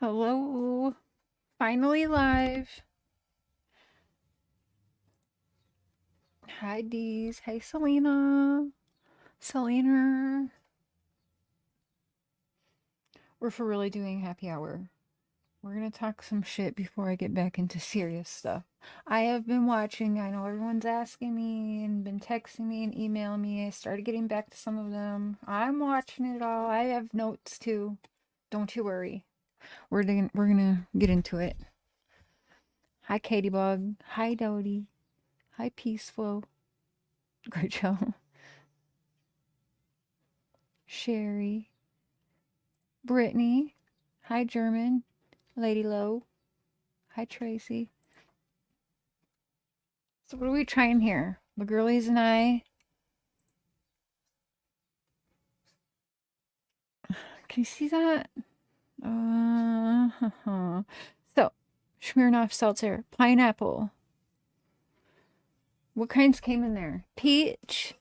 Hello. Finally live. Hi, Dees. Hey, Selena. Selena. We're for really doing happy hour. We're going to talk some shit before I get back into serious stuff. I have been watching. I know everyone's asking me and been texting me and emailing me. I started getting back to some of them. I'm watching it all. I have notes too. Don't you worry. We're gonna get into it. Hi, Katie Bug. Hi, Dodie. Hi, Peaceful. Great show. Sherry. Brittany. Hi, German. Lady Low. Hi, Tracy. So what are we trying here? The girlies and I. Can you see that? So, Smirnoff Seltzer. Pineapple. What kinds came in there? Peach.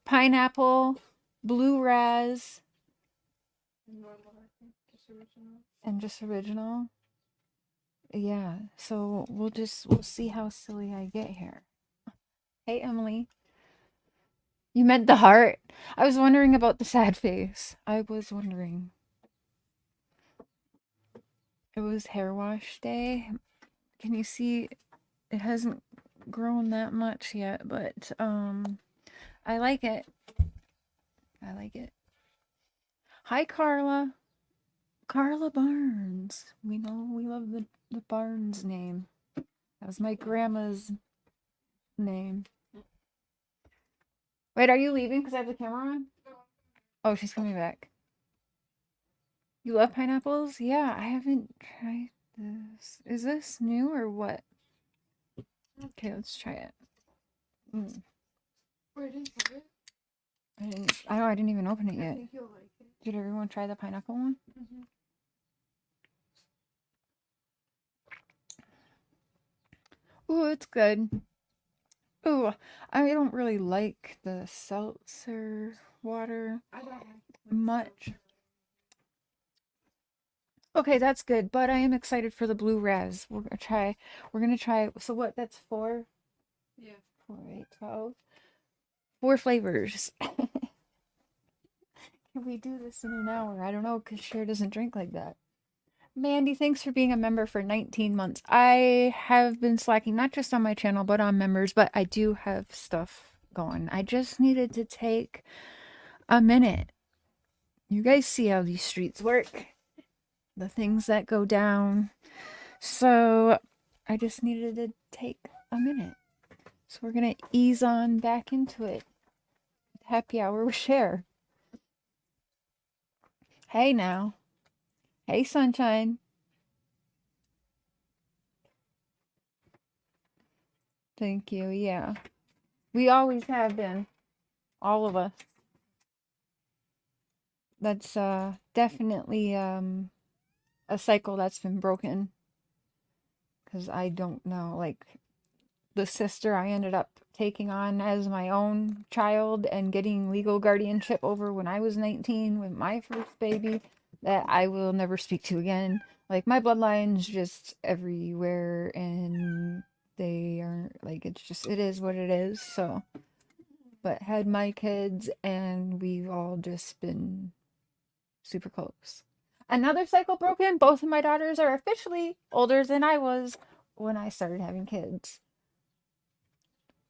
Pineapple. Blue Raz. And just original. Yeah, so we'll see how silly I get here. Hey, Emily. You meant the heart? I was wondering about the sad face. I was wondering. It was hair wash day. Can you see it hasn't grown that much yet, but I like it. I like it. Hi, Carla. Carla Barnes. We know we love the Barnes name. That was my grandma's name. Wait, are you leaving because I have the camera on? Oh, she's coming back. You love pineapples? Yeah, I haven't tried this. Is this new or what? Okay, let's try it. Mm. Wait, I didn't try it. I didn't even open it I yet. think you'll like it. Did everyone try the pineapple one? Ooh, it's good. Ooh, I don't really like the seltzer water I don't like much. Okay, that's good, but I am excited for the blue raz. We're gonna try. So what? That's four. Yeah. 4, 8, 12. 4 flavors. Can we do this in an hour? I don't know, because Cher doesn't drink like that. Mandy, thanks for being a member for 19 months. I have been slacking, not just on my channel, but on members, but I do have stuff going. I just needed to take a minute. You guys see how these streets work, the things that go down. So I just needed to take a minute. So we're going to ease on back into it. Happy hour with Cher. Hey now. Hey, sunshine. Thank you. Yeah. We always have been. All of us. That's definitely a cycle that's been broken. Because I don't know. Like, the sister I ended up taking on as my own child and getting legal guardianship over when I was 19 with my first baby that I will never speak to again. Like, my bloodline's just everywhere and they are like, it's just, it is what it is. So, but had my kids and we've all just been super close. Another cycle broken. Both of my daughters are officially older than I was when I started having kids.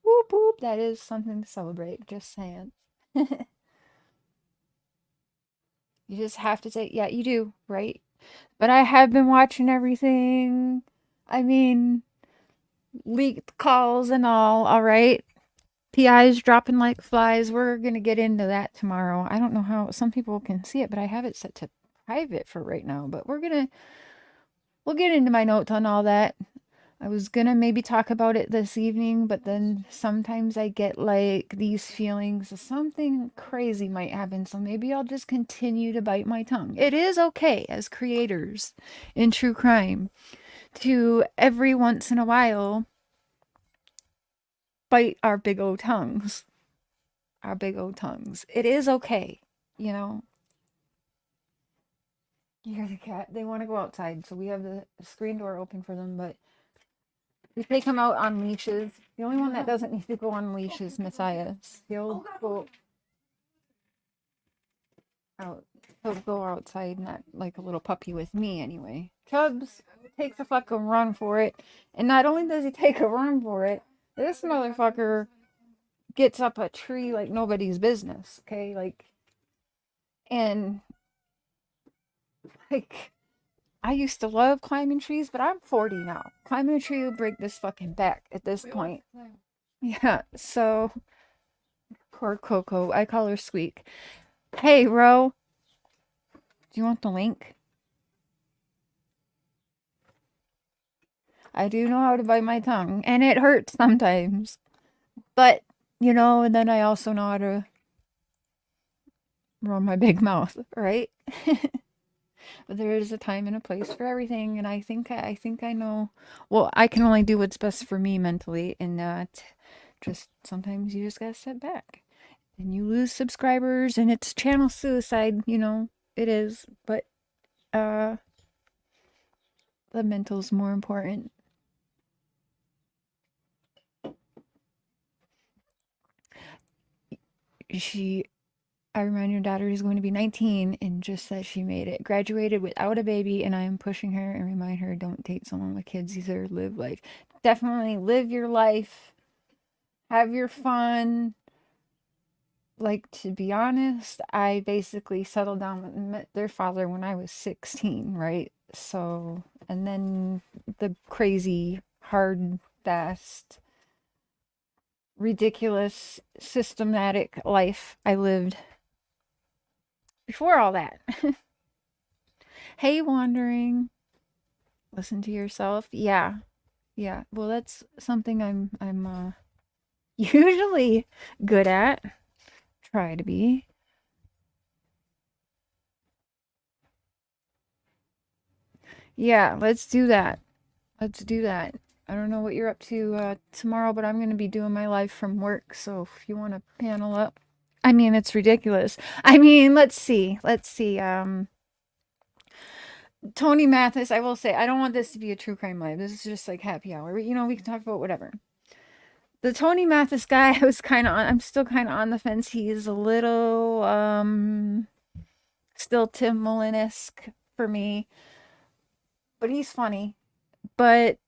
Whoop whoop. That is something to celebrate. Just saying. You just have to say, yeah, you do, right? But I have been watching everything. I mean, leaked calls and all right? PIs dropping like flies. We're going to get into that tomorrow. I don't know how some people can see it, but I have it set to private for right now. But we'll get into my notes on all that. I was gonna maybe talk about it this evening, but then sometimes I get like these feelings of something crazy might happen, so maybe I'll just continue to bite my tongue. It is okay as creators in true crime to every once in a while bite our big old tongues. Our big old tongues. It is okay, you know? You hear the cat? They want to go outside, so we have the screen door open for them, but we take him out on leashes. The only one that doesn't need to go on leashes is Matthias. He'll go out. He'll go outside and act like a little puppy with me anyway. Chubbs takes a fucking run for it, and not only does he take a run for it, this motherfucker gets up a tree like nobody's business. Okay, and like I used to love climbing trees, but I'm 40 now. Climbing a tree will break this fucking back at this point. Yeah, so poor Coco. I call her Squeak. Hey, Ro, do you want the link? I do know how to bite my tongue, and it hurts sometimes. But, and then I also know how to run my big mouth, right? But there is a time and a place for everything, and I think I know. Well, I can only do what's best for me mentally, and just sometimes you just gotta sit back, and you lose subscribers, and it's channel suicide. It is, but the mental's more important. I remind your daughter is going to be 19 and just that she made it. Graduated without a baby, and I am pushing her and remind her don't date someone with kids either. Live life. Definitely live your life. Have your fun. Like, to be honest, I basically settled down with met their father when I was 16, right? So, and then the crazy, hard, fast, ridiculous, systematic life I lived before all that. Hey, wandering. Listen to yourself. Yeah. Yeah. Well, that's something I'm usually good at. Try to be. Yeah, let's do that. Let's do that. I don't know what you're up to tomorrow, but I'm going to be doing my live from work. So if you want to panel up, I mean, it's ridiculous. I mean, let's see. Let's see. Tony Mathis, I will say, I don't want this to be a true crime live. This is just like happy hour. We can talk about whatever. The Tony Mathis guy, I'm still kind of on the fence. He's a little, still Tim Mullen-esque for me, but he's funny. But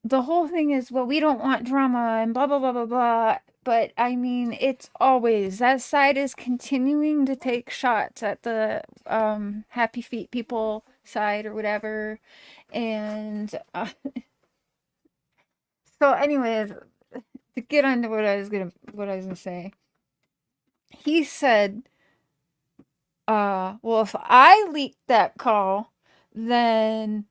the whole thing is, well, we don't want drama and blah, blah, blah, blah, blah. But I mean, it's always that side is continuing to take shots at the Happy Feet people side or whatever. And so, anyways, to get on to what I was gonna say, he said, well, if I leaked that call, then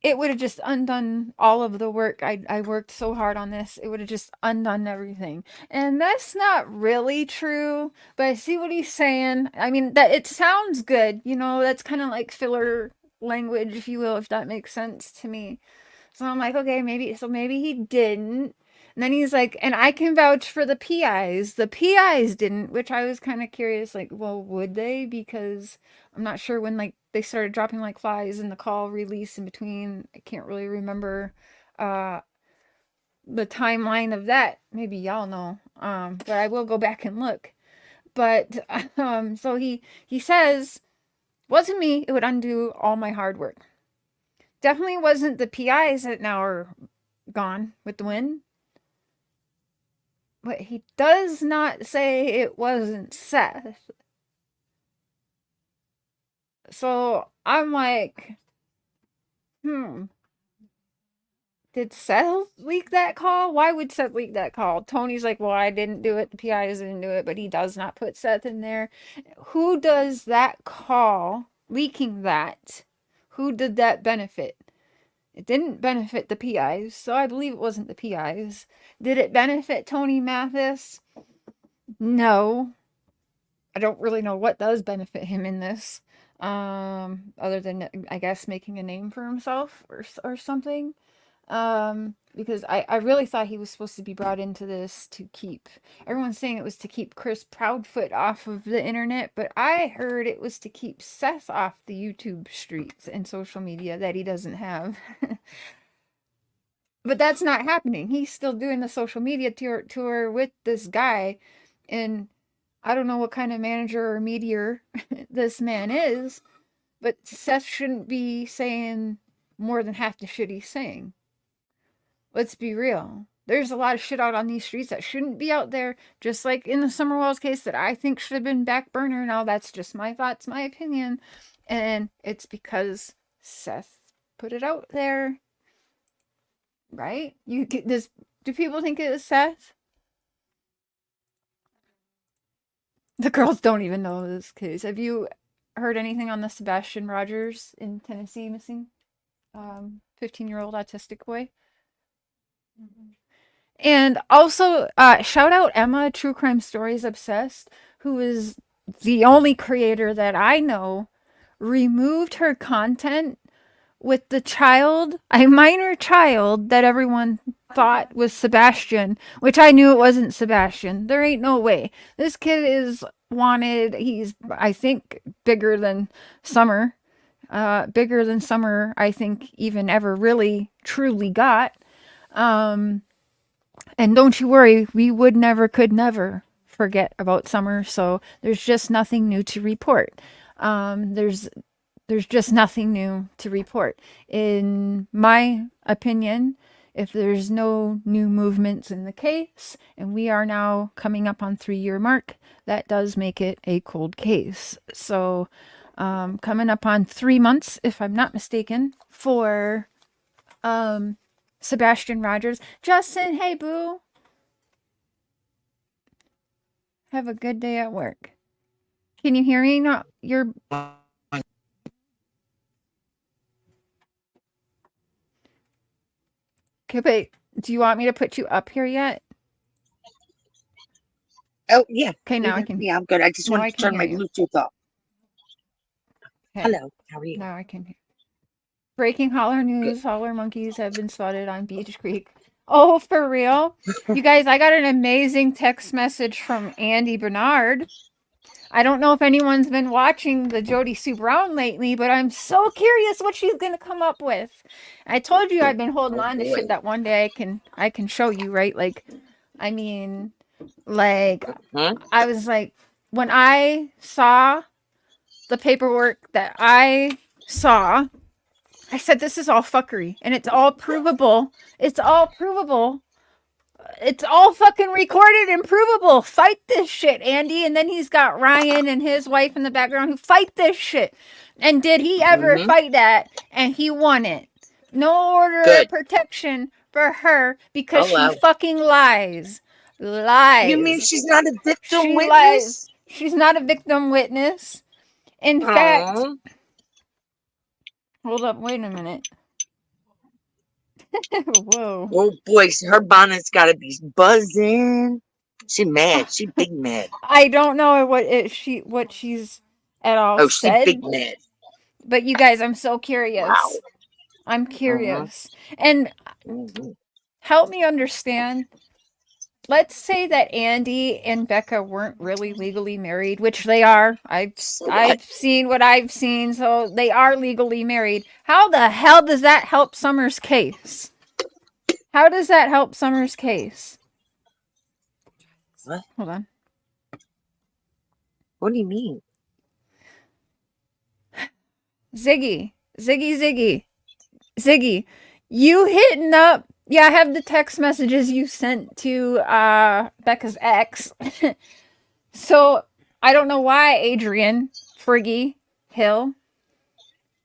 it would have just undone all of the work. I worked so hard on this. It would have just undone everything. And that's not really true, but I see what he's saying. I mean, that it sounds good. That's kind of like filler language, if you will, if that makes sense to me. So I'm like, okay, maybe he didn't. And then he's like, and I can vouch for the PIs. The PIs didn't, which I was kind of curious, like, well, would they? Because I'm not sure when, like, they started dropping like flies in the call release in between. I can't really remember uh the timeline of that. Maybe y'all know. But I will go back and look. But so he says, wasn't me, it would undo all my hard work. Definitely wasn't the PIs that now are gone with the wind. But he does not say it wasn't Seth. So I'm like, did Seth leak that call? Why would Seth leak that call? Tony's like, well, I didn't do it. The PIs didn't do it, but he does not put Seth in there. Who does that call, leaking that? Who did that benefit? It didn't benefit the PIs, so I believe it wasn't the PIs. Did it benefit Tony Mathis? No. I don't really know what does benefit him in this. Other than, I guess, making a name for himself or something. because I really thought he was supposed to be brought into this to keep, everyone's saying it was to keep Chris Proudfoot off of the internet, but I heard it was to keep Seth off the YouTube streets and social media that he doesn't have. But that's not happening. He's still doing the social media tour with this guy, and I don't know what kind of manager or meteor this man is, but Seth shouldn't be saying more than half the shit he's saying. Let's be real. There's a lot of shit out on these streets that shouldn't be out there, just like in the Summerwells case that I think should have been back burner. Now that's just my thoughts, my opinion, and it's because Seth put it out there, right? You get this. Do people think it was Seth? The girls don't even know this case. Have you heard anything on the Sebastian Rogers in Tennessee missing 15-year-old autistic boy? And also, shout out Emma, True Crime Stories Obsessed, who is the only creator that I know removed her content with the child, a minor child that everyone thought was Sebastian, which I knew it wasn't Sebastian. There ain't no way. This kid is wanted. He's, I think, bigger than Summer. Bigger than Summer, I think, even ever really, truly got. And don't you worry, we would never, could never forget about Summer. So there's just nothing new to report. There's just nothing new to report. In my opinion, if there's no new movements in the case, and we are now coming up on 3-year mark, that does make it a cold case. So coming up on 3 months, if I'm not mistaken, for Sebastian Rogers. Justin, hey boo. Have a good day at work. Can you hear me? No, you're... Okay, but do you want me to put you up here yet? Oh, yeah. Okay, now I can. Yeah, I'm good. I just wanted to turn my Bluetooth off. Okay. Hello, how are you? Now I can hear. Breaking holler news, holler monkeys have been spotted on Beach Creek. Oh, for real? You guys, I got an amazing text message from Andy Bernard. I don't know if anyone's been watching the Jody Sue Brown lately, but I'm so curious what she's gonna come up with. I told you I've been holding on to shit that one day I can show you, right? Like, I mean, like, I was like, when I saw the paperwork that I saw, I said, this is all fuckery, and it's all provable. It's all provable. It's all fucking recorded and provable. Fight this shit, Andy. And then he's got Ryan and his wife in the background who fight this shit. And did he ever fight that? And he won it. No order of protection for her because she fucking lies. Lies. You mean she's not a victim witness? Lies. She's not a victim witness. In fact, hold up, wait a minute. Whoa. Oh boy, her bonnet's gotta be buzzing. She mad. She big mad. I don't know what she's at all said. She big mad. But you guys, I'm so curious. Wow. I'm curious. And help me understand. Let's say that Andy and Becca weren't really legally married, which they are. I've seen what I've seen, so they are legally married. How the hell does that help Summer's case? How does that help Summer's case? What? Hold on. What do you mean? Ziggy, you hitting up. Yeah, I have the text messages you sent to Becca's ex. So, I don't know why, Adrian Friggy Hill.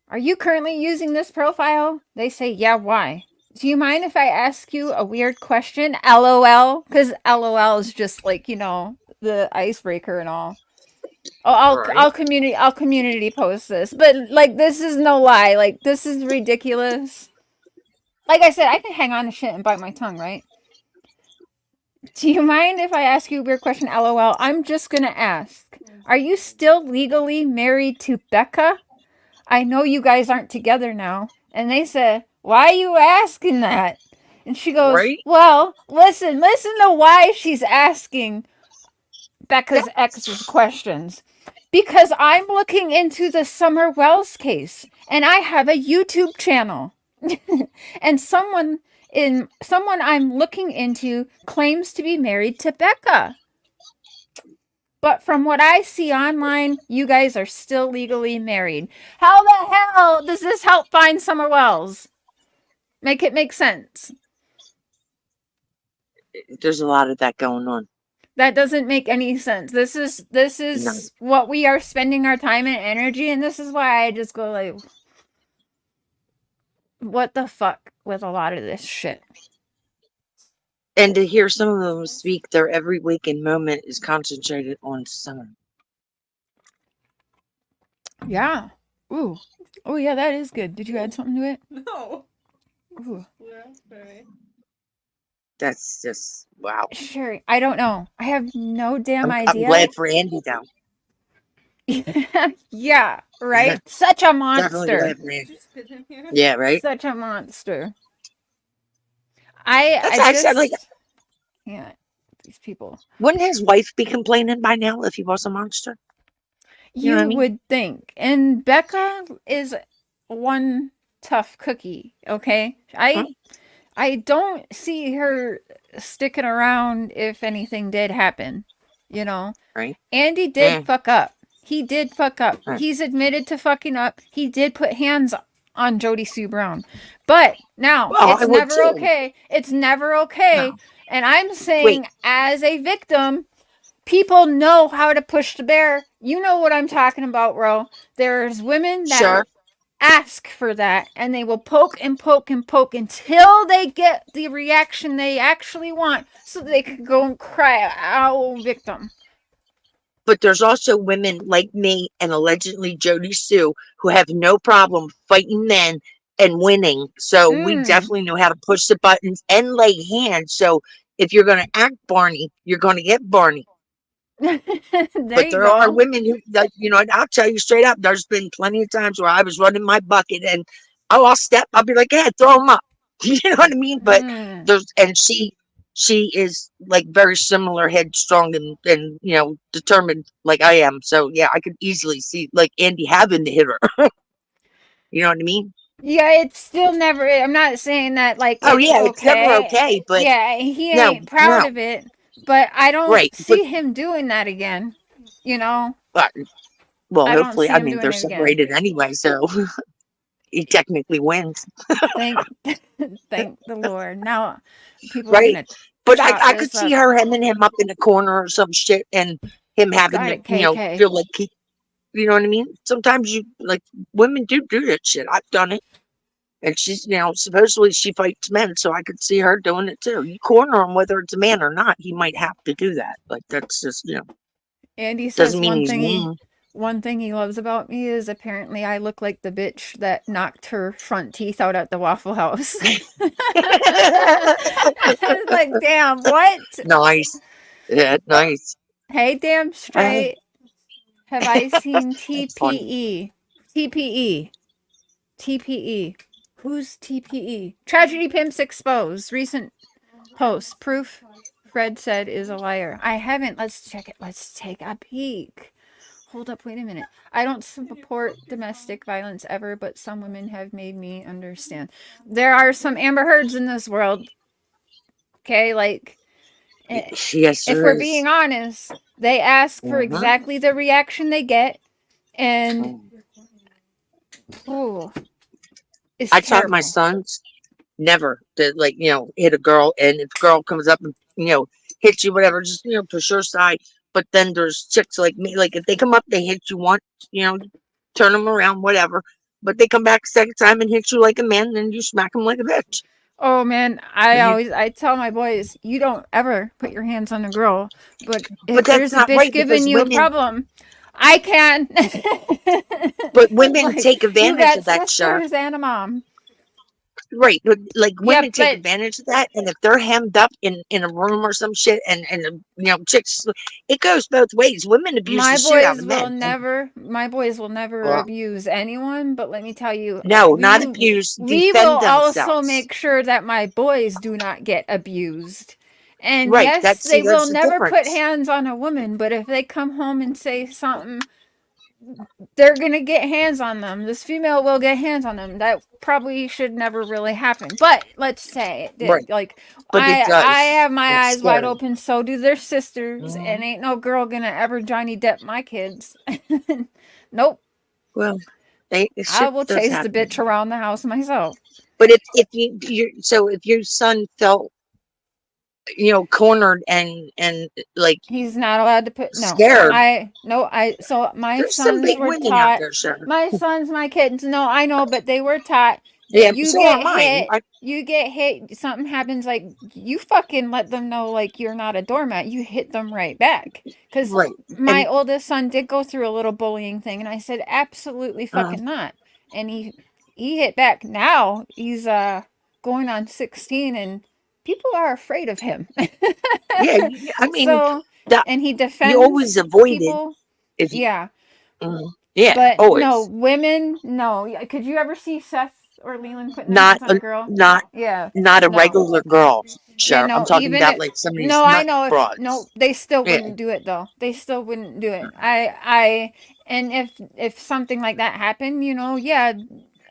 Are you currently using this profile? They say, yeah, why? Do you mind if I ask you a weird question? LOL? Because LOL is just like, you know, the icebreaker and all. Oh, I'll community post this. But, like, this is no lie. Like, this is ridiculous. Like I said, I can hang on to shit and bite my tongue, right? Do you mind if I ask you a weird question, LOL? I'm just gonna ask. Are you still legally married to Becca? I know you guys aren't together now. And they said, why are you asking that? And she goes, Right? well, listen to why she's asking Becca's ex's questions. Because I'm looking into the Summer Wells case and I have a YouTube channel. And someone I'm looking into claims to be married to Becca. But from what I see online, you guys are still legally married. How the hell does this help find Summer Wells? Make it make sense. There's a lot of that going on. That doesn't make any sense. This is No. what we are spending our time and energy, and this is why I just go like, what the fuck with a lot of this shit. And to hear some of them speak, their every waking moment is concentrated on Summer. Yeah. Ooh. Oh yeah, that is good. Did you add something to it? No. Ooh. Raspberry. That's just wow. Sure. I don't know. I have no damn I'm idea. glad for Andy though. Yeah, right? Such a Definitely monster. glad for Did Andy. you spit in here? Yeah, right. Such a monster. That's I I said, like, just can't. These people. wouldn't his wife be complaining by now if he was a monster? You know what I You mean? would think. And Becca is one tough cookie, okay? I don't see her sticking around if anything did happen, you know? Right. Andy did Mm. fuck up. He did fuck up. Right. He's admitted to fucking up. He did put hands on Jody Sue Brown. But now, Well, I it's would never too. okay. It's never okay. No. And I'm Wait. saying, as a victim, people know how to push the bear. You know what I'm talking about, bro. There's women that Sure. ask for that, and they will poke and poke and poke until they get the reaction they actually want, so they can go and cry, "Ow, victim." But there's also women like me and allegedly Jody Sue who have no problem fighting men and winning. So we definitely know how to push the buttons and lay hands. So if you're going to act Barney, you're going to get Barney. There But you there are go. women who, like, you know, and I'll tell you straight up, there's been plenty of times where I was running my bucket and I'll step, I'll be like, yeah, throw them up. You know what I mean? But and she is like very similar, headstrong and you know, determined like I am. So yeah, I could easily see like Andy having to hit her. You know what I mean? Yeah, it's still never. I'm not saying that like Oh it's yeah, it's never okay, but yeah, he no, ain't proud no, of it. But I don't right. But see him doing that again. You know, well, I don't hopefully, see I him mean, doing they're it again. separated anyway, so he technically wins, Thank, thank the Lord. Now people are right? gonna But chop I could this see up. her hemming him up in the corner or some shit, and him having Got to, it, you know, KK. feel like he, you know what I mean? Sometimes you like women do that shit. I've done it, and she's, you know, supposedly she fights men, so I could see her doing it too. You corner him whether it's a man or not, he might have to do that. Like that's just, you know, Andy doesn't says mean he's mean. one thing he loves about me is apparently I look like the bitch that knocked her front teeth out at the Waffle House. I was like, damn, what? Nice, yeah, nice. Hey, damn straight. Have I seen That's funny. TPE? TPE. TPE. Who's TPE? Tragedy Pimps Exposed. Recent post. Proof Fred said is a liar. I haven't. Let's check it. Let's take a peek. Hold up, wait a minute. I don't support domestic violence ever, but some women have made me understand. There are some Amber Heards in this world. Okay, like, Yes, if there we're is. being honest, they ask for exactly the reaction they get, and oh, it's I taught my terrible. sons never to, like, you know, hit a girl, and if a girl comes up and, you know, hits you, whatever, just, you know, push her aside. But then there's chicks like me, like if they come up, they hit you once, you know, turn them around, whatever. But they come back a second time and hit you like a man, then you smack them like a bitch. Oh man, And you, I tell my boys, you don't ever put your hands on a girl, but if but there's that's a not bitch right giving because you a women, problem, I can. but women Like, take you advantage got of that, sure. sisters and a mom. Right, but like Yeah, women take but advantage of that, and if they're hemmed up in a room or some shit, and chicks, it goes both ways. Women abuse the shit out of men, and my boys will never well, abuse anyone, but let me tell you, no, not abuse, we will defend also themselves. make sure that my boys do not get abused. And Right, yes, they will that's the never put difference. hands on a woman, but if they come home and say something, they're gonna get hands on them. This female will get hands on them. That probably should never really happen. But let's say it Right, did. Like but it I does. have my It's eyes wide scary. open, so do their sisters, Hmm. and ain't no girl gonna ever Johnny Depp my kids. Nope. Well, I shit will does chase the happen. bitch around the house myself. But if if your son felt cornered and like He's not allowed to put no. scared, So my there's some sons big were women out taught there, sir. my kids. No, I know, but they were taught Yeah, you so are get mine. hit, something happens, like you fucking let them know like you're not a doormat. You hit them right back. Cuz Right, my and oldest son did go through a little bullying thing, and I said absolutely uh, fucking not. And he hit back. Now he's going on 16, and people are afraid of him. yeah, I mean So, that and he you always defends avoid it people. if you, Yeah. yeah, But no, always women, no. Could you ever see Seth or Leland putting their not hands on a girl? not Yeah. not a No. regular girl, Yeah, sure. I'm no, talking even about if like some of these no, I nut know if no, broads. they still Yeah, wouldn't do it though. They still wouldn't do it. I and if something like that happened, yeah,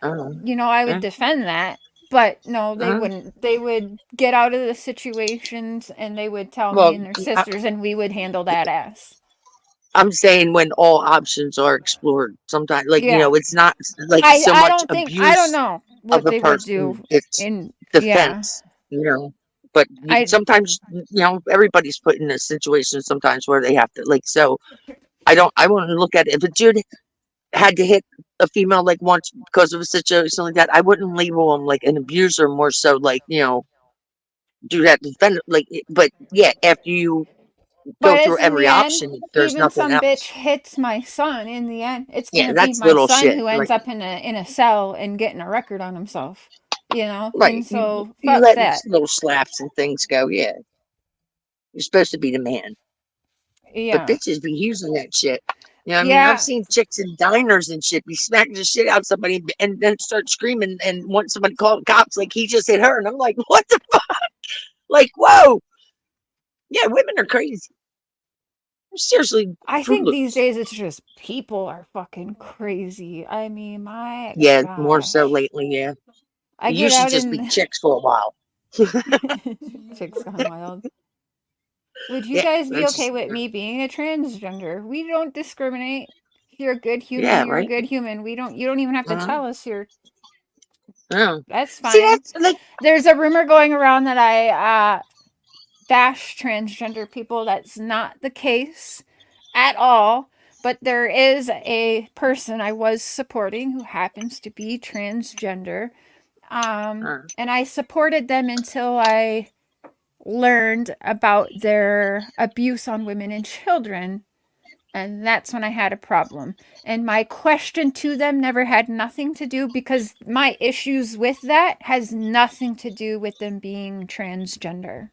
uh, I would yeah, defend that. But no, they uh, wouldn't. They would get out of the situations and they would tell me well, and their sisters, and we would handle that ass. I'm saying when all options are explored, sometimes, like, Yeah. it's not like I so I much don't think I don't abuse know of what a they would person, do it's in yeah. defense, but I sometimes, everybody's put in a situation sometimes where they have to, like, so I wouldn't look at it. If a dude had to hit a female like once because of a situation like that, I wouldn't label him like an abuser, more so like, do that defend, like, but yeah, after you go but through as in every the end, option, there's even nothing some bitch else. hits my son, in the end, it's Yeah, gonna be that's my little son shit. who ends Like, up in a cell and getting a record on himself. right. And so You fuck let that. little slaps and things go. Yeah. You're supposed to be the man. But Yeah. bitches be using that shit. I mean, I've Yeah. seen chicks in diners and shit be smacking the shit out of somebody and then start screaming and want somebody to call the cops like he just hit her. And I'm like, what the fuck? Like, whoa. Yeah, women are crazy. They're seriously I Fruit think these Loops. days it's just people are fucking crazy. I mean, my Yeah, more so gosh. lately. Yeah. I It get used to out just be in chicks for a while. chicks gone wild. Would you Yeah. guys be That's okay just, with me being a transgender? We don't discriminate. If you're a good human, yeah, you're a right. good human. You don't even have to Uh-huh. tell us you're Yeah. that's See, fine. that's like, There's a rumor going around that I bash transgender people. That's not the case at all. But there is a person I was supporting who happens to be transgender. uh, And I supported them until I learned about their abuse on women and children. And that's when I had a problem. And my question to them never had nothing to do, because my issues with that has nothing to do with them being transgender.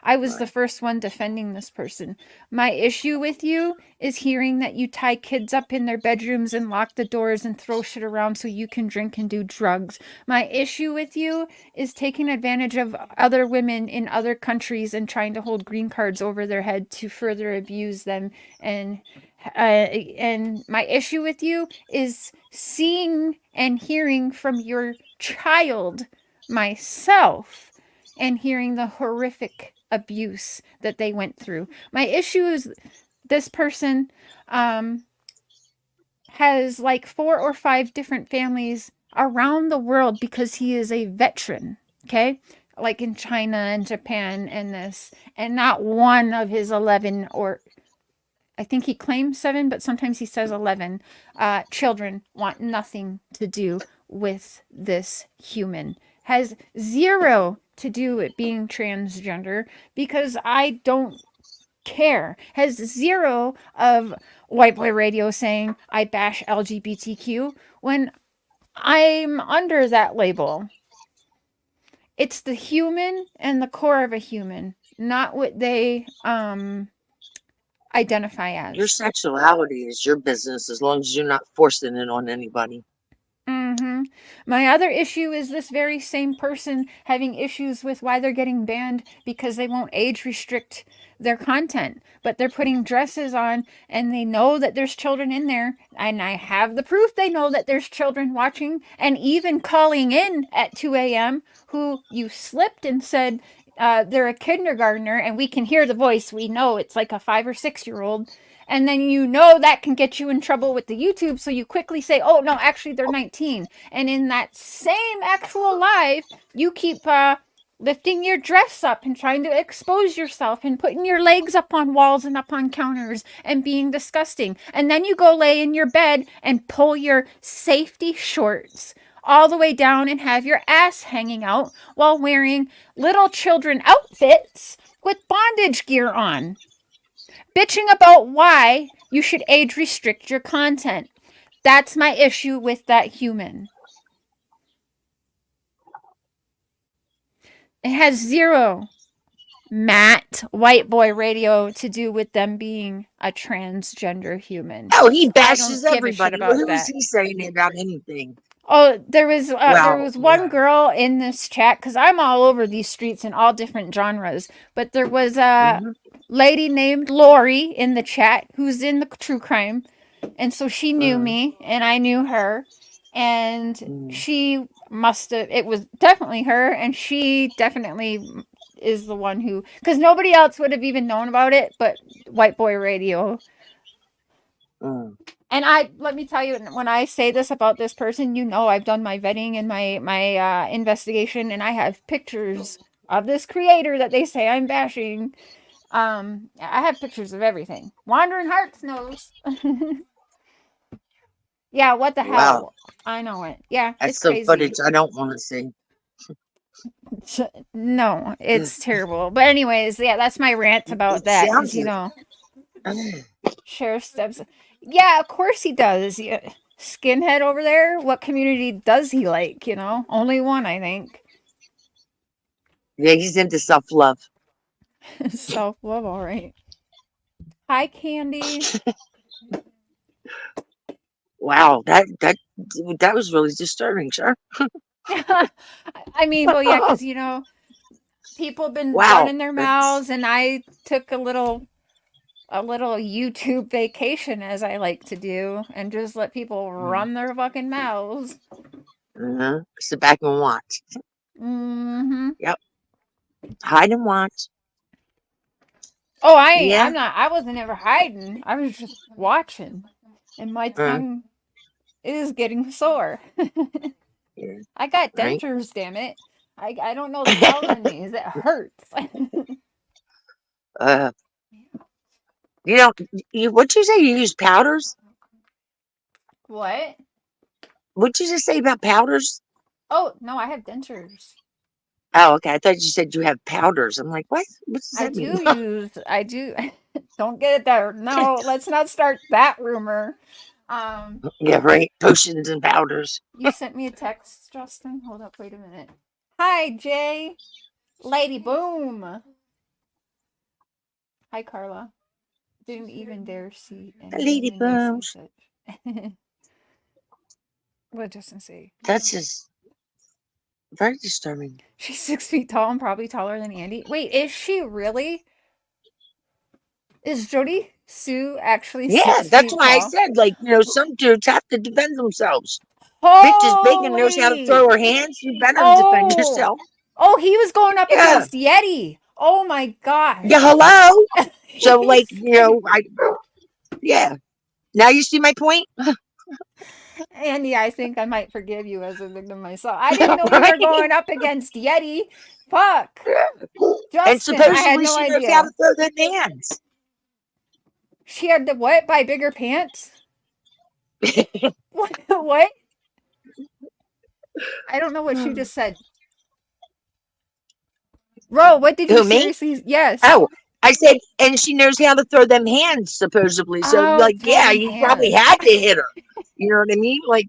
I was the right. first one defending this person. My issue with you is hearing that you tie kids up in their bedrooms and lock the doors and throw shit around so you can drink and do drugs. My issue with you is taking advantage of other women in other countries and trying to hold green cards over their head to further abuse them. And my issue with you is seeing and hearing from your child myself and hearing the horrific abuse that they went through. My issue is this person um, has like 4 or 5 different families around the world because he is a veteran. Okay. Like in China and Japan and this, and not one of his 11, or I think he claims 7, but sometimes he says 11 children want nothing to do with this human. Has zero to do with being transgender, because I don't care. Has zero of white boy radio saying I bash LGBTQ when I'm under that label. it's the human and the core of a human, not what they identify Your as. sexuality is your business as long as you're not forcing it on anybody. My other issue is this very same person having issues with why they're getting banned because they won't age restrict their content, but they're putting dresses on and they know that there's children in there. And I have the proof they know that there's children watching and even calling in at 2 a.m. who you slipped and said they're a kindergartner and we can hear the voice. We know it's like a 5 or 6 year old, and then you know that can get you in trouble with the YouTube, so you quickly say, oh no, actually they're 19. And in that same actual live, you keep lifting your dress up and trying to expose yourself and putting your legs up on walls and up on counters and being disgusting. And then you go lay in your bed and pull your safety shorts all the way down and have your ass hanging out while wearing little children outfits with bondage gear on, bitching about why you should age restrict your content. That's my issue with that human. It has zero Matt White Boy Radio to do with them being a transgender human. Oh, he I don't bashes give a shit everybody. about Who that. is he saying about anything? Oh, there was Well, one yeah. girl in this chat, because I'm all over these streets in all different genres, but there was a Mhm. lady named Lori in the chat who's in the true crime, and so she knew me and I knew her, and she must have, it was definitely her, and she definitely is the one who, because nobody else would have even known about it but White Boy Radio. Mm. And let me tell you, when I say this about this person, you know, I've done my vetting and my investigation, and I have pictures of this creator that they say I'm bashing. I have pictures of everything. Wandering Hearts knows. Yeah, what the Wow, hell? I know it. Yeah, that's it's some footage crazy. I don't want to see. No, it's terrible. But anyways, yeah, that's my rant about It that, because sounds you like. know, Sheriff steps. Yeah, of course he does. Yeah. Skinhead over there. What community does he like? You know, only one, I think. Yeah, he's into self love. Self love, all right. Hi, Candy. Wow, that was really disturbing, sir. I mean, well, yeah, because you know, people have been Wow, running their that's mouths, and I took a little YouTube vacation, as I like to do, and just let people mm, run their fucking mouths. sit back and watch. Mm-hmm. Yep, hide and watch. Oh, Yeah, I wasn't ever hiding. I was just watching. And my uh, tongue is getting sore. yeah, I got right. dentures, damn it. I don't know the power in these. It hurts. uh, you don't. What'd you say? You use powders? What? What'd you just say about powders? Oh, no, I have dentures. Oh, okay. I thought you said you have powders. I'm like, what? What does that mean? I do. Don't get it there. No, let's not start that rumor. Um, Yeah, right. Potions and powders. you sent me a text, Justin. Hold up, wait a minute. Hi, Jay. Lady Boom. Hi, Carla. Didn't even dare see anything Lady in Justin's bums. set. What did Justin say? That's just very disturbing. She's 6 feet tall and probably taller than Andy. Wait, is she really? Is Jody Sue actually Yeah, six that's feet why I tall? said, like, some dudes have to defend themselves. Bitch is big and knows how to Holy! throw her hands. You better defend Oh! yourself. Oh, he was going up Yeah. against Yeti. Oh my Yeah, gosh. hello. So, like, He's yeah. Now you see my point? Andy, I think I might forgive you as a victim myself. I didn't know you Right? were going up against Yeti. Fuck. And Justin, I had supposedly no she knows how to idea. throw them hands. She had to what? Buy bigger pants? What? What? I don't know what she just said. Ro, what did you Who, me? seriously? Yes. Oh, I said, and she knows how to throw them hands, supposedly. So, Oh, like, throw yeah, them you probably hands. had to hit her. You know what I mean? Like,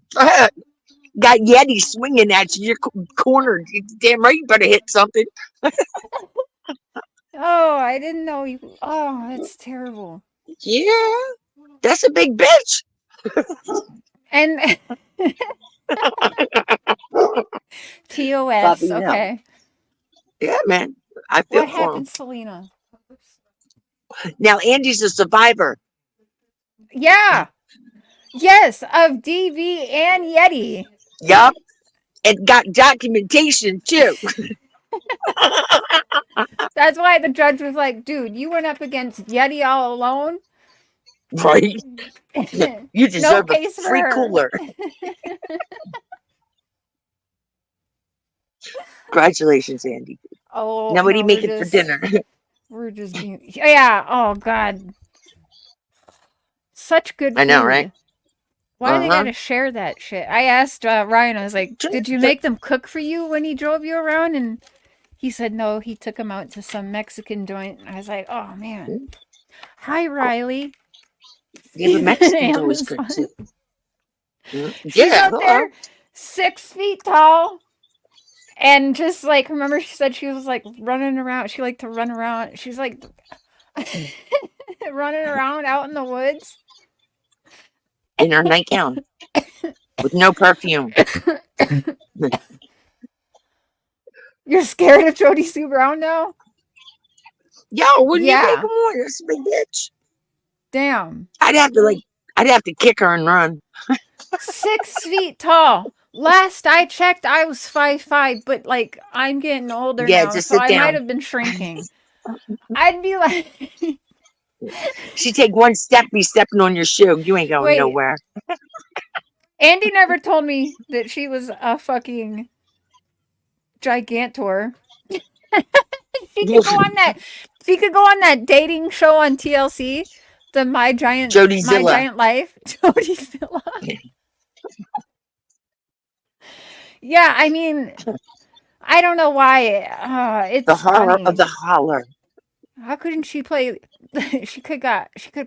got Yeti swinging at you. You're cornered. You damn right you better hit something. Oh, I didn't know you. Oh, that's terrible. Yeah, that's a big bitch. And TOS. Bobby, no. Okay. Yeah, man. I feel What for him. happened, Selena? Now, Andy's a survivor. Yeah. Yes, of DV and Yeti. Yup. And got documentation, too. That's why the judge was like, dude, you went up against Yeti all alone. Right? You No deserve a case for free her. cooler. Congratulations, Andy. Oh, Now, what are you no, making for dinner? we're just being, yeah, oh, God. Such good food. I know, right? Why they gotta share that shit? I asked Ryan, I was like, did you make them cook for you when he drove you around? And he said no, he took him out to some Mexican joint. And I was like, oh, man. Hi, Riley. Yeah, but Mexicans always cook, too. She's out there 6 feet tall. And just like, remember she said she was like running around. She liked to run around. She's like running around out in the woods. In her nightgown. With no perfume. You're scared of Jody Sue Brown now? Yo, wouldn't you make him more? That's a big bitch. Damn. I'd have to kick her and run. 6 feet tall. Last I checked, I was 5'5", but like I'm getting older now, just so sit I down. might have been shrinking. I'd be like, she take one step, be stepping on your shoe. You ain't going nowhere. Andy never told me that she was a fucking gigantor. She could go on that dating show on TLC, the My Giant Life. Jodyzilla. Yeah, I mean, I don't know why. It's the horror funny. of the holler. How couldn't she play? She could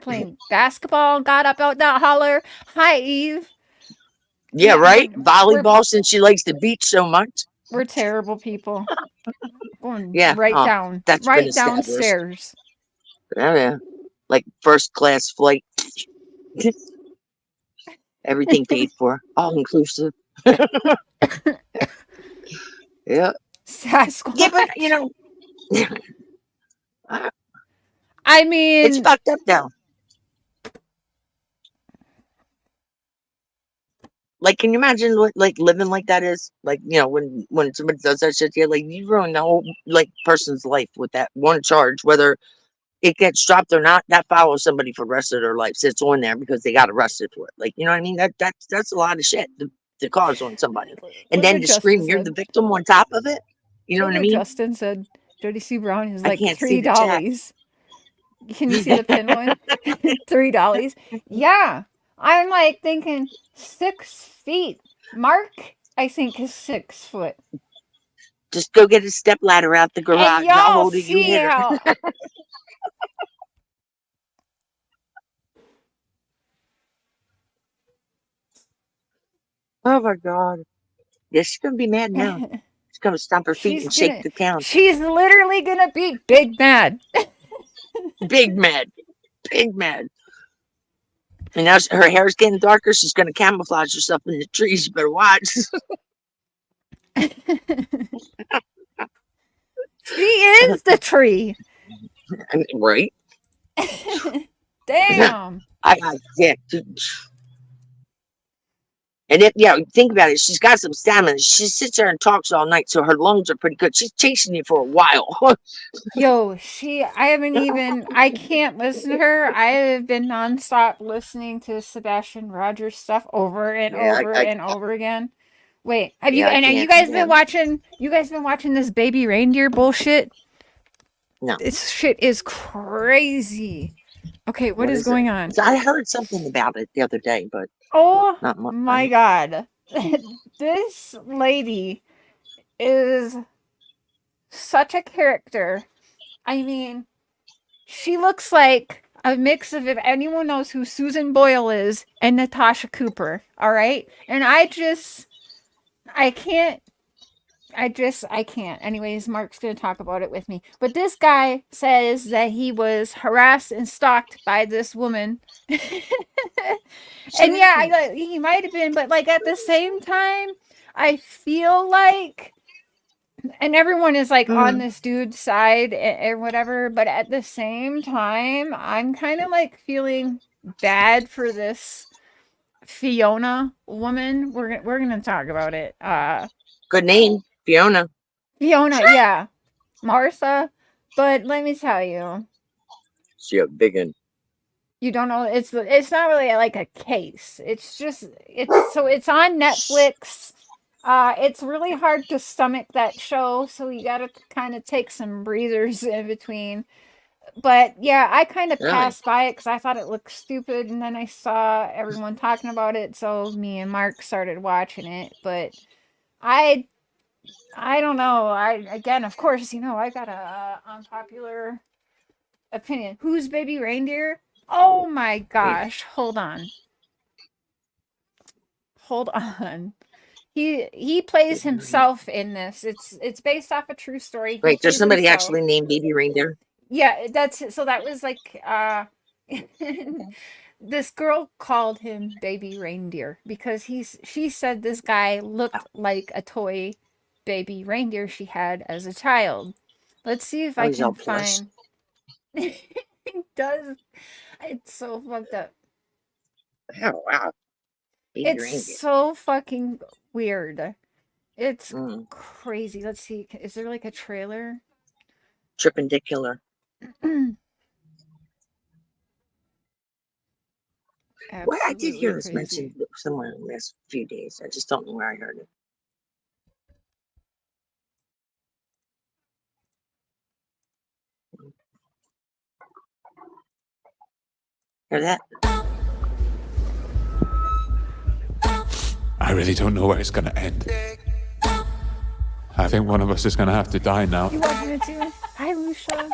play basketball and got up out that holler. Hi, Eve. Yeah, right. Volleyball, since she likes the beach so much. We're terrible people. Going down, that's right downstairs. Oh, yeah, like first class flight. Everything paid for, all inclusive. Yeah. Sasquatch. Yeah, but you know, I mean, it's fucked up now. Like, can you imagine what like living like that is? Like, you know, when somebody does that shit, like you ruin the whole like person's life with that one charge, whether it gets dropped or not. That follows somebody for the rest of their life. Sits on there because they got arrested for it. Like, you know what I mean? That's a lot of shit to cause on somebody, and then to scream you're the victim on top of it. You know what I mean? Justin said Jody Sue Brown is like $3. Can you see the pin one? $3. Yeah. I'm like thinking 6 feet. Mark, I think, is 6 foot. Just go get a step ladder out the garage. And I'll hold it. You hit her. Oh my God. Yeah, she's gonna be mad now. She's gonna stomp her feet and shake the town. She's literally gonna be big mad. Big mad. Big mad. And now her hair's getting darker. She's going to camouflage herself in the trees. You better watch. She is the tree. Right? Damn. Yeah. And think about it. She's got some stamina. She sits there and talks all night, so her lungs are pretty good. She's chasing you for a while. Yo, I can't listen to her. I have been nonstop listening to Sebastian Rogers stuff over and over again. Wait, have you guys been watching this baby reindeer bullshit? No. This shit is crazy. Okay, what is going on? I heard something about it the other day, but oh my God. This lady is such a character. I mean, she looks like a mix of, if anyone knows who Susan Boyle is, and Natasha Cooper, all right? And I just I can't. I can't. Anyways, Mark's going to talk about it with me. But this guy says that he was harassed and stalked by this woman. And yeah, he might have been, but like at the same time, I feel like, and everyone is like on this dude's side or whatever, but at the same time, I'm kind of like feeling bad for this Fiona woman. We're gonna talk about it. Good name, Fiona. Fiona, yeah, Martha. But let me tell you, She a big one. you don't know. It's not really like a case. It's on Netflix. It's really hard to stomach that show, so you gotta kind of take some breathers in between. But yeah, I kind of Really? passed by it because I thought it looked stupid, and then I saw everyone talking about it, so me and Mark started watching it. But I don't know. Again, of course, I got a unpopular opinion. Who's Baby Reindeer? Oh my gosh! Hold on. He plays himself in this. It's based off a true story. He Wait, there's plays somebody himself. actually named Baby Reindeer? Yeah, that was like this girl called him Baby Reindeer because she said this guy looked like a toy baby reindeer she had as a child. Let's see if I he's all can plush. find. It does. It's so fucked up. Oh, wow. Baby It's Reindeer. so fucking weird. It's Mm. crazy. Let's see. Is there like a trailer? Trippendicular. Well, I did hear this mentioned somewhere in the last few days. I just don't know where I heard it. Hear that? I really don't know where it's going to end. I think one of us is going to have to die now. You watching it too? Hi, Lucia.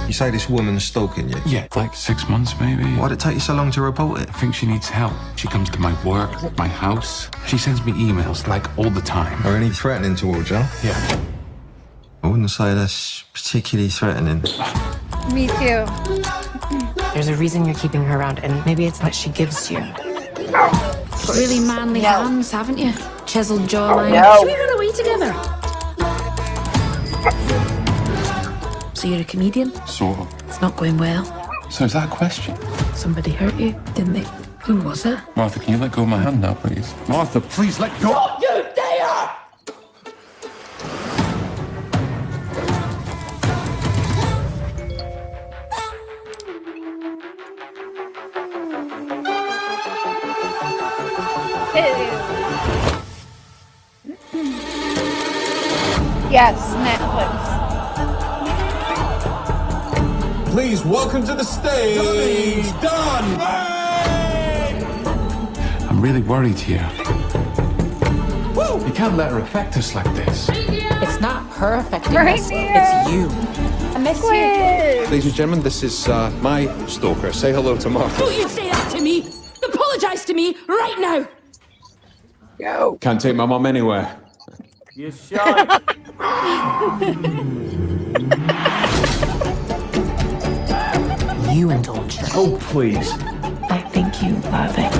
You say this woman's stalking you? Yeah, like 6 months maybe. Why'd it take you so long to report it? I think she needs help. She comes to my work, my house. She sends me emails like all the time. Are any threatening towards you? Yeah. I wouldn't say that's particularly threatening. Me too. There's a reason you're keeping her around, and maybe it's what she gives you. Got really manly hands, haven't you? Chiseled jawline. No. Should we run away together? So you're a comedian? Sort of. It's not going well. So is that a question? Somebody hurt you, didn't they? Who was it? Martha, can you let go of my hand now, please? Martha, please let go! You dare! Yes, Netflix. Please welcome to the stage, Don. I'm really worried here. You can't let her affect us like this. It's not her affecting Right us. here. It's you. I miss you. Ladies and gentlemen, this is my stalker. Say hello to Martha. Don't you say that to me! Apologise to me right now! Yo. Can't take my mum anywhere. You shy. You indulge her. Oh, please. I think you love it.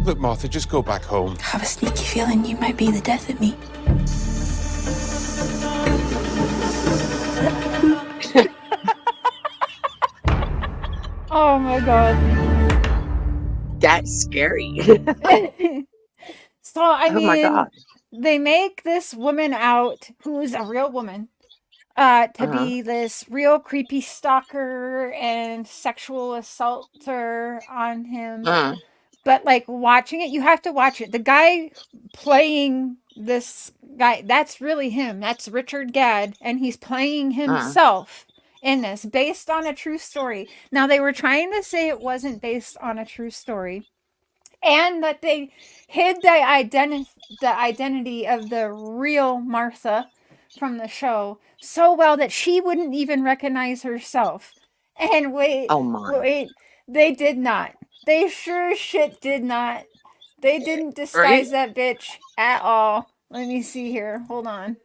Look, Martha, just go back home. I have a sneaky feeling you might be the death of me. Oh my god. That's scary. So I Oh mean, my God. they make this woman out who's a real woman to be this real creepy stalker and sexual assaulter on him. But like watching it, you have to watch it. The guy playing this guy, that's really him. That's Richard Gadd, and he's playing himself in this based on a true story. Now they were trying to say it wasn't based on a true story, and that they hid the identity of the real Martha from the show so well that she wouldn't even recognize herself. And Oh my. wait, they did not. They sure as shit did not. They didn't Right? disguise that bitch at all. Let me see here. Hold on.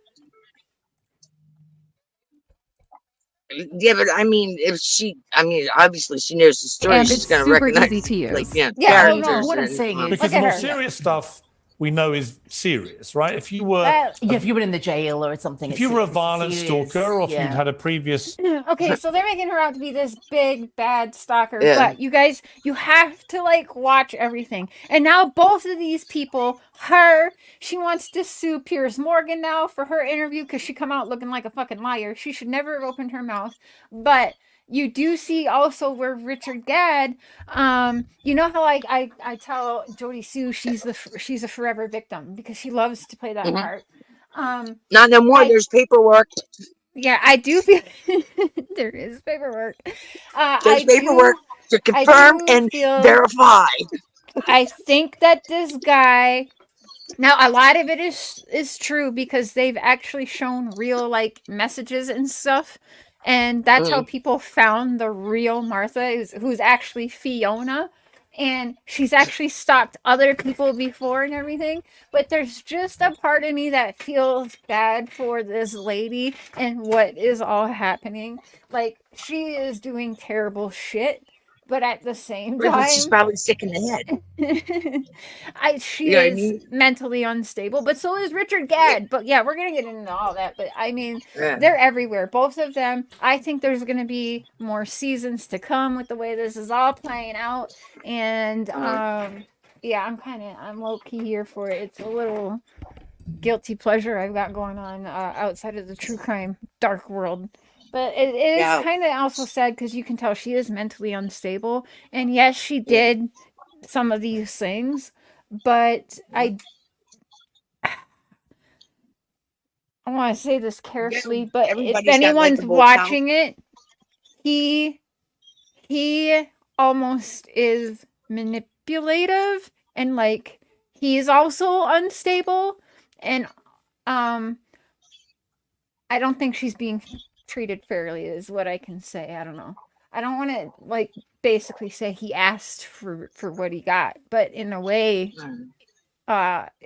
Yeah, but I mean, if she, I mean, obviously she knows the story. And She's it's going to super recognize, easy to like, use. Yeah, I oh mean, characters. no. what I'm And saying is, Because Look the at more her. serious stuff we know is serious, right? If you were That yeah, if you were in the jail or something, if you were a it's violent serious. stalker, or if you'd Yeah. had a previous, okay, so they're making her out to be this big bad stalker, yeah, but you guys, you have to like watch everything. And now both of these people, she wants to sue Piers Morgan now for her interview because she come out looking like a fucking liar. She should never have opened her mouth. But you do see also where Richard Gadd, you know how I tell Jodie Sue she's a forever victim because she loves to play that mhm. part. Not no more. I There's paperwork. Yeah, I do feel there is paperwork. There's paperwork to I confirm do and feel, verify. I think that this guy, now a lot of it is true because they've actually shown real like messages and stuff, and that's how Mm. people found the real Martha, who's actually Fiona, and she's actually stopped other people before and everything. But there's just a part of me that feels bad for this lady and what is all happening. Like she is doing terrible shit, but at the same Right, but she's time, probably sick in the head. she You know what I is mean? mentally unstable, but so is Richard Yeah. Gadd. But yeah, we're gonna get into all that. But I mean, Yeah. they're everywhere, both of them. I think there's gonna be more seasons to come with the way this is all playing out. And yeah, I'm low key here for it. It's a little guilty pleasure I've got going on outside of the true crime dark world. But it is Yeah. kind of also sad because you can tell she is mentally unstable. And yes, she did some of these things, but I want to say this carefully, but if Everybody's got anyone's likable talent. watching it, he almost is manipulative and like he's also unstable, and I don't think she's being treated fairly is what I can say. I don't know. I don't want to like basically say he asked for what he got, but in a way,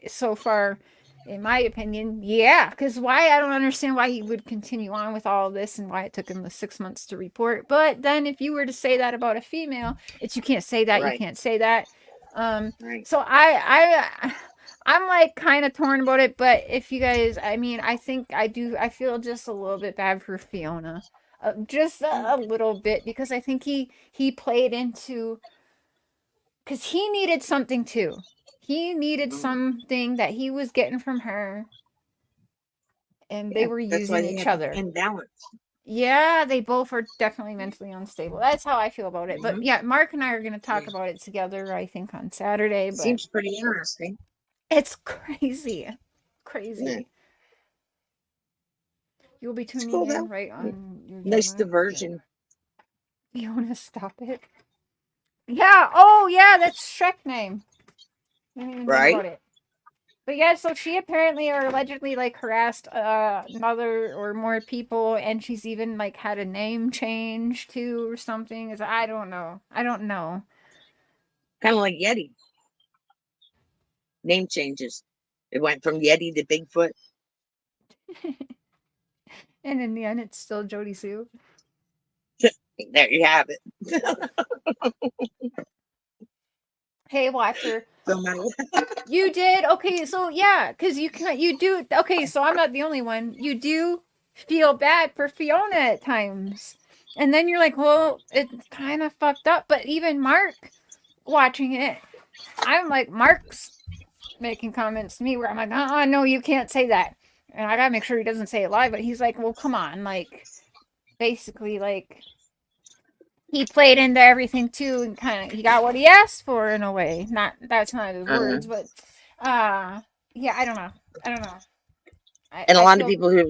so far, in my opinion, yeah. Because why? I don't understand why he would continue on with all of this and why it took him the 6 months to report. But then, if you were to say that about a female, it's you can't say that. Right. You can't say that. Right. So I'm like kind of torn about it. But if you guys, I mean, I think I do. I feel just a little bit bad for Fiona. Just a little bit because I think he played into because he needed something too. He needed something that he was getting from her, and they were That's why using they each have other. imbalance. Yeah, they both are definitely mentally unstable. That's how I feel about it. But Mhm. yeah, Mark and I are going to talk about it together, I think, on Saturday. But Seems pretty interesting. it's crazy. Crazy. Yeah. You'll be tuning cool, in though. right on your Nice Gemma. diversion. You want to stop it? Yeah. Oh, yeah. That's Shrek name. I didn't even think Right. about it. But yeah, so she apparently or allegedly like harassed another or more people, and she's even like had a name change too or something. I don't know. I don't know. Kind of like Yeti. Name changes. It went from Yeti to Bigfoot. And in the end, it's still Jodie Sue. There you have it. Hey, watcher. So many. You did okay. So yeah, because you do okay. So I'm not the only one. You do feel bad for Fiona at times, and then you're like, well, it's kind of fucked up. But even Mark watching it, I'm like, Mark's making comments to me where I'm like, no, you can't say that, and I gotta make sure he doesn't say it live. But he's like, well, come on, like, basically, like. He played into everything too, and kind of he got what he asked for in a way. That's not his words, but yeah, I don't know. And a lot of people who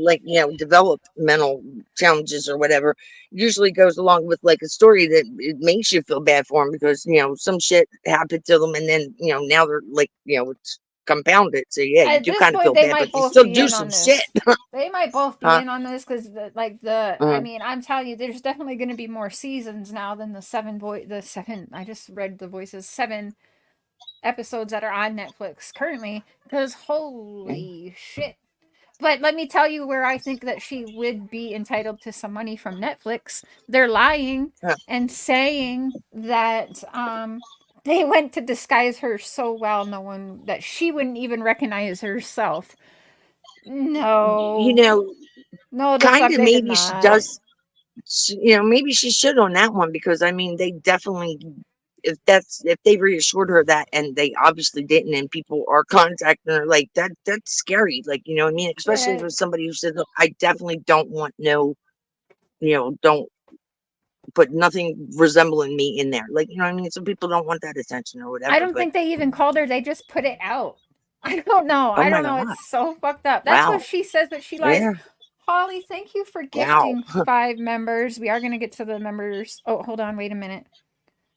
develop mental challenges or whatever usually goes along with like a story that it makes you feel bad for them because some shit happened to them, and then now they're like it's compound it. So yeah, you At do this kind of point, feel they bad, might but they both still be do in some on shit. this. They might both be Huh? in on this because, like I Uh, mean, I'm telling you, there's definitely going to be more seasons now than the seven. I just read the voices 7 episodes that are on Netflix currently. Because holy shit. But let me tell you where I think that she would be entitled to some money from Netflix. They're lying huh. and saying that they went to disguise her so well that she wouldn't even recognize herself. You No. know, No, the kind fuck of they did maybe she not. does. You know, maybe she should on that one because I mean, they definitely. If they reassured her that and they obviously didn't and people are contacting her like that's scary, like, you know what I mean, especially Yeah, for somebody who said, look, I definitely don't want no, you know, don't put nothing resembling me in there, like, you know what I mean, some people don't want that attention or I whatever, don't but think they even called her. They just put it out. I don't know. oh I my don't know. god, It's so fucked up. That's what wow, she says, but she lies. yeah, Holly, thank you for wow. gifting 5 members. We are going to get to the members. Oh, hold on. Wait a minute.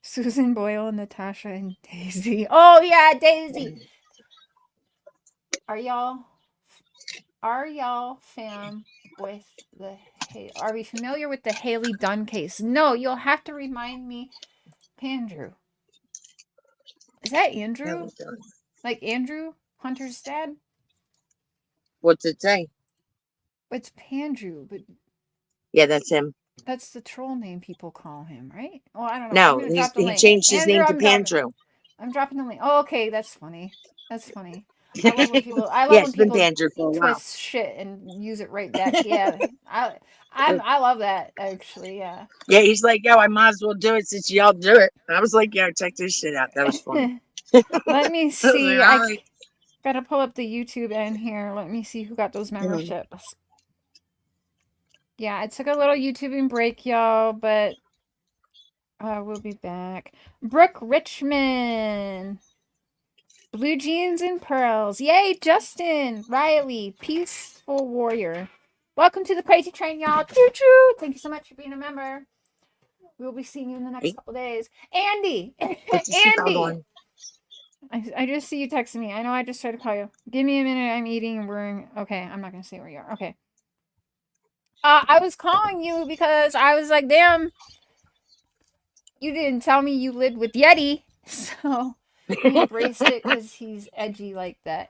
Susan Boyle, Natasha, and Daisy. Oh, yeah, Daisy. Are y'all fam with the are we familiar with the Haley Dunn case? No, you'll have to remind me. Andrew. Is that Andrew? Like Andrew Hunter's dad? What's it say? It's Pandrew, but Yeah, that's him. that's the troll name people call him, right? Oh, I don't know. I'm No, gonna drop the he link. changed his Andrew, name to Pandrew. I'm dropping the link. Oh, okay, that's funny. That's funny. I love Yeah, when it's been people Pandrew for a while. twist shit and use it right back. Yeah. I love that actually, yeah. Yeah, he's like, yo, I might as well do it since y'all do it. And I was like, yo, check this shit out. That was funny. Let me I was see. like, all right. Gotta pull up the YouTube end here. Let me see who got those You know, memberships. Yeah, it took a little YouTubing break, y'all, but we'll be back. Brooke Richmond. Blue jeans and pearls. Yay, Justin. Riley. Peaceful warrior. Welcome to the Crazy Train, y'all. Choo choo. Thank you so much for being a member. We'll be seeing you in the next hey, couple days. Andy. put your seatbelt Andy. on. I just see you texting me. I know I just tried to call you. Give me a minute. I'm eating and we're okay. I'm not gonna say where you are. Okay. I was calling you because I was like, damn, you didn't tell me you lived with Yeti. So he embraced it because he's edgy like that.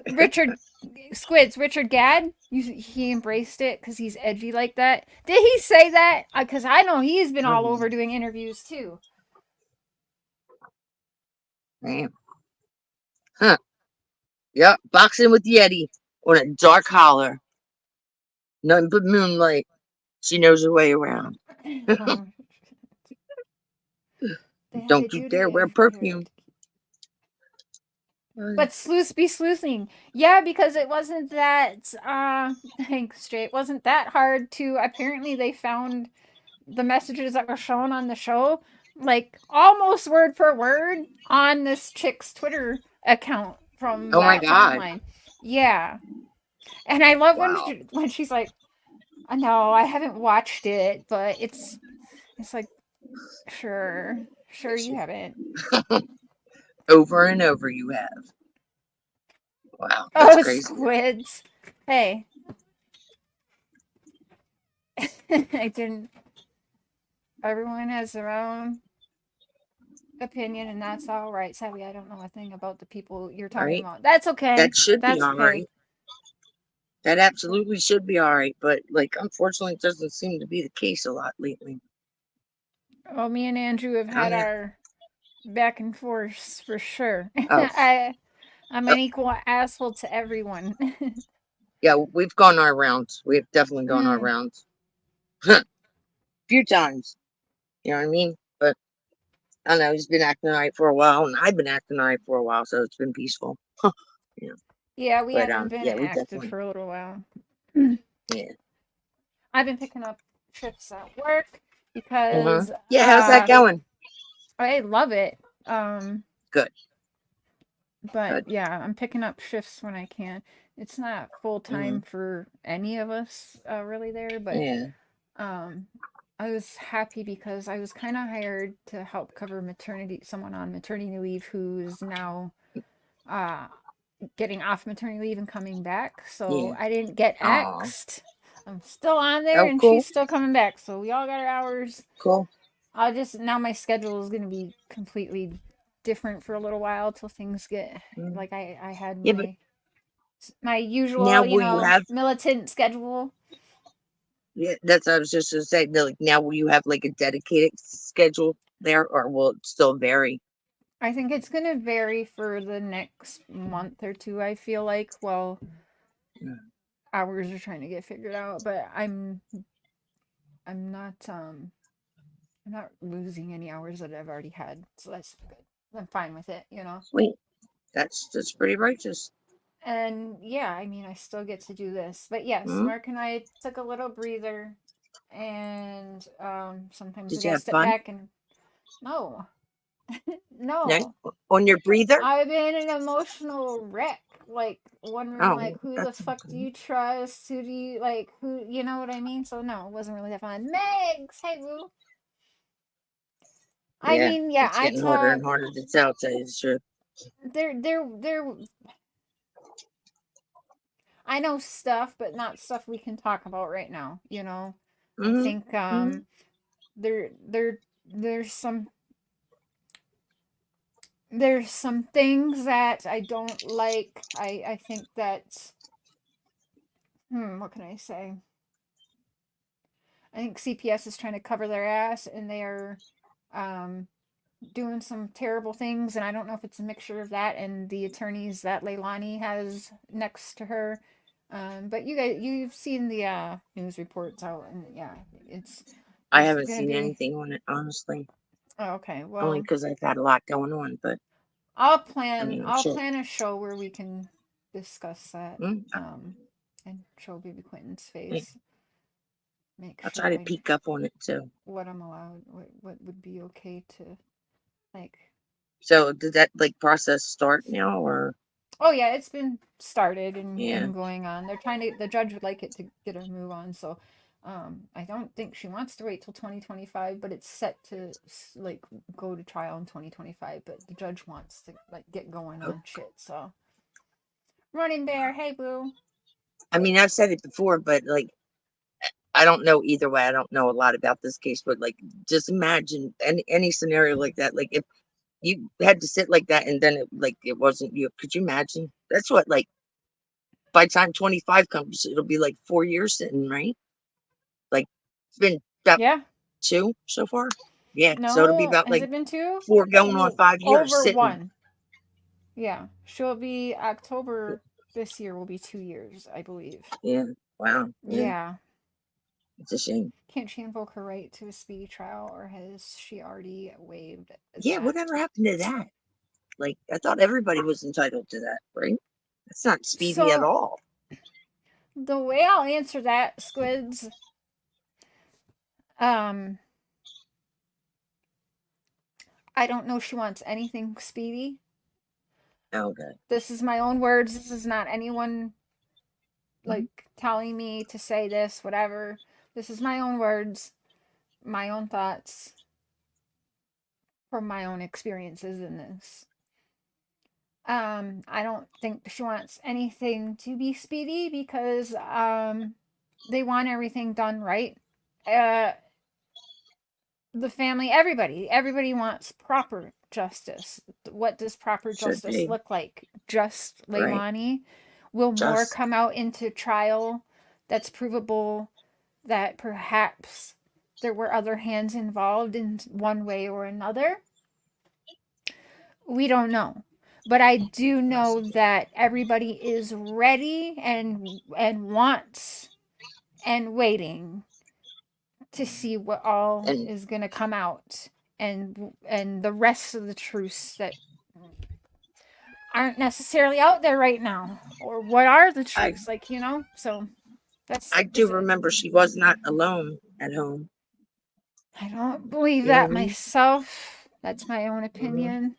Richard Gadd, he embraced it because he's edgy like that. Did he say that? Because I know he's been all over doing interviews too. Damn. Huh. Yep. Boxing with Yeti on a dark holler. Nothing but moonlight. She knows her way around. Don't you dare wear perfume. But sleuths be sleuthing. Yeah, because it wasn't that thanks, Jay. It wasn't that hard to apparently they found the messages that were shown on the show, like almost word for word on this chick's Twitter account from Oh my that god. timeline. Yeah. And I love Wow. when she's like, no, I haven't watched it, but it's like, sure you haven't. Over and over you have. Wow, that's Oh, crazy. squids. Hey. I didn't. Everyone has their own opinion, and that's all right. Sadly, I don't know a thing about the people you're talking Right? about. That's okay. That should be That's all okay. right. That absolutely should be all right, but like unfortunately it doesn't seem to be the case a lot lately. Well, me and Andrew have had our back and forth for sure. Oh. I'm an equal asshole to everyone. Yeah, we've gone our rounds. We've definitely gone our rounds. Few times. You know what I mean? But I don't know, he's been acting all right for a while, and I've been acting all right for a while, so it's been peaceful. You know. Yeah, we But haven't been yeah, we active definitely for a little while. yeah. I've been picking up shifts at work because Yeah, how's that going? I love it. Good. But Good. yeah, I'm picking up shifts when I can. It's not full time for any of us really there, but Yeah. I was happy because I was kind of hired to help cover someone on maternity leave who's now uh getting off maternity leave and coming back, so Yeah. I didn't get Aw. axed. I'm still on there, Oh, and cool. she's still coming back, so we all got our hours. Cool. I'll just now my schedule is gonna be completely different for a little while till things get like I had Yeah, but my now usual, will you have? militant schedule. Yeah, that's what I was just gonna say. Like now, will you have like a dedicated schedule there, or will it still vary? I think it's gonna vary for the next month or two. I feel like, well, hours are trying to get figured out, but I'm not losing any hours that I've already had, so that's good. I'm fine with it, Sweet. That's pretty righteous. And yeah, I mean, I still get to do this, but yes, Hmm. Mark and I took a little breather, and sometimes we Did you gotta have step fun? back and no, Yeah, no. on your breather? I've been an emotional wreck, like wondering Oh, like who the that's fuck do okay. you trust? Who do you like? Who you know what I mean? So no, it wasn't really that fun. Megs, hey boo. I Yeah, mean, yeah, it's I getting harder talk. and harder to tell you the truth. They're. I know stuff, but not stuff we can talk about right now. I Hmm. think Hmm. there there there's some there's some things that I don't like. I think that what can I say? I think CPS is trying to cover their ass, and they are um, doing some terrible things. And I don't know if it's a mixture of that and the attorneys that Leilani has next to her. But you've seen the news reports out, and yeah, it's I there's haven't gonna seen be. anything on it, honestly. Oh, okay, Only well, because I've had a lot going on. But I'll I plan. mean, I'll shit. plan a show where we can discuss that. Mm, And show Baby Quentin's I- face. Make I'll sure try to peek up on it too. what I'm allowed, what would be okay to like. So did that like process start now, or Oh yeah, it's been started yeah? and going on. The judge would like it to get a move on, so I don't think she wants to wait till 2025, but it's set to like go to trial in 2025, but the judge wants to like get going Oh, on shit. So Running Bear, hey boo. I mean, I've said it before, but like I don't know either way. I don't know a lot about this case, but like just imagine any scenario like that. Like if you had to sit like that and then it wasn't you. Could you imagine? That's what like by the time 25 comes, it'll be like 4 years sitting, right? Like it's been about Yeah. 2 so far. Yeah, so it'll be No, about has like it been 2? 4 going on 5 years Over sitting. 1. Yeah, she'll be October this year will be 2 years, I believe. Yeah. Wow. Yeah. Yeah. It's a shame. Can't she invoke her right to a speedy trial, or has she already waived Yeah, that? whatever happened to that? Like I thought everybody was entitled to that, right? That's not speedy at So, all. the way I'll answer that, Squids, I don't know she wants anything speedy. Okay. This is my own words. This is not anyone like telling me to say this, whatever. This is my own words, my own thoughts from my own experiences in this. I don't think she wants anything to be speedy because they want everything done right. Uh the family, everybody wants proper justice. What does proper Should justice be. look like? Just Right. Leilani? Will more Just come out into trial that's provable that perhaps there were other hands involved in one way or another? We don't know. But I do know that everybody is ready and wants and waiting to see what all and is going to come out, and the rest of the truths that aren't necessarily out there right now, or what are the I truths, like, so that's I do it. remember she was not alone at home. I don't believe You know that what I mean? myself. That's my own Hmm. opinion.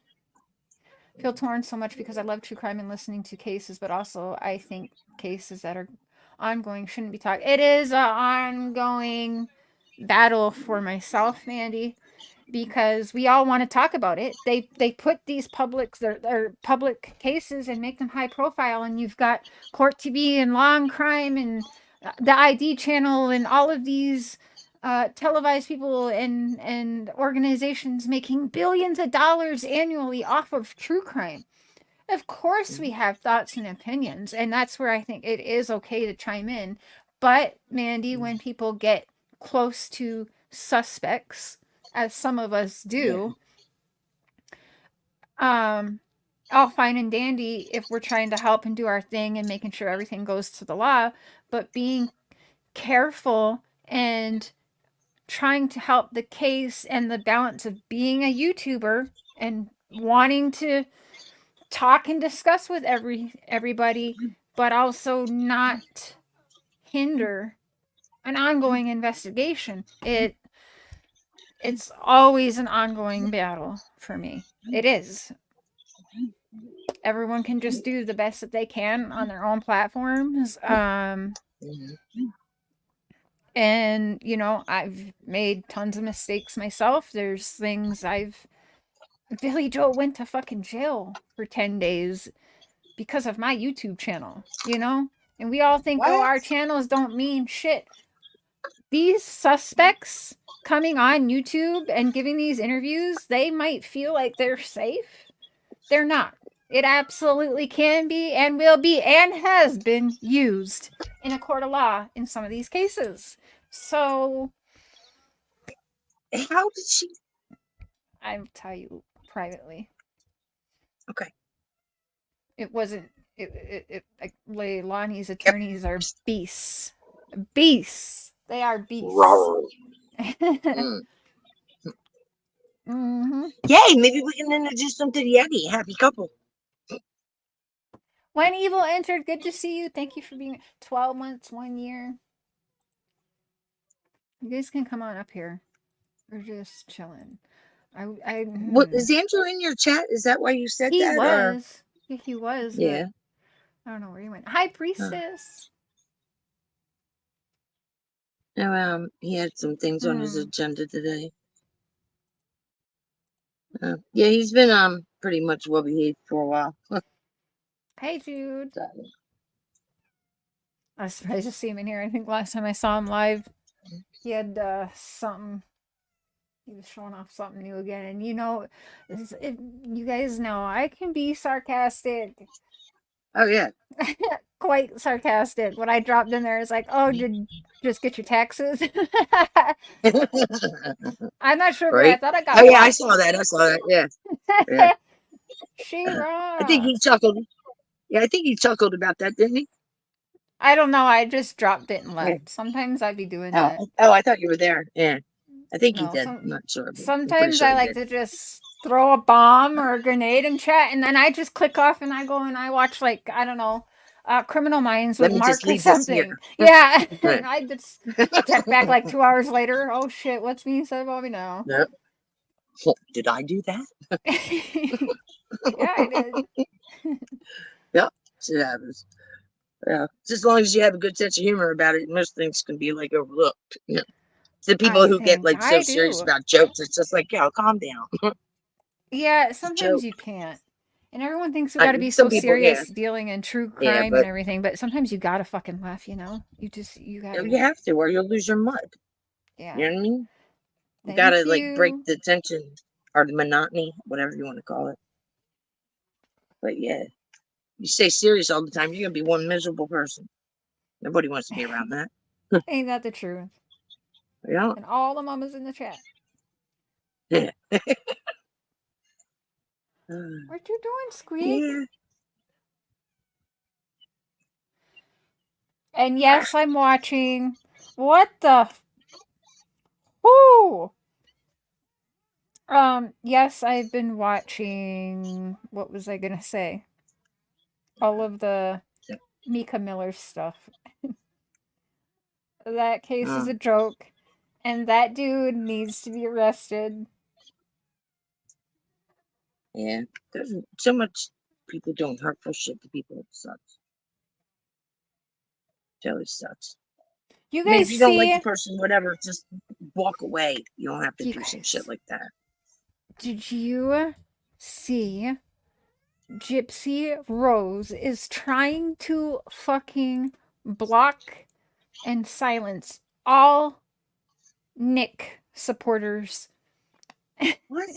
I feel torn so much because I love true crime and listening to cases, but also I think cases that are ongoing shouldn't be talked. It is an ongoing battle for myself, Mandy, because we all want to talk about it. They put these their public cases and make them high profile, and you've got Court TV and Law and Crime and the ID channel and all of these televised people and organizations making billions of dollars annually off of true crime. Of course we have thoughts and opinions, and that's where I think it is okay to chime in. But Mandy, when people get close to suspects, as some of us do, all fine and dandy if we're trying to help and do our thing and making sure everything goes to the law, but being careful and trying to help the case and the balance of being a YouTuber and wanting to talk and discuss with everybody, but also not hinder an ongoing investigation. It's always an ongoing battle for me. It is. Everyone can just do the best that they can on their own platforms. And, you know, I've made tons of mistakes myself. There's things Billy Joe went to fucking jail for 10 days because of my YouTube channel, you know? And we all think, oh, our channels don't mean shit. These suspects coming on YouTube and giving these interviews, they might feel like they're safe. They're not. It absolutely can be and will be and has been used in a court of law in some of these cases. So, how did she? I'll tell you privately. Okay. It wasn't. Like Leilani's attorneys are beasts. Beasts. They are beasts. Mm-hmm. Yay! Maybe we can introduce them to the Yeti. Happy couple. When Evil entered, good to see you. Thank you for being 12 months, 1 year. You guys can come on up here. We're just chilling. What is Andrew in your chat? Is that why you said he that? Was. Or? He was. Yeah. I don't know where he went. Hi, Priestess. He had some things on his agenda today. Yeah, he's been pretty much well behaved for a while. Hey, Jude. I was surprised to see him in here. I think last time I saw him live, he had something. He was showing off something new again. And you know, you guys know I can be sarcastic. Oh, yeah. Quite sarcastic. What I dropped in there is like, oh, did you just get your taxes? I'm not sure, Right? but I thought I got. Oh, yeah, I saw that. Yeah. Yeah. She-Ra. I think he chuckled. Yeah, I think he chuckled about that, didn't he? I don't know. I just dropped it and left. Yeah. Sometimes I'd be doing that. Oh, I thought you were there. Yeah. I think he did. I'm not sure. Sometimes I like to just throw a bomb or a grenade in chat, and then I just click off and I go and I watch, like, I don't know, Criminal Minds with Mark or something. Yeah. And I just check back like 2 hours later. Oh shit, what's being said about me now? Nope. Did I do that? Yeah, I did. Yep. Shit happens. Yeah. Just as long as you have a good sense of humor about it, most things can be like overlooked. Yeah. The people who get like so serious about jokes, it's just like, yo, calm down. Yeah, sometimes you can't. And everyone thinks we got to be so serious dealing in true crime and everything, but sometimes you got to fucking laugh, you know? You got to. You have to, or you'll lose your mud. Yeah. You know what I mean? You got to like break the tension or the monotony, whatever you want to call it. But yeah, you stay serious all the time, you're going to be one miserable person. Nobody wants to be around that. Ain't that the truth? Yeah. And all the mamas in the chat. Yeah. What you doing, Squeak? Yeah. And yes, I'm watching. What the? Whoo! Yes, I've been watching. What was I gonna say? All of the Mika Miller stuff. That case is a joke, and that dude needs to be arrested. Yeah, there's so much people doing hurtful shit to people. It sucks. Totally sucks. You guys I mean, if you don't like the person, whatever, just walk away. You don't have to You do some guys. shit like that. Did you see Gypsy Rose is trying to fucking block and silence all Nick supporters? What?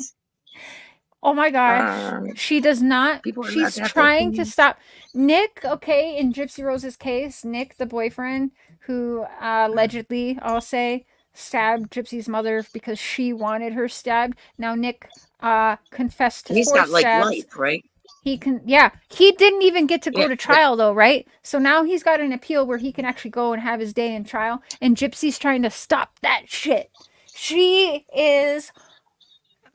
Oh my gosh. She does not. People are allowed She's to have trying to opinions. stop Nick. Okay, in Gypsy Rose's case, Nick, the boyfriend who allegedly, I'll say, stabbed Gypsy's mother because she wanted her stabbed. Now Nick confessed to He's 4 got like stabs. life, right? He can, yeah. He didn't even get to go Yeah, to but trial though, right? So now he's got an appeal where he can actually go and have his day in trial. And Gypsy's trying to stop that shit. She is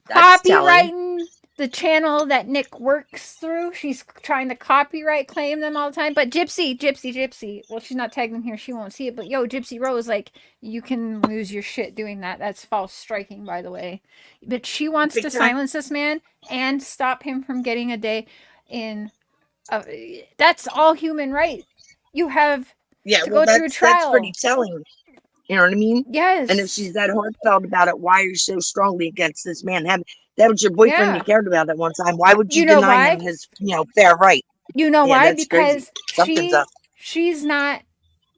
that's telling. copywriting the channel that Nick works through. She's trying to copyright claim them all the time. But Gypsy. Well, she's not tagged in here. She won't see it. But yo, Gypsy Rose, like, you can lose your shit doing that. That's false striking, by the way. But she wants Big to time. silence this man and stop him from getting a day in. That's all human right. You have Yeah, to well, go through a that's trial. pretty telling. You know what I mean? Yes. And if she's that heartfelt about it, why are you so strongly against this man? That was your boyfriend Yeah. you cared about at one time. Why would you, You know deny why? him his, fair right? You know Yeah, why? that's crazy. Because Something's up. she's not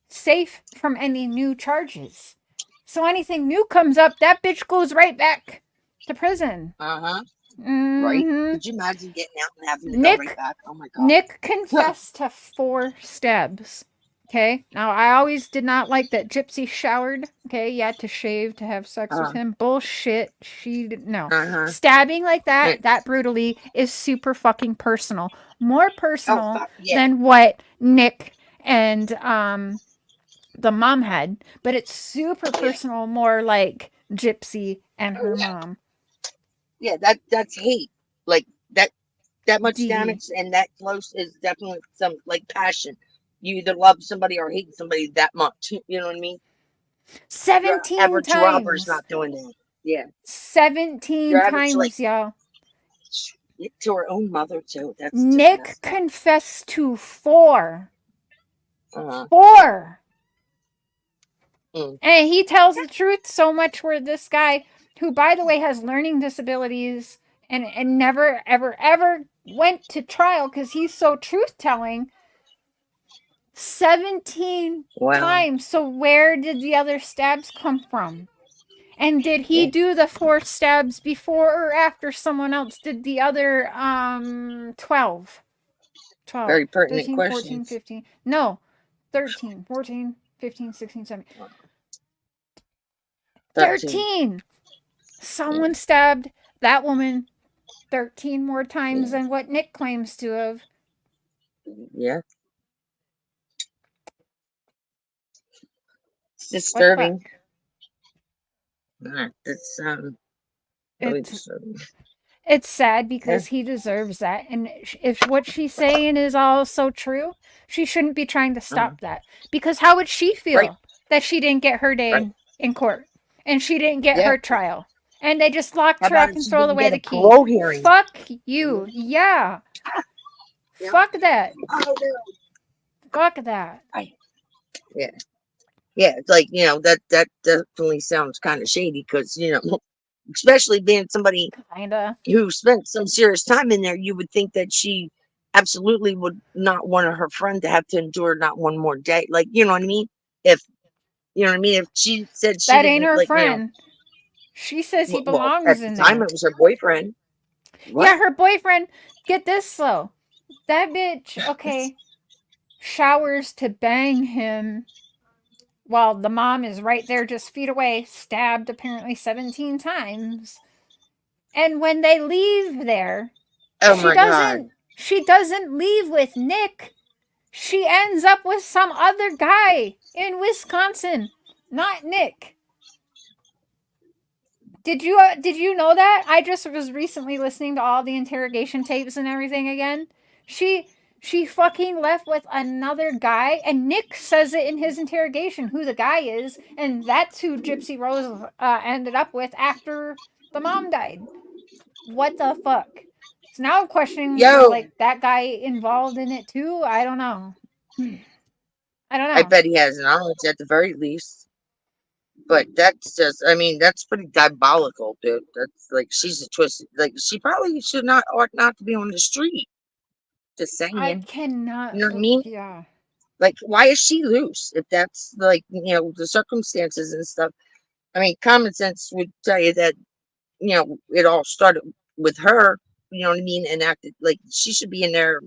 safe from any new charges. So anything new comes up, that bitch goes right back to prison. Right? Mhm. Could you imagine getting out and having to Nick- go right back? Oh my god. Nick confessed to 4 stabs. Okay. Now I always did not like that Gypsy showered. Okay, you had to shave to have sex with him. Bullshit. No. Stabbing like that, that brutally, is super fucking personal. More personal fuck, yeah. than what Nick and the mom had, but it's super personal, more like Gypsy and her mom. Yeah, that's hate. Like that much D. damage and that close is definitely some like passion. You either love somebody or hate somebody that much. You know what I mean? 17 Your average robber's times. not doing that. Yeah. 17 Your average, times, like, y'all. To her own mother too. That's just Nick messed up. confessed to 4. Uh-huh. 4. Mm. And he tells the truth so much where this guy, who by the way has learning disabilities and never ever went to trial because he's so truth-telling, 17 Wow. times. So where did the other stabs come from? And did he do the 4 stabs before or after someone else did the other 12? Very pertinent 13, questions. 14, 15. No. 13, 14, 15, 16, 17. 13. Someone stabbed that woman 13 more times than what Nick claims to have. Yeah. It's disturbing. It's really disturbing. It's sad because he deserves that. And if what she's saying is all so true, she shouldn't be trying to stop that. Because how would she feel that she didn't get her day in court and she didn't get her trial? And they just locked her up and throw away the key. Hearing? Fuck you. Yeah. Fuck that. Oh, no. Fuck that. Yeah. Yeah, it's like, that definitely sounds kind of shady because, especially being somebody who spent some serious time in there, you would think that she absolutely would not want her friend to have to endure not one more day. Like, you know what I mean? If she said she that didn't, ain't her like, friend. She says he belongs at in the time there. it was her boyfriend. What? Yeah, her boyfriend. Get this though. That bitch, okay, showers to bang him while the mom is right there just feet away, stabbed apparently 17 times. And when they leave there, she doesn't leave with Nick. She ends up with some other guy in Wisconsin, not Nick. Did you know that? I just was recently listening to all the interrogation tapes and everything again. She fucking left with another guy, and Nick says it in his interrogation who the guy is, and that's who Gypsy Rose ended up with after the mom died. What the fuck? So now I'm questioning, was like that guy involved in it too? I don't know. I bet he has knowledge at the very least. But that's just, I mean, that's pretty diabolical, dude. That's like, she's a twisted, like, she probably should not, ought not to be on the street. Just saying. I You cannot. know what I mean? Yeah. Like, why is she loose if that's like, the circumstances and stuff? I mean, common sense would tell you that, it all started with her, you know what I mean? And acted like she should be in there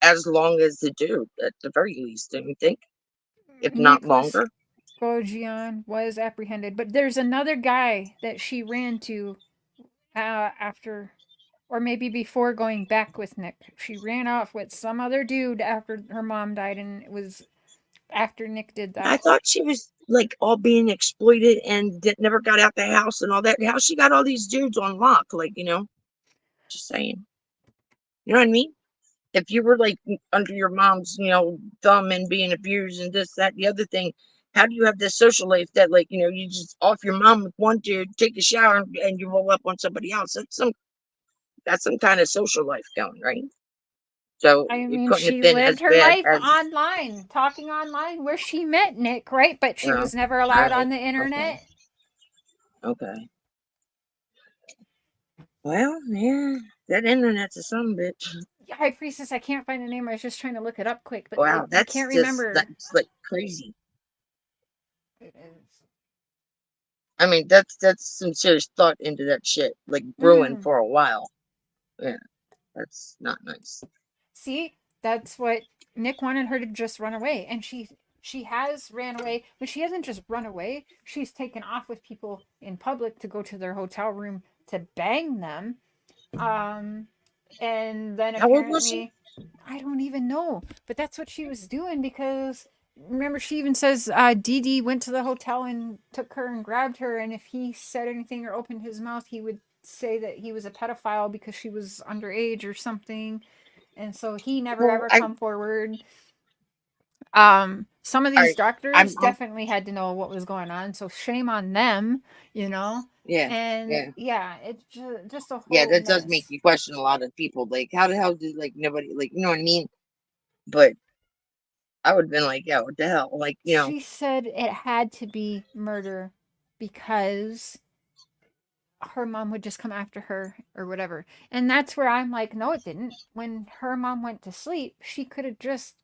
as long as the dude, at the very least, don't you think? If not Nicholas longer. Gojian was apprehended, but there's another guy that she ran to after, or maybe before going back with Nick. She ran off with some other dude after her mom died, and it was after Nick did I that. thought she was like all being exploited and never got out the house and all that. How she got all these dudes on lock? Like, just saying. You know what I mean? If you were like under your mom's, thumb and being abused and this, that, the other thing, how do you have this social life that, like, you just off your mom with one dude, take a shower, and you roll up on somebody else? That's some kind of social life going, right? So I it mean, couldn't have she been lived as her bad life as. online, talking online where she met Nick, right? But she All was never allowed right. on the Okay. internet. Okay. Well, yeah, that internet's a son of a bitch. High Priestess, I can't find the name. I was just trying to look it up quick, but Wow, I can't remember. that's like crazy. It is. I mean, that's some serious thought into that shit, like brewing Mm. for a while. Yeah, that's not nice. See, that's what Nick wanted her to just run away, and she has ran away, but she hasn't just run away. She's taken off with people in public to go to their hotel room to bang them. Um, and then How old was she? apparently, I don't even know, but that's what she was doing because remember she even says Dee Dee went to the hotel and took her and grabbed her, and if he said anything or opened his mouth, he would say that he was a pedophile because she was underage or something, and so he never Well, ever I, come forward. Some of these I, doctors definitely had to know what was going on, so shame on them, you know. yeah, And yeah, yeah, it's just a yeah. whole That does make mess. you question a lot of people. Like, how the hell did like nobody, like, you know what I mean? But I would have been like, yeah, what the hell, like, She said it had to be murder because her mom would just come after her or whatever. And that's where I'm like, no, it didn't. When her mom went to sleep, she could have just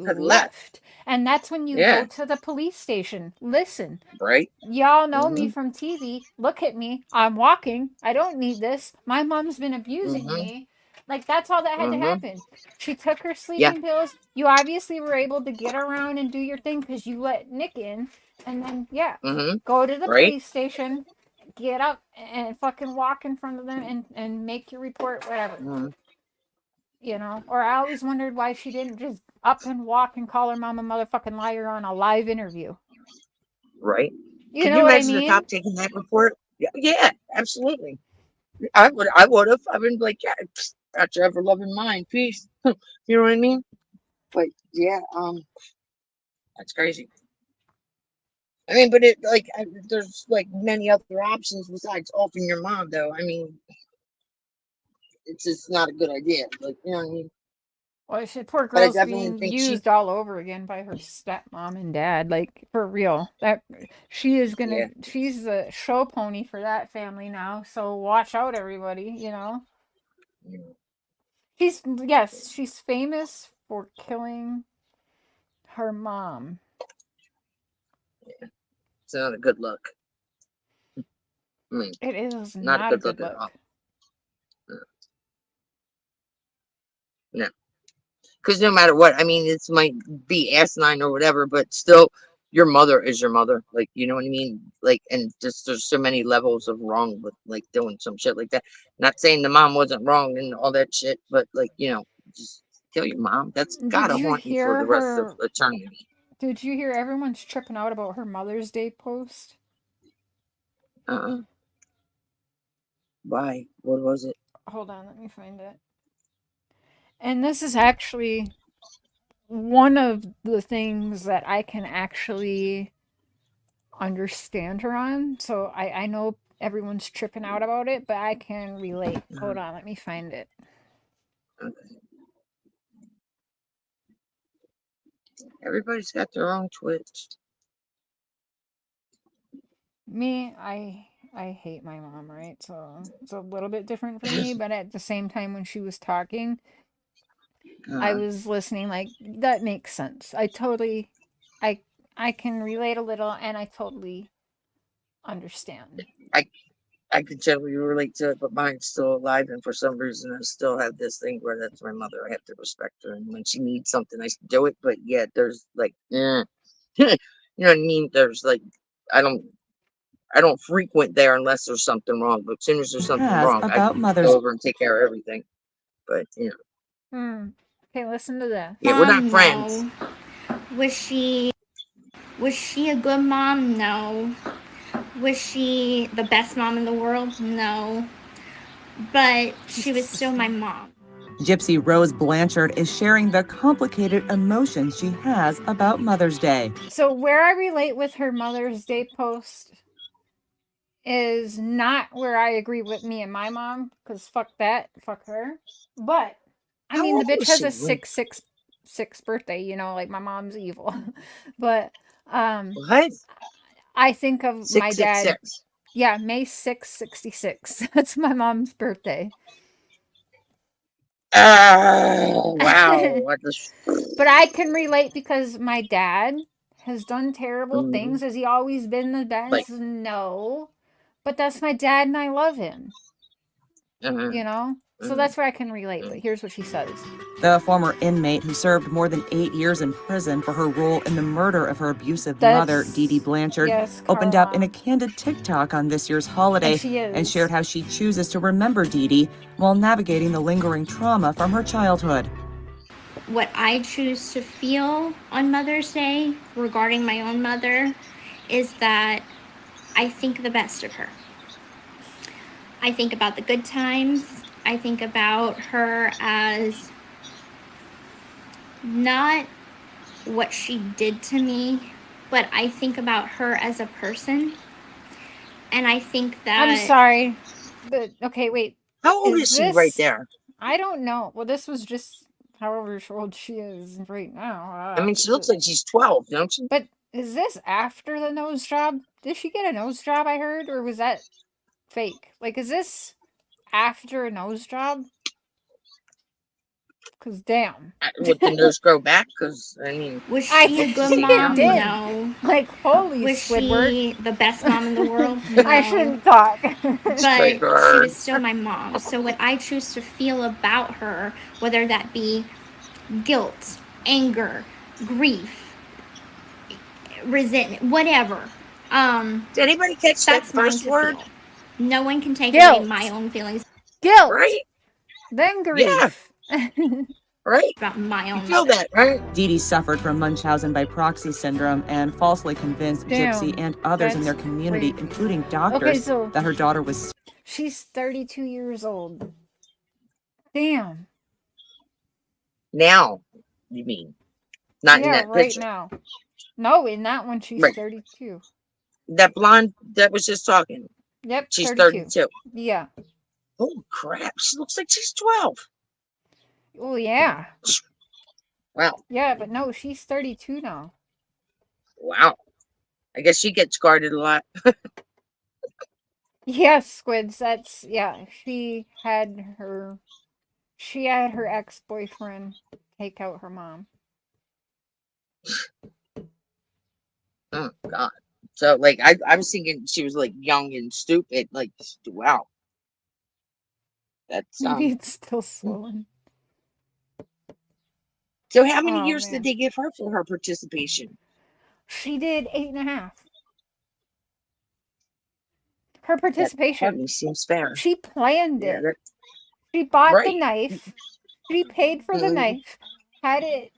could have left. left. And that's when you Yeah, go to the police station. Listen, right. y'all know me Mhm, from TV. Look at me. I'm walking. I don't need this. My mom's been abusing mhm, me. Like, that's all that had to mhm. happen. She took her Yeah. sleeping pills. You obviously were able to get around and do your thing because you let Nick in. And then, yeah, Mhm. go to the Right. police station, get up and fucking walk in front of them and make your report, whatever. Mhm. You know? Or I always wondered why she didn't just up and walk and call her mom a motherfucking liar on a live interview. Right. You Could know you what I imagine the mean? cop taking that report? Yeah, yeah, absolutely. I would have. I've been like, yeah, got your ever loving mind, peace. You know what I mean? But yeah, that's crazy. I mean, but there's like many other options besides offing your mom, though. I mean, it's just not a good idea. Like, you know what I mean? Well, poor But I girl's definitely being think she, used all over again by her stepmom and dad. Like for real, that yeah, she's the show pony for that family now. So watch out, everybody. You know, you know, she's famous for killing her mom. it's not a good look. I mean, It is not a not a good good look at look. all. No. Because no matter what, I mean, it might be asinine or whatever, but still, your mother is your mother. Like, you know what I mean? Like, and just there's so many levels of wrong with like doing some shit like that. Not saying the mom wasn't wrong and all that shit, but like, just kill your mom. That's Did gotta you haunt you for hear the rest of her? eternity. Did you hear everyone's tripping out about her Mother's Day post? Uh-uh. Why? What was it? Hold on, let me find it. And this is actually one of the things that I can actually understand her on. So I know everyone's tripping out about it, but I can relate. Hold on, let me find it. Okay. Everybody's got their own Twitch. Me, I hate my mom, right? So it's a little bit different for me, but at the same time when she was talking, I was listening like that makes sense. I I can relate a little and I totally understand. I can totally relate to it, but mine's still alive, and for some reason, I still have this thing where that's my mother. I have to respect her, and when she needs something, I do it. But yeah, there's like, you know what I mean? There's like, I don't, I don't frequent there unless there's something wrong. But as soon as there's something Has wrong, I about Mother's go over and take care of everything. But Okay, listen to this. yeah, we're not Mom, friends. no. Was she a good mom? No. Was she the best mom in the world? No. But she was still my mom. Gypsy Rose Blanchard is sharing the complicated emotions she has about Mother's Day. So where I relate with her Mother's Day post is not where I agree with me and my mom, because fuck that, fuck her. But I How mean, the old bitch is has she? a 666 birthday, you know, like my mom's evil. But What? I think of my dad. 666. Yeah, May 6th, 66. That's my mom's birthday. Oh wow! What the? But I can relate because my dad has done terrible Mhm. things. Has he always been the Like, best? No. But that's my dad and I love him, you know? So that's where I can relate. But here's what she says. The former inmate who served more than 8 years in prison for her role in the murder of her abusive mother, Dee Dee Blanchard, Yes, opened up in Carla. a candid TikTok on this year's holiday And she is. shared how she chooses to remember Dee Dee while navigating the lingering trauma from her childhood. What I choose to feel on Mother's Day regarding my own mother is that I think the best of her. I think about the good times. I think about her as not what she did to me, but I think about her as a person. And I think that... I'm sorry. But, okay, wait. how old is she right there? I don't know. Well, this was just however old she is right now. I mean, she looks like she's 12, don't she? But is this after the nose job? Did she get a nose job, I heard? Or was that fake? Like, is this after a nose job? Because damn. Would the nose grow back? Because, I mean... Was she a good mom? did. No. Like, holy Was Squidward. she the best mom in the world? No. I shouldn't talk. But she was still my mom. So what I choose to feel about her, whether that be guilt, anger, grief, resentment, whatever. Did anybody catch that That's mine first to word? feel. No one can take Guilt. away my own feelings Guilt. Right? Then grief. Right? about my You own feel mother. that, right? Dee Dee suffered from Munchausen by proxy syndrome and falsely convinced Damn, Gypsy and others in their that's community, crazy. including doctors, so that her daughter was she's 32 years old. Damn. Now, you mean. Not in Yeah, that right picture. now. No, in that one she's Right. 32. That blonde that was just talking. Yep, She's 32. 32. Yeah. Oh, crap. She looks like she's 12. Oh, yeah. Wow. Yeah, but no, she's 32 now. Wow. I guess she gets guarded a lot. Yes, Squids, that's, yeah, she had her ex-boyfriend take out her mom. Oh, God. So, like, I was thinking she was, like, young and stupid. Like, wow. That's, Maybe it's still swollen. So how many Oh, years man. did they give her for her participation? She did 8.5. Her That participation. hardly seems fair. She planned Yeah, it. that, She bought the right. knife. She paid for the Mhm. knife. Had it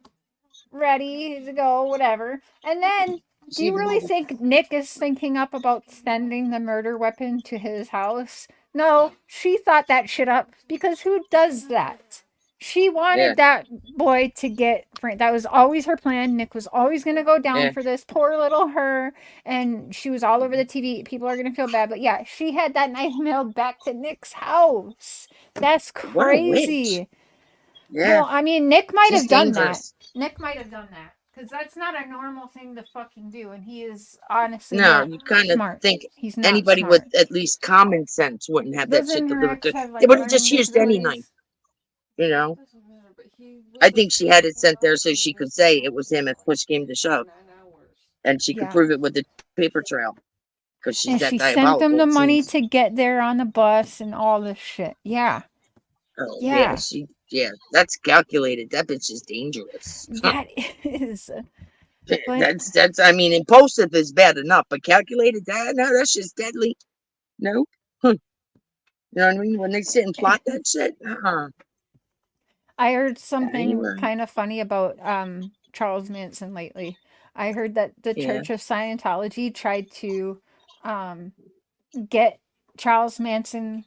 ready to go, whatever. And then, do you really think Nick is thinking up about sending the murder weapon to his house? No, she thought that shit up because who does that? She wanted that boy to get framed. That was always her plan. Nick was always going to go down for this poor little her. And she was all over the TV. People are going to feel bad. But yeah, she had that knife mailed back to Nick's house. That's What a witch. crazy. Yeah. Well, I mean, Nick might She's have done dangerous. that. Nick might have done that. Because that's not a normal thing to fucking do, and he is honestly No, not you kind of smart. think He's not anybody smart. with at least common sense wouldn't have that shit Doesn't her delivered ex to. have They like would have just learning used any knife, disabilities? you know. Doesn't matter, but he I lived think with she her had it for sent there about so she could say it was him if push came to shove, 9 hours. and she could Yeah. prove it with the paper trail because she's And that she sent them diabolical. the It money seems. to get there on the bus and all this shit. Yeah. Oh yeah, Yeah. that's calculated. That bitch is dangerous. That is. But That's. I mean, impulsive is bad enough, but calculated, that's just deadly. No. You know what I mean? When they sit and plot that shit, I heard something Anyway, kind of funny about Charles Manson lately. I heard that the yeah. Church of Scientology tried to get Charles Manson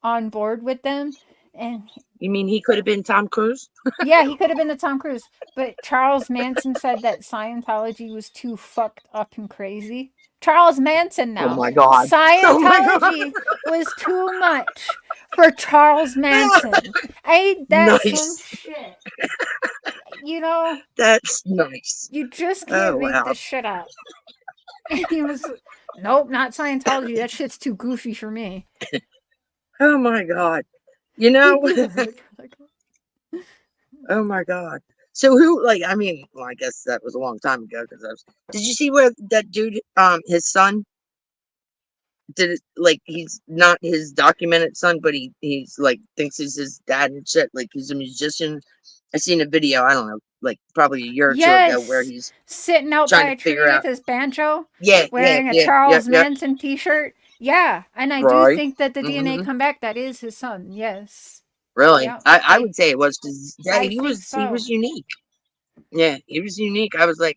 on board with them, and You mean he could have been Tom Cruise? yeah, he could have been the Tom Cruise, but Charles Manson said that Scientology was too fucked up and crazy. Charles Manson Oh now. my god. Oh my god. Scientology was too much for Charles Manson. Ain't that some Nice. shit? You know, That's nice. you just Oh can't make wow. this shit up. And he was, nope, not Scientology. That shit's too goofy for me. Oh my god. You know. Oh my god. So who, like, I mean, well, I guess that was a long time ago because I was. Did you see where that dude, his son, did it? Like, he's not his documented son, but he's like thinks he's his dad and shit. Like, he's a musician. I seen a video. I don't know, like probably a year or two ago, where Yes, he's sitting out trying by a to tree figure with out. his banjo, Yeah, wearing a yeah. Charles Manson t-shirt. Yeah, and I do Right. think that the DNA Mhm. come back. That is his son. Yes. Really, Yeah, I would say it was because yeah, I he think was so. unique. Yeah, he was unique. I was like,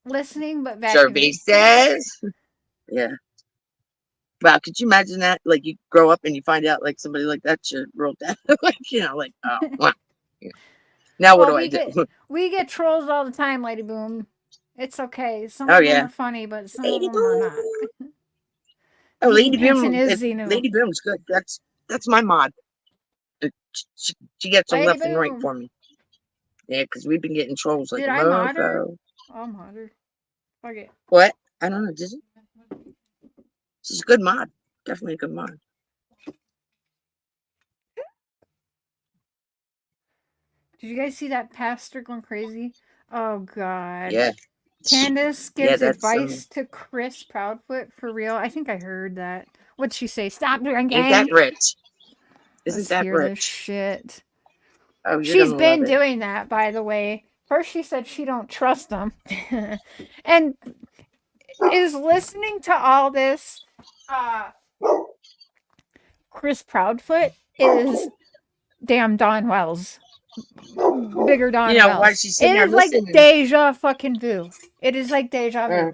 Listening, but survey vacuuming. says, yeah. Wow, could you imagine that? Like, you grow up and you find out like somebody like that should wrote that. Like, you know, like, oh wow. Yeah. Now what Well, do I do? we get trolls all the time, Lady Boom. It's okay. Some Oh of them yeah, are funny, but some Lady of them are not. Boom. Oh, Lady Lady Manson Boom. is Xenu. Lady Boom's good. That's my mod. She gets them Lady left and right Boom. for me. Yeah, because we've been getting trolls like Did a I mod her? mofo. I'll mod her. Fuck it. What? I don't know. Did you? She's a good mod. Definitely a good mod. Did you guys see that pastor going crazy? Oh god. Yeah. Candace Yeah, gives that's advice to Chris Proudfoot for real. I think I heard that. What'd she say? Stop drinking. Ain't that rich? Isn't Let's that hear this rich? shit. Oh, you're She's gonna been love it. doing that, by the way. First she said she don't trust them. And is listening to all this Chris Proudfoot is damn Don Wells. Bigger Don You know, Wells. why she's sitting It there is like listening. deja fucking vu. It is like deja vu.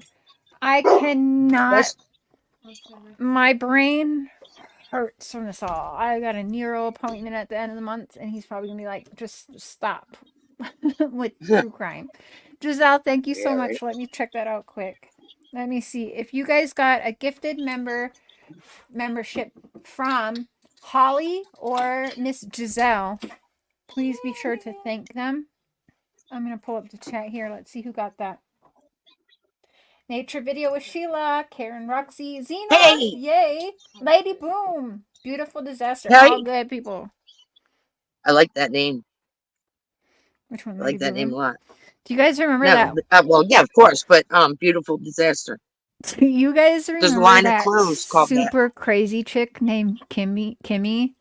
I cannot. My brain hurts from this all. I got a neuro appointment at the end of the month, and he's probably gonna be like, just stop with true crime. Giselle, thank you so Yeah, much. right. Let me check that out quick. Let me see. If you guys got a gifted membership from Holly or Miss Giselle, please be sure to thank them. I'm gonna pull up the chat here. Let's see who got that. Nature video with Sheila, Karen, Roxy, Zena, Hey! yay, Lady Boom, Beautiful Disaster, Hey! all good people. I like that name. Which one? I like that name a lot. Do you guys remember No, that? well, yeah, of course, but Beautiful Disaster. Do you guys There's a remember line of that clothes called that. super crazy chick named Kimmy?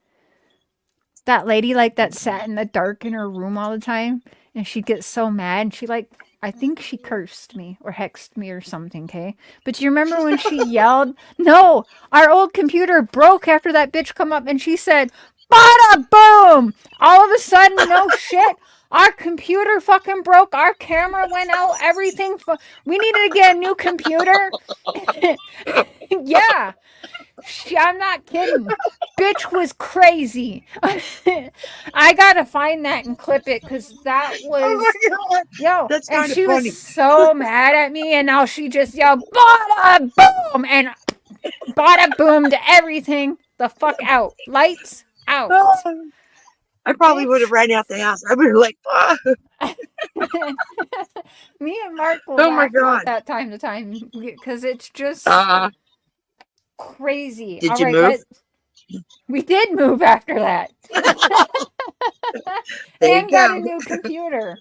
That lady like that sat in the dark in her room all the time, and she'd get so mad, and she like, I think she cursed me or hexed me or something, okay? But do you remember when she yelled? No, our old computer broke after that bitch come up and she said, bada boom! All of a sudden, no shit, our computer fucking broke, our camera went out, everything. We needed to get a new computer. Yeah. I'm not kidding. Bitch was crazy. I gotta find that and clip it because that was Oh my God. yo. That's And kinda she funny. was so mad at me, and now she just yelled "bada boom" and bada boomed everything the fuck out. Lights out. I probably would have Bitch. ran out the house. I would have like, oh, Me and Mark will oh my laugh about God. that time to time because it's just Uh, crazy. did All you right, move? we did move after that. There you And got a go. new computer.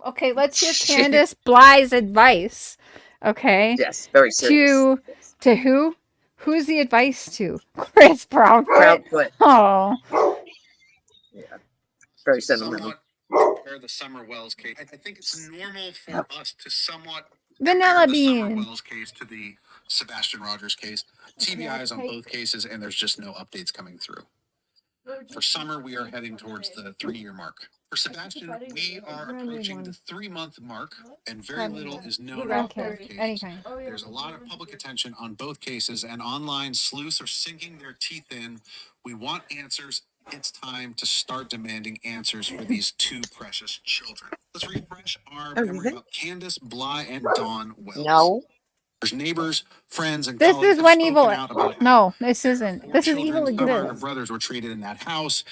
Okay, let's hear Shit. Candace Bly's advice. Okay. Yes, very serious. To who? Who's the advice to? Chris Proudfoot. Proudfoot. Oh. Yeah, very sentimental. Compare the Summer Wells case. I think it's normal for us to somewhat Vanilla compare the Summer bean. Wells case to the Sebastian Rogers case. TBI is on both cases, and there's just no updates coming through. For Summer, we are heading towards the 3-year mark. For Sebastian, we are approaching the 3-month mark, and very little is known about both cases. Any kind. There's a lot of public attention on both cases, and online sleuths are sinking their teeth in. We want answers. It's time to start demanding answers for these two precious children. Let's refresh our memory about Candace Bly and Dawn Wells. No. There's neighbors, friends, and This colleagues is have when spoken evil. out about No, this isn't. four This is children, evil Summer and her exists. brothers were treated in that house.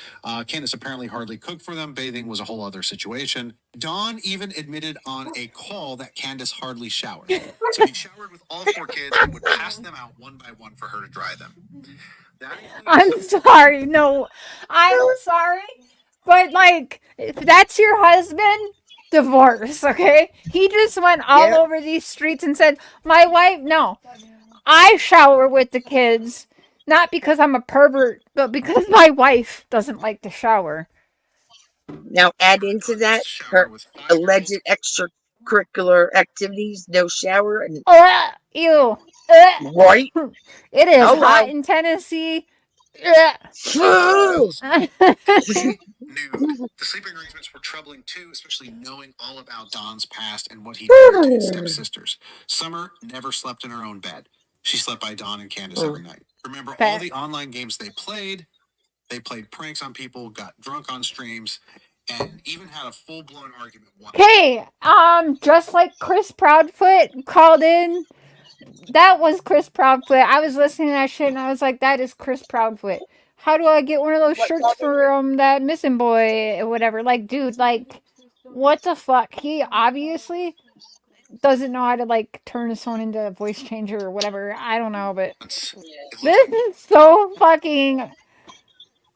Candace apparently hardly cooked for them. Bathing was a whole other situation. Dawn even admitted on a call that Candace hardly showered. So he showered with all 4 kids and would pass them out one by one for her to dry them. I'm sorry. No, I'm sorry. But, like, if that's your husband, divorce, okay? He just went all over these streets and said, my wife, no. I shower with the kids, not because I'm a pervert, but because my wife doesn't like to shower. Now add into that her alleged extracurricular activities, no shower, and Ew. right. It is Hello. hot in Tennessee. The sleeping arrangements were troubling too, especially knowing all about Don's past and what he did to his stepsisters. Summer never slept in her own bed. She slept by Don and Candace every night. Remember all the online games they played? They played pranks on people, got drunk on streams, and even had a full-blown argument once. Okay, just like Chris Proudfoot called in. That was Chris Proudfoot. I was listening to that shit and I was like, that is Chris Proudfoot. How do I get one of those shirts from that missing boy or whatever? Like, dude, like, what the fuck? He obviously doesn't know how to, like, turn his phone into a voice changer or whatever. I don't know, but this is so fucking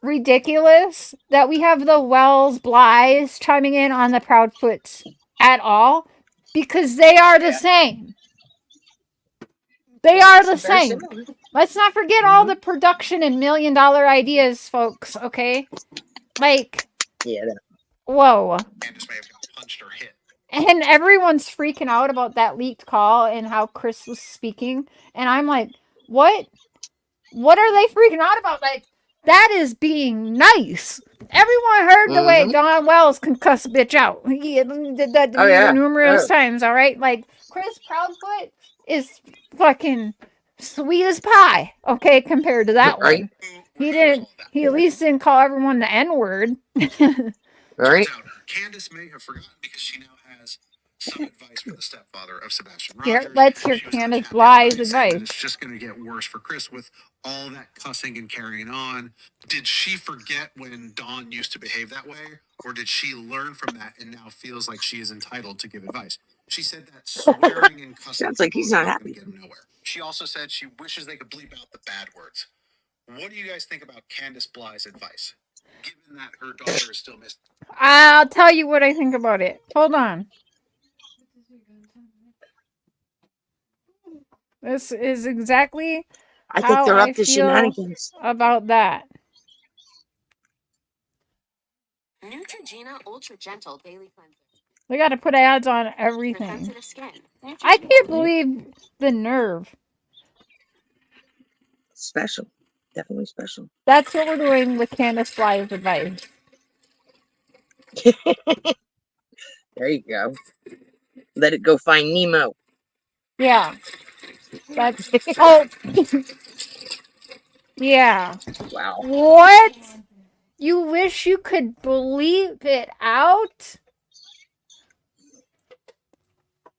ridiculous that we have the Wells Blys chiming in on the Proudfoots at all because they are the same. They are the same. Let's not forget all the production and $1 million ideas, folks, okay? Like, whoa. Candace may have got punched or hit. And everyone's freaking out about that leaked call and how Chris was speaking. And I'm like, what? What are they freaking out about? Like, that is being nice. Everyone heard the way Don Wells can cuss a bitch out. He did that numerous times, all right? Like, Chris Proudfoot is fucking sweet as pie, okay, compared to that one. He at least didn't call everyone the N-word. Right. Candace may have forgotten because she now has some advice for the stepfather of Sebastian Here, Rogers. let's hear Candace Bly's advice. It's just going to get worse for Chris with all that cussing and carrying on. Did she forget when Dawn used to behave that way? Or did she learn from that and now feels like she is entitled to give advice? She said that swearing and cussing sounds like he's not happy. get him nowhere. She also said she wishes they could bleep out the bad words. What do you guys think about Candace Bly's advice? Given that her daughter is still missing. I'll tell you what I think about it. Hold on. This is exactly I think they're up to shenanigans about that. Neutrogena Ultra Gentle Daily Cleanser. We got to put ads on everything. I can't believe the nerve. Special. Definitely special. That's what we're doing with Candace Bly's advice. There you go. Let it go find Nemo. Yeah. That's oh yeah. Wow. What? You wish you could bleep it out?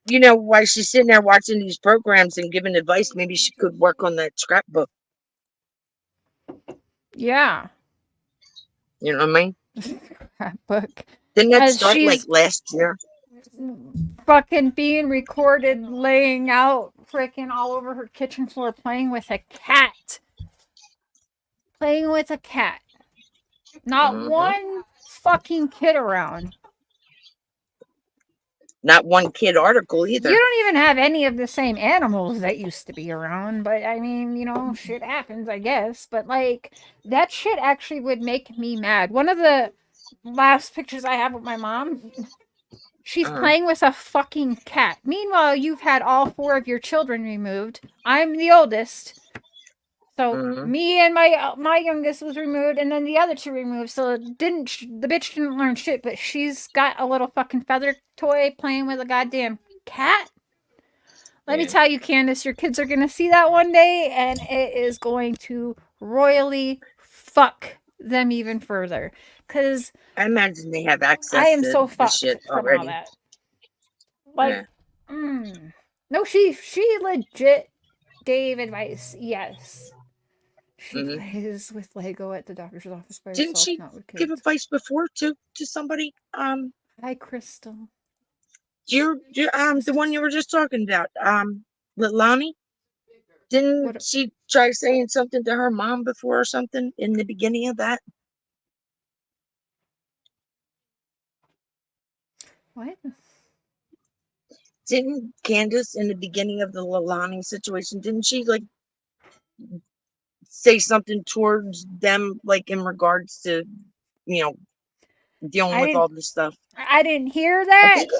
You know, while she's sitting there watching these programs and giving advice, maybe she could work on that scrapbook. Yeah. You know what I mean? Scrapbook. Didn't that As start like she's last year? fucking being recorded laying out freaking all over her kitchen floor playing with a cat. Playing with a cat. Not one fucking kid around. Not one kid article either. You don't even have any of the same animals that used to be around, but I mean, you know, shit happens, I guess. But like, that shit actually would make me mad. One of the last pictures I have with my mom, she's playing with a fucking cat. Meanwhile, you've had all 4 of your children removed. I'm the oldest. So me and my youngest was removed, and then the other 2 removed. So the bitch didn't learn shit, but she's got a little fucking feather toy playing with a goddamn cat. Let me tell you, Candace, your kids are gonna see that one day, and it is going to royally fuck them even further. Cause I imagine they have access I am to so the fucked shit from already. all that. Like, no, she legit gave advice. Yes. She plays with Lego at the doctor's office by Didn't herself, she not with give kids. advice before to somebody? Hi, Crystal. You're the one you were just talking about. Lonnie. Didn't she try saying something to her mom before or something in the beginning of that? What? Didn't Candace in the beginning of the Lonnie situation? Didn't she like say something towards them, like in regards to, you know, dealing with all this stuff? I didn't hear I that. think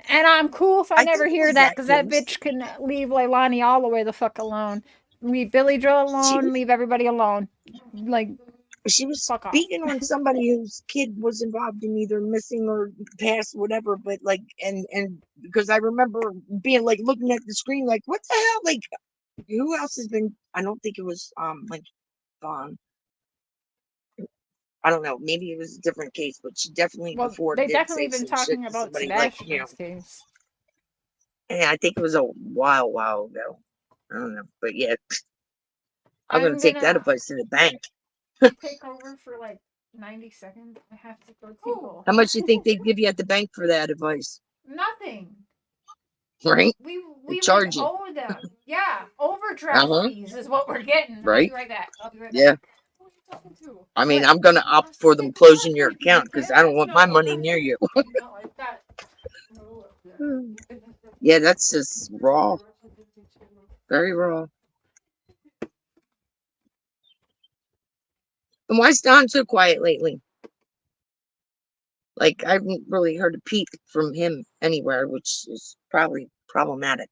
And I'm cool if I never it hear was that, that, because that Candace. bitch can leave Leilani all the way the fuck alone. Leave Billy Joe alone, leave everybody alone. Like, She was fuck off. speaking on somebody whose kid was involved in either missing or past, whatever. But like, and because I remember being like looking at the screen, like, what the hell? Like, who else has been? I don't think it was like Vaughn. I don't know. Maybe it was a different case, but she definitely Well, before they did definitely say been some shit talking to about somebody, like, you know. Sebastian's case. Yeah, I think it was a while ago. I don't know, but yeah, I'm gonna I'm take that gonna advice to the bank. take over for like 90 seconds. I have to go tinkle. How much do you think they'd give you at the bank for that advice? Nothing. Right? We They would charge you. owe them. Yeah, overdraft fees is what we're getting. I'll Right? be right back. I'll be right Yeah. back. Who are you talking to? I mean, What? I'm gonna opt for them closing your account because I don't want my money near you. No, I got. Yeah, that's just raw. Very raw. And why is Don so quiet lately? Like, I haven't really heard a peep from him anywhere, which is probably problematic.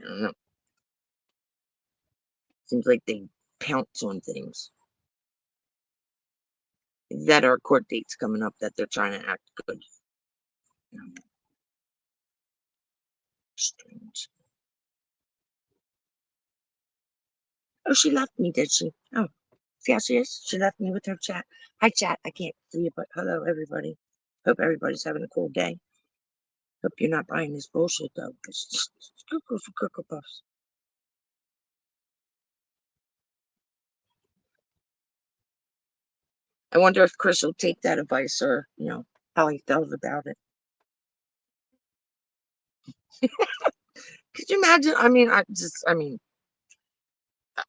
I don't know. Seems like they pounce on things. That our court date's coming up that they're trying to act good. Strange. Oh, she left me, did she? Oh, see how she is? She left me with her chat. Hi, chat. I can't see you, but hello, everybody. Hope everybody's having a cool day. Hope you're not buying this bullshit, though. It's cuckoo for Cocoa Puffs. I wonder if Chris will take that advice or, you know, how he felt about it. Could you imagine? I mean,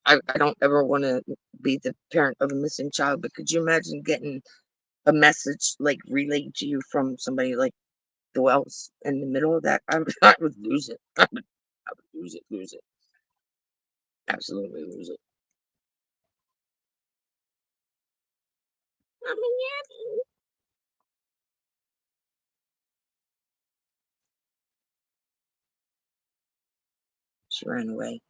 I don't ever want to be the parent of a missing child, but could you imagine getting a message like relayed to you from somebody like who else in the middle of that? I would lose it. I would lose it. Absolutely lose it. I mean, yeah. She ran away.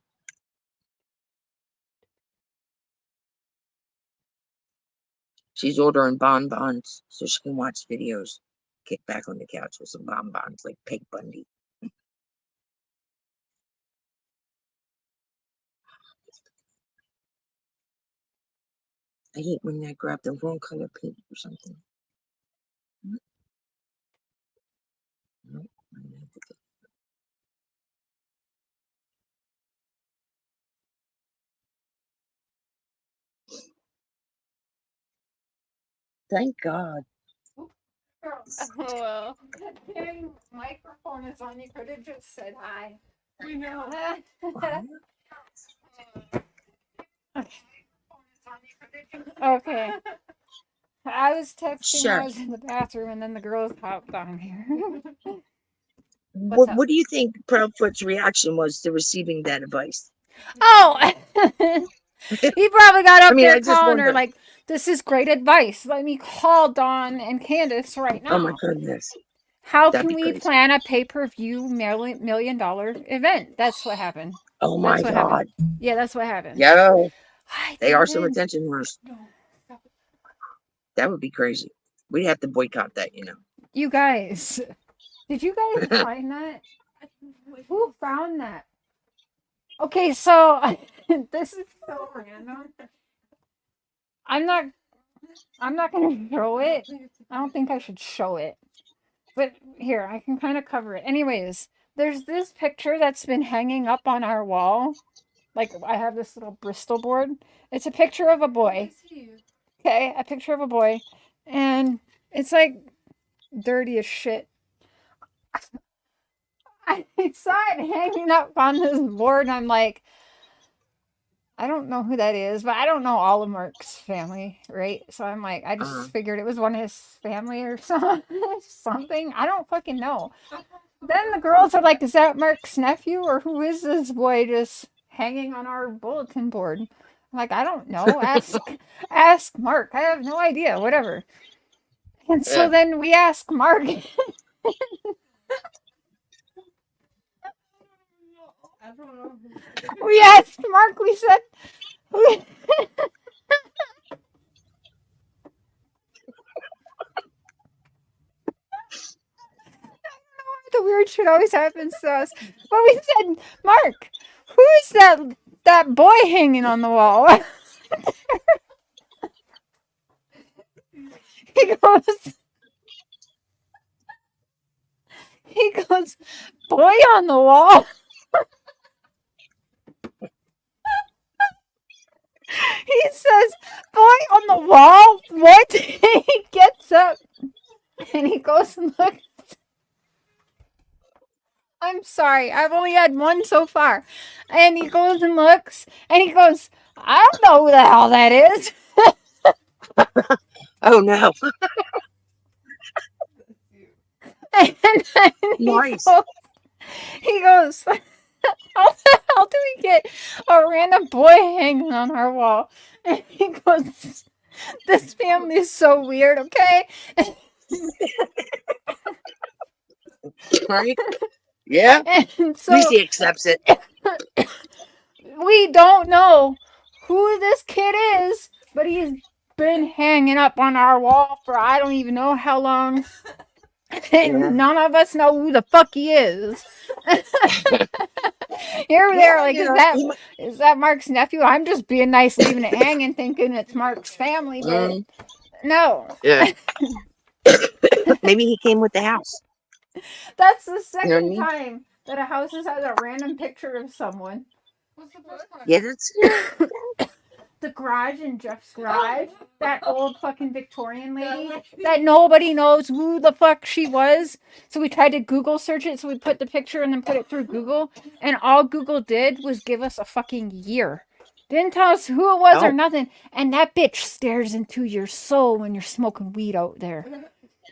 She's ordering bonbons so she can watch videos, kick back on the couch with some bonbons like Peg Bundy. I hate when I grab the wrong color paint or something. Nope. Thank God. Well, the microphone is on. You could have just said hi. We know. Okay. I was texting when Sure. I was in the bathroom, and then the girls hopped on here. What up? What do you think Proudfoot's reaction was to receiving that advice? Oh, he probably got I up mean, there I just calling her wonder. like, "This is great advice. Let me call Dawn and Candace right Oh my now. goodness, How that'd can be we crazy. plan a pay-per-view $1 million event?" That's what happened. Oh my That's what happened. God. Yeah, that's what happened. Yo, Hi, they are some David. attention whores. No. Stop it. That would be crazy. We'd have to boycott that, you know. You guys, did you guys find that? Who found that? Okay, so this is so random. I'm not gonna show it. I don't think I should show it. But here, I can kind of cover it. Anyways, there's this picture that's been hanging up on our wall. Like, I have this little Bristol board. It's a picture of a boy. Okay, a picture of a boy. And it's like dirty as shit. I saw it hanging up on this board, and I'm like, I don't know who that is, but I don't know all of Mark's family, right? So I'm like, I just figured it was one of his family or something. I don't fucking know. Then the girls are like, is that Mark's nephew, or who is this boy just hanging on our bulletin board? I'm like, I don't know. Ask Mark. I have no idea. Whatever. And so then we ask Mark. I don't know. We asked Mark. We said, the weird shit always happens to us. But we said, Mark, who is that boy hanging on the wall? He goes, boy on the wall. He says, boy on the wall? What? He gets up and he goes and looks. I'm sorry, I've only had one so far. And he goes and looks and he goes, I don't know who the hell that is. Oh no. And then Nice. he goes, how the hell do we get a random boy hanging on our wall? And he goes, this family is so weird, okay? Right? Yeah. And At least he accepts it. we don't know who this kid is, but he's been hanging up on our wall for I don't even know how long. And none of us know who the fuck he is. Here we are, like, is that Mark's nephew? I'm just being nice, leaving it hanging, thinking it's Mark's family, but no. Yeah. Maybe he came with the house. That's the second You know what I mean? time that a house has had a random picture of someone. What's the first one? Yeah, that's The garage in Jeff's garage. That old fucking Victorian lady that nobody knows who the fuck she was. So we tried to Google search it. So we put the picture and then put it through Google. And all Google did was give us a fucking year. Didn't tell us who it was or nothing. And that bitch stares into your soul when you're smoking weed out there.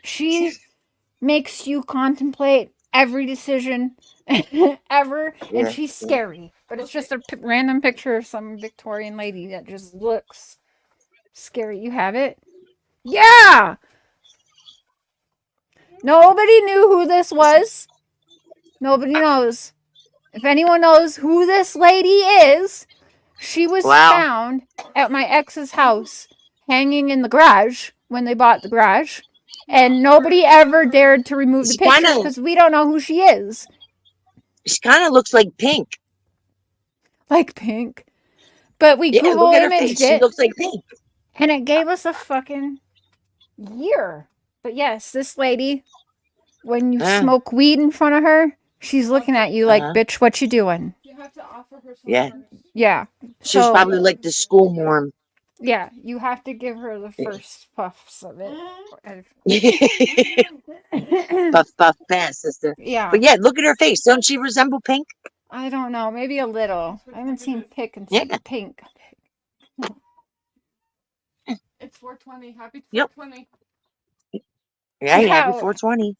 She makes you contemplate every decision ever. And she's scary. But it's just a random picture of some Victorian lady that just looks scary. You have it? Yeah! Nobody knew who this was. Nobody knows. If anyone knows who this lady is, she was found at my ex's house, hanging in the garage when they bought the garage. And nobody ever dared to remove the picture because we don't know who she is. She kind of looks like Pink. Like Pink. But we Google imaged it. She looks like Pink. And it gave us a fucking year. But yes, this lady, when you smoke weed in front of her, she's looking at you like, bitch, what you doing? You have to offer her some. Yeah. Yeah. She was probably like the school mom. Yeah, you have to give her the first puffs of it. Puff, puff, pass, sister. Yeah. But yeah, look at her face. Don't she resemble Pink? I don't know. Maybe a little. I haven't seen Pick and Yeah. Pink. It's 420. Happy Yep. 420. Yeah, Yeah. happy 420.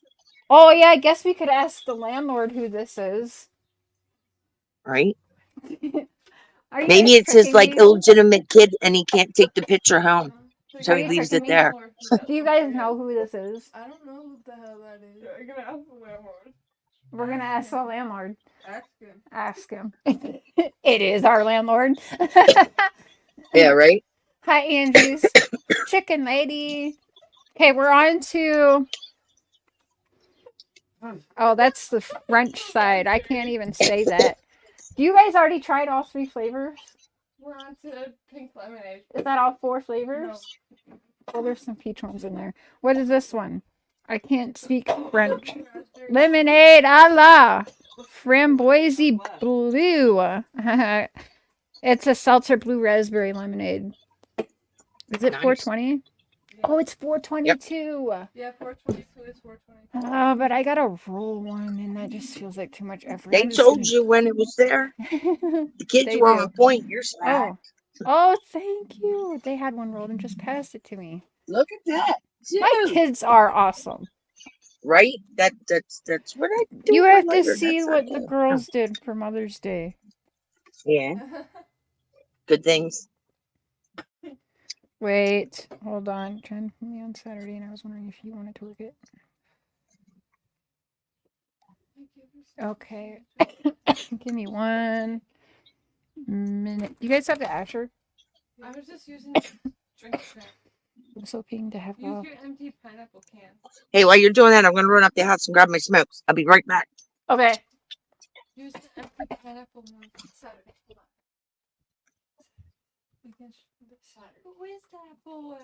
Oh, yeah, I guess we could ask the landlord who this is. Right? Are you Maybe guys it's his tricking like me? illegitimate kid and he can't take the picture home. So Are he you leaves tricking it me? there. Do you guys know who this is? I don't know who the hell that is. You're gonna ask the landlord. We're going to ask the landlord. Ask him. Ask him. It is our landlord. Yeah, right? Hi, Angie's chicken lady. Okay, we're on to. Oh, that's the French side. I can't even say that. Do you guys already tried all 3 flavors? We're on to pink lemonade. Is that all 4 flavors? No. Oh, there's some peach ones in there. What is this one? I can't speak French. Raspberry. Lemonade a la framboise blue. It's a seltzer blue raspberry lemonade. Is it Nice. 420? Oh, it's 422. Yeah, 422 is 422. Oh, but I gotta roll one, and that just feels like too much effort. They told you when it was there. The kids They were do. on point. You're slack. Oh, thank you. They had one rolled and just passed it to me. Look at that. My Dude. kids are awesome. Right? That's what I do. You for have to later. see That's what not the good. girls did for Mother's Day. Yeah. Good things. Wait, hold on. Jen put me on Saturday, and I was wondering if you wanted to work it. Okay. Give me 1 minute. You guys have the Asher? I was just using the drink can. I'm so hoping to have Use your empty pineapple can. Hey, while you're doing that, I'm gonna run up the house and grab my smokes. I'll be right back. Okay. Use the empty pineapple one. Saturday. Hold on. We can Saturday. Who is that boy?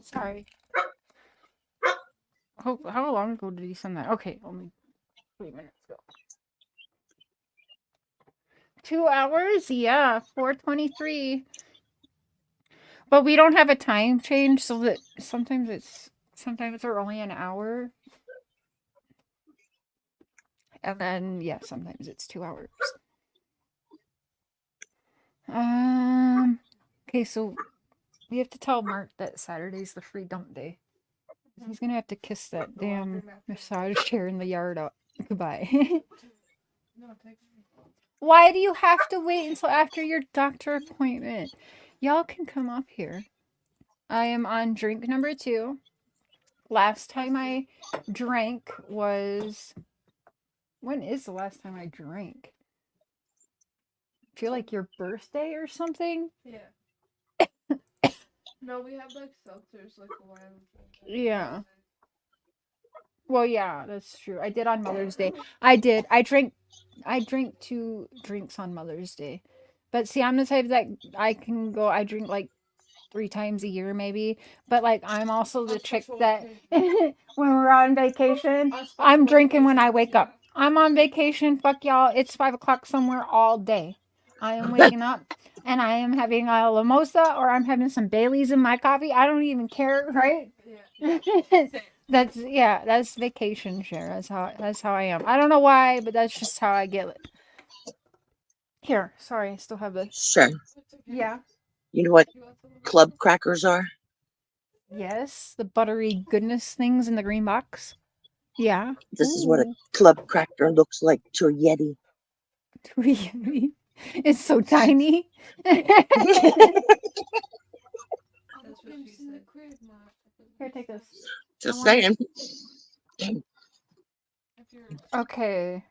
Sorry. How long ago did he send that? Okay, only 3 minutes ago. 2 hours? Yeah, 4:23. But we don't have a time change, so that sometimes they're only an hour. And then yeah, sometimes it's 2 hours. Okay, so we have to tell Mark that Saturday's the free dump day. He's gonna have to kiss that damn massage chair in the yard up. Goodbye. No, take Why do you have to wait until after your doctor appointment? Y'all can come up here. I am on drink number 2. Last time I drank was... When is the last time I drank? I feel like your birthday or something? Yeah. No, we have like seltzers like a while ago. Yeah. Well, yeah, that's true. I did on Mother's Day. I did. I drank 2 drinks on Mother's Day. But see, I'm the type that I drink like 3 times a year maybe. But like I'm also the chick that when we're on vacation, I'm drinking when I wake up. I'm on vacation, fuck y'all. It's 5 o'clock somewhere all day. I am waking up and I am having a mimosa or I'm having some Baileys in my coffee. I don't even care, right? Yeah. That's vacation share. That's how I am. I don't know why, but that's just how I get it. Here, sorry, I still have this. Sure. Yeah. You know what club crackers are? Yes, the buttery goodness things in the green box. Yeah. This is what a club cracker looks like to a Yeti. To a Yeti. It's so tiny. That's what she said. Here, take this. Just saying. Okay.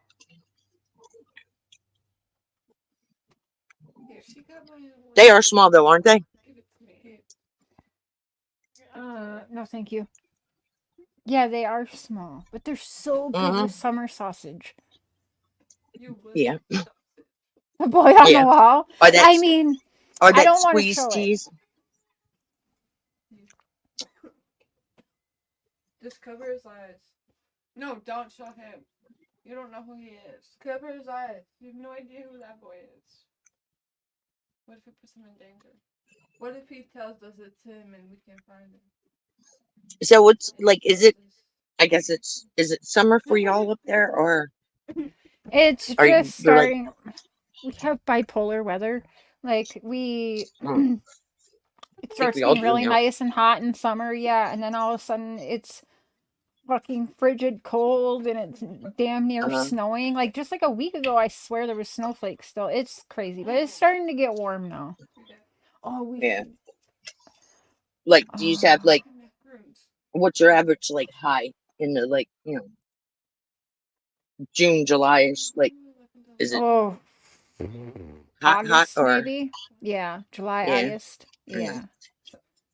They are small though, aren't they? No, thank you. Yeah, they are small, but they're so good with summer sausage. Yeah. The boy on the wall. Or that, I mean, or I that don't want to squeeze show cheese. it. Just cover his eyes. No, don't show him. You don't know who he is. Cover his eyes. You have no idea who that boy is. What if it puts him in danger? What if he tells us it's him and we can't find him? So what's like? Is it? I guess is it summer for y'all up there, or It's are just you're like? starting. We have bipolar weather. Like we Mm, it I think starts we all being do really now. nice and hot in summer, yeah, and then all of a sudden it's fucking frigid cold and it's damn near Uh, snowing. Like just like a week ago, I swear there was snowflakes still. It's crazy, but it's starting to get warm now. Oh, we yeah. should. Like, do you have Oh, like what's your average like high in the like June, July-ish? Like, is it oh, hot August or maybe. Yeah, July, yeah? August. Mm, Yeah.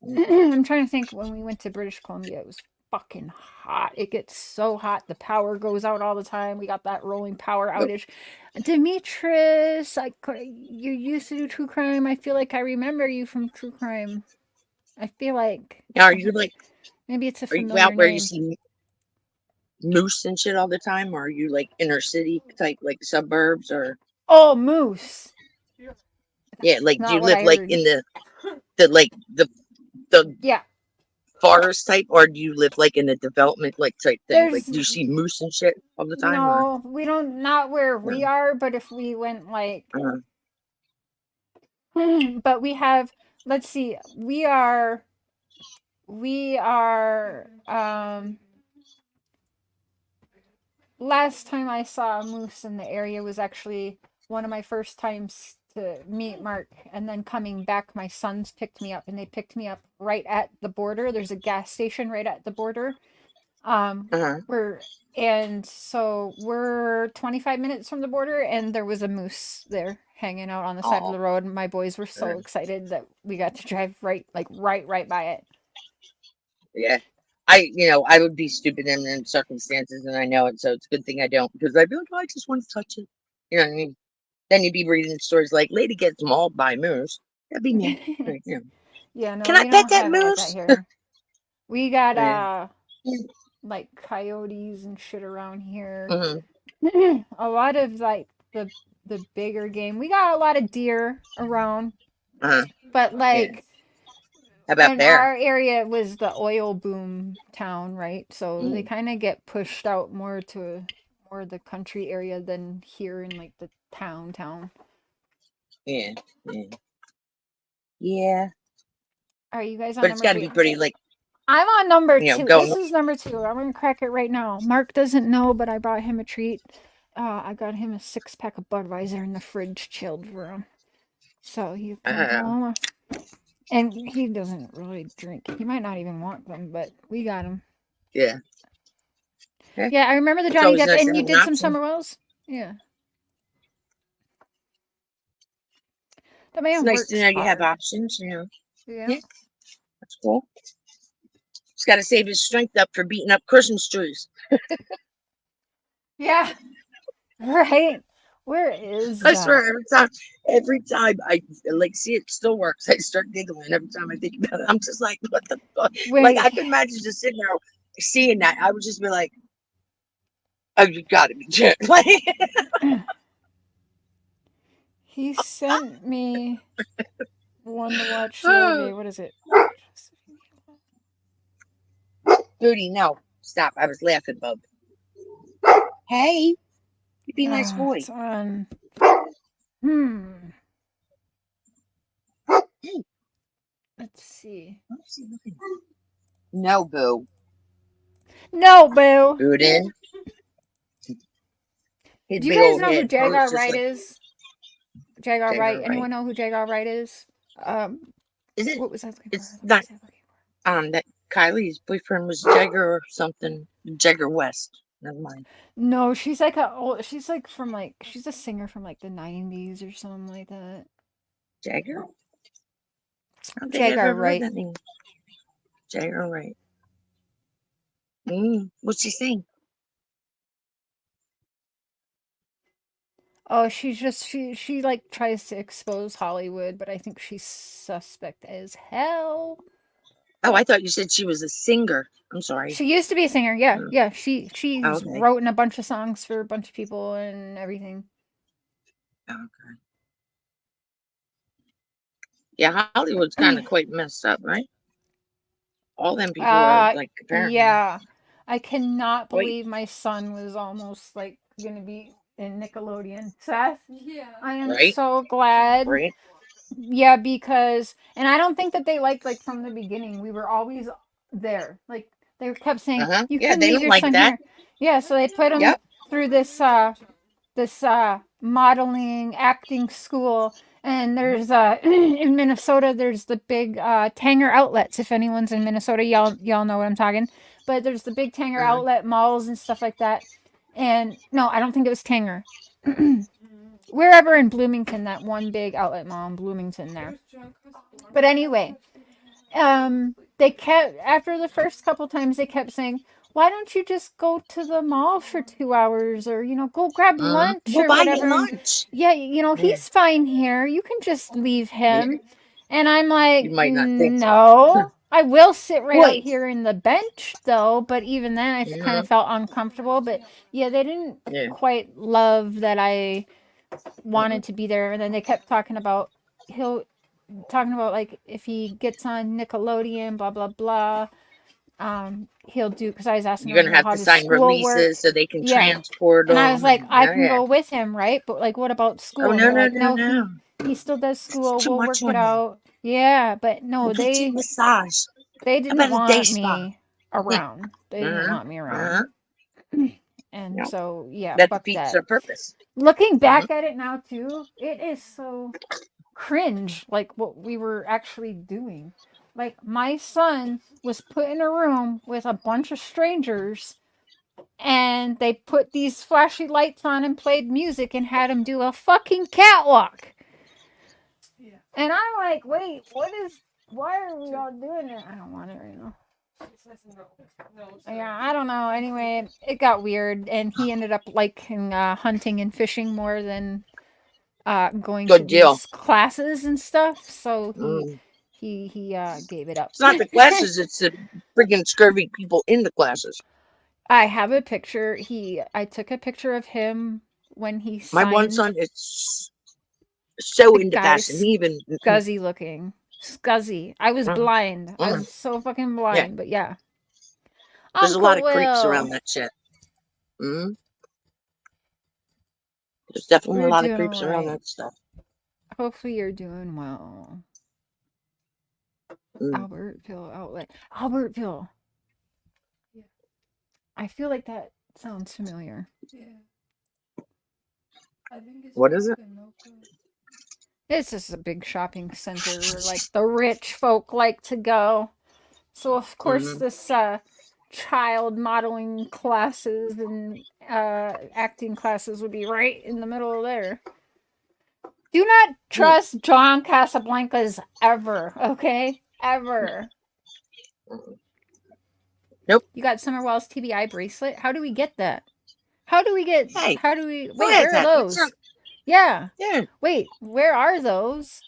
mm, I'm trying to think when we went to British Columbia, it was fucking hot. It gets so hot. The power goes out all the time. We got that rolling power Nope. outage. Demetrius, you used to do true crime. I feel like I remember you from true crime. I feel like Now, are you like maybe it's a are you familiar out where you name. see moose and shit all the time, or are you like inner city type, like suburbs, or Oh, moose. yeah, like do you Not what live I like heard. in the like the Yeah, forest type, or do you live like in a development like type thing? Like, there's do you see moose and shit all the time, or no, we don't, not where we no? are, but if we went like, Uh, but we have, let's see, we are last time I saw a moose in the area was actually one of my first times to meet Mark, and then coming back my sons picked me up, and they picked me up right at the border. There's a gas station right at the border. uh-huh. We're and so we're 25 minutes from the border, and there was a moose there hanging out on the side of Oh, the road. My boys were so excited that we got to drive right by it. yeah. I would be stupid in them circumstances, and I know it, so it's a good thing I don't, because I'd be like, oh, I just want to touch it. You know what I mean? Then you'd be reading stories like, lady gets mauled by moose. That'd be me. Right, yeah. Yeah, no, Can I we pet don't that have it like that moose? here. We got Yeah. like coyotes and shit around here. Hmm. A lot of like the bigger game. We got a lot of deer around, Uh-huh. but Yeah. like How about and bear? our area was the oil boom town, right? So they Mm. kind of get pushed out more to more the country area than here in like the town. Yeah. Yeah. Yeah. Are you guys on But it's number got to 3? be pretty, like, I'm on number 2. going. This is number 2. I'm gonna crack it right now. Mark doesn't know, but I brought him a treat. I got him a 6-pack of Budweiser in the fridge, chilled for him. So you can Uh, go. And he doesn't really drink. He might not even want them, but we got him. yeah. Yeah. Yeah, I remember the It's Johnny always Depp, nice to and you have an did some option. Summer Wells. Yeah, the It's man nice to works know you have hard. options, Yeah. Yeah, that's cool. He's got to save his strength up for beating up Christmas trees. Yeah. Right. Where is I that? swear, every time I like see it still works, I start giggling every time I think about it. I'm just like, what the fuck? Like, I Wait. could imagine just sitting there seeing that. I would just be like, oh, you gotta be kidding. Like, He sent me one to watch the other day. What is it? Booty, no, stop. I was laughing, bub. Hey, you be a nice boy. It's on. Hey, Let's see. no, boo. No, boo. Boot his Do you big guys old know who head. Or it's Jagar just Wright like is? Jagar Wright. Jagger, right? Anyone know who Jagar Wright is? Is it? What was I looking for? It's What not. was I looking That Kylie's boyfriend was Jagger or something. Jagger West. Never mind. No, she's like from like she's a singer from like the 90s or something like that. Jagger? I don't think I've Jagar ever heard Wright. that name. Jagger, right? What's she sing? Oh, she like tries to expose Hollywood, but I think she's suspect as hell. Oh, I thought you said she was a singer. I'm sorry. She used to be a singer. Yeah, Mm. yeah. She's Okay. wrote in a bunch of songs for a bunch of people and everything. Okay. Yeah, Hollywood's kind of quite messed up, right? All them people are like apparently. Yeah. I cannot Wait. believe my son was almost like gonna be in Nickelodeon. Seth, Yeah. I am Right. so glad. Right. Yeah, because and I don't think that they liked like from the beginning. We were always there. Like they kept saying, "You Yeah, can they leave don't your like son that. here." Yeah, so they put him Yep. through this modeling acting school, and there's in Minnesota there's the big Tanger outlets. If anyone's in Minnesota, y'all know what I'm talking. But there's the big Tanger outlet malls and stuff like that. And no, I don't think it was Tanger. Wherever in Bloomington, that one big outlet mall in Bloomington there. But anyway, they kept after the first couple times they kept saying, "Why don't you just go to the mall for 2 hours, or go grab lunch Go or buy whatever?" lunch. Yeah, Yeah. he's fine here. You can just leave him. And I'm like, You might not think so. no. I will sit right out Wait. here in the bench though, but even then I kind of felt uncomfortable. But yeah, they didn't quite love that I wanted to be there. And then they kept talking about like if he gets on Nickelodeon, blah blah blah. He'll do because I was asking You're him, gonna have how to does sign school work? releases so they can Yeah, transport and I was them. like, I can Yeah. go with him, right? But like, what about school? Oh And no they're no like, no no, no! he still does It's school. too We'll much work it on him. out. Yeah, but no, We'll get you a massage. they How didn't about a day want spa? me around. They didn't want me around. And Yep. so yeah, That fuck defeats that. their purpose. Looking back at it now too, it is so cringe, like what we were actually doing. Like my son was put in a room with a bunch of strangers, and they put these flashy lights on and played music and had him do a fucking catwalk. Yeah. And I'm like, wait, why are we all doing it? I don't want it right now. Yeah, I don't know. Anyway, it got weird, and he ended up liking hunting and fishing more than going to these classes and stuff. So he gave it up. It's not the classes; it's the freaking scurvy people in the classes. I have a picture. I took a picture of him when he signed. My one son is so into fashion. He even scuzzy looking. Scuzzy. I was blind. I was so fucking blind. But yeah. There's a lot of creeps around that shit. There's definitely a lot of creeps around that stuff. Hopefully you're doing well. Albertville outlet. Albertville. Yeah. I feel like that sounds familiar. Yeah. I think it's what is it? It's just a big shopping center where like the rich folk like to go. So of course this child modeling classes and acting classes would be right in the middle of there. Do not trust John Casablancas ever, okay? Ever. Nope. You got Summerwell's TBI bracelet? How do we get that? How do we wait, where are those? Yeah. Yeah. Wait, where are those?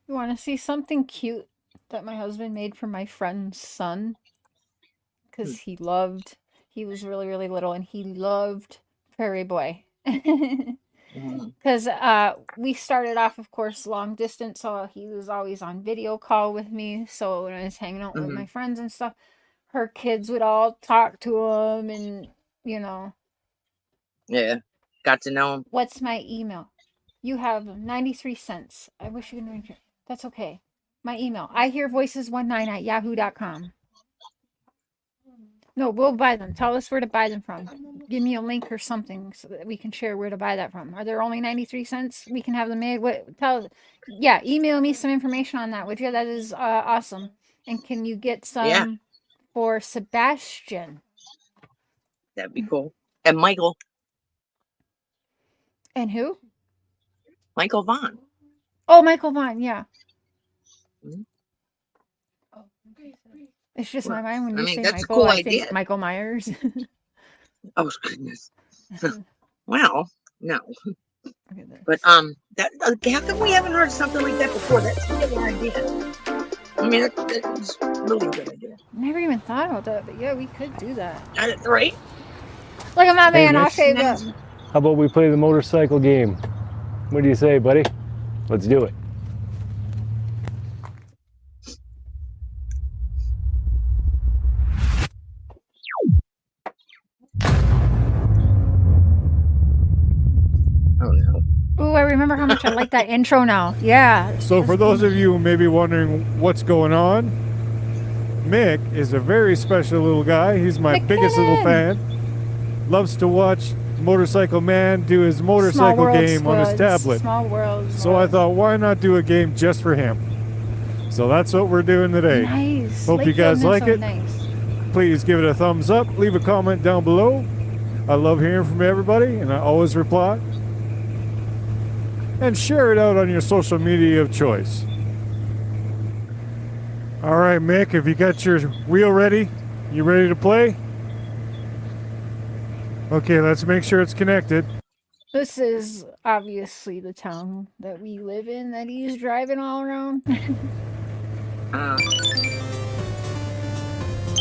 You want to see something cute that my husband made for my friend's son? Because he was really, really little, and he loved Prairie Boy. Because we started off, of course, long distance, so he was always on video call with me. So when I was hanging out with my friends and stuff, her kids would all talk to him, and yeah, got to know him. What's my email? You have 93 cents. I wish you could reach it. That's okay. My email, ihearvoices19@yahoo.com. No, we'll buy them. Tell us where to buy them from. Give me a link or something so that we can share where to buy that from. Are there only 93 cents? We can have them made. Email me some information on that, would you? That is awesome. And can you get some for Sebastian? That'd be cool. And Michael. And who? Michael Vaughn. Oh, Michael Vaughn. Yeah. Mhm. It's just Well, my mind when I you mean, say that's a Michael. cool I idea. think Michael Myers. Oh goodness. Well, no. Look at this. But how come we haven't heard something like that before? That's a good idea. I mean, that's really a good idea. Never even thought about that, but yeah, we could do that. Right? Look at my Hey, man. I'll Mitch. save him. How about we play the motorcycle game? What do you say, buddy? Let's do it. Oh no. Ooh, I remember how much I like that intro now. Yeah. So for those of you who may be wondering what's going on, Mick is a very special little guy. He's my biggest little fan. Loves to watch Motorcycle Man do his motorcycle game on his tablet. Small world. So I thought, why not do a game just for him? So that's what we're doing today. Nice. Hope you guys like it. Nice. Please give it a thumbs up. Leave a comment down below. I love hearing from everybody, and I always reply. And share it out on your social media of choice. All right, Mick, have you got your wheel ready? You ready to play? Okay, let's make sure it's connected. This is obviously the town that we live in that he's driving all around.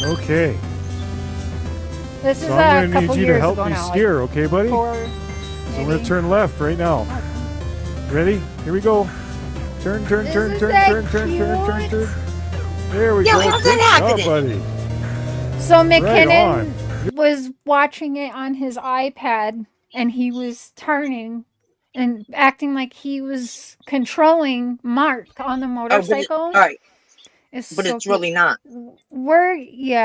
Okay. This is So I'm a going to couple need you to years help ago me now. steer, okay, buddy? So I'm going to turn left right now. Ready? Here we go. Turn, turn, turn, turn, turn, turn, turn, turn, turn. There we go. How's Good that job, happening? buddy. So Right McKinnon was watching it on his iPad, and he was turning and acting like he was controlling Mark on the motorcycle. All right. It's But so it's really not. no. Were you All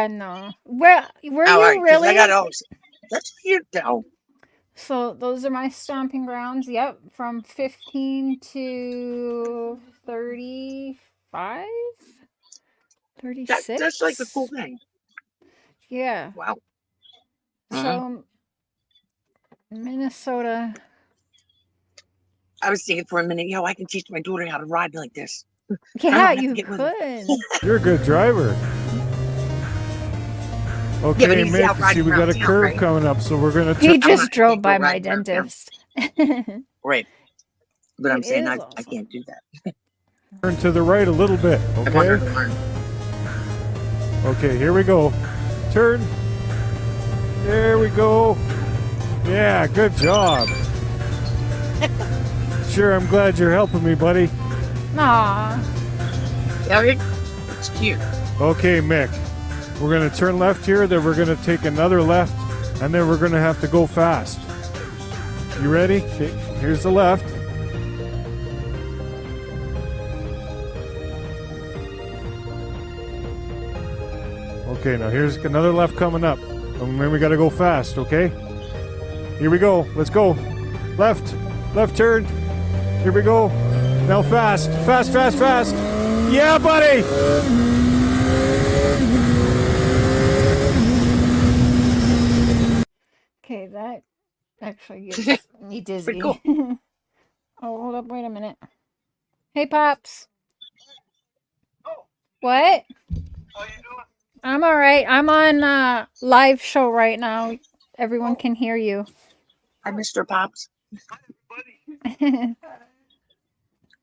right, 'cause really? I got all. That's weird though. So those are my stomping grounds. Yep, from 15 to 35, 36. That's like a cool thing. Yeah. Wow. So Minnesota. I was thinking for a minute, I can teach my daughter how to ride like this. Yeah, you could. You're a good driver. Okay, but he's Mick, out riding see, we got a around town, curve right? coming up, so we're going to He just not drove by people my riding around town. dentist. Right. But I'm It saying is I awesome. can't do that. turn to the right a little bit, I want her okay? to learn. Okay, here we go. Turn. There we go. Yeah, good job. Sure, I'm glad you're helping me, buddy. Aw. It's cute. Okay, Mick. We're going to turn left here, then we're going to take another left, and then we're going to have to go fast. You ready? Okay, here's the left. Okay, now here's another left coming up. And then we got to go fast, okay? Here we go. Let's go. Left. Left turn. Here we go. Now fast. Fast, fast, fast. Yeah, buddy. Okay, that actually gets me dizzy. Pretty Oh, hold up, wait a minute. Hey, Pops. What? How you doing? I'm all right. I'm on a live show right now. Everyone can hear you. Hi, Mr. Pops. Hi, everybody.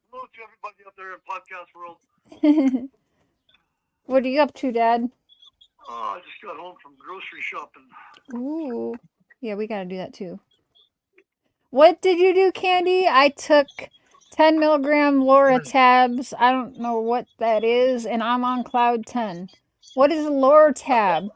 Hello to everybody out there in podcast world. What are you up to, Dad? I just got home from grocery shopping. Ooh. Yeah, we gotta do that too. What did you do, Candy? I took 10 milligram Loratabs. I don't know what that is, and I'm on cloud 10. What is a Loratab? I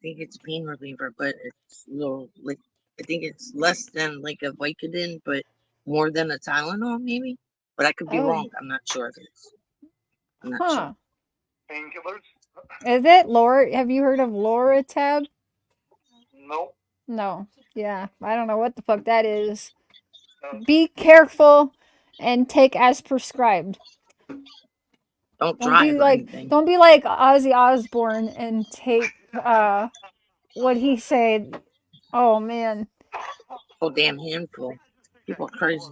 think it's a pain reliever, but it's a little like I think it's less than like a Vicodin, but more than a Tylenol, maybe. But I could be wrong. I'm not sure if it's. I'm not sure. Painkillers? Is it Laura? Have you heard of Loratab? No. No. Yeah, I don't know what the fuck that is. Be careful and take as prescribed. Don't drive or anything. Don't be like Ozzy Osbourne and take what he said. Oh man, whole damn handful. People are crazy.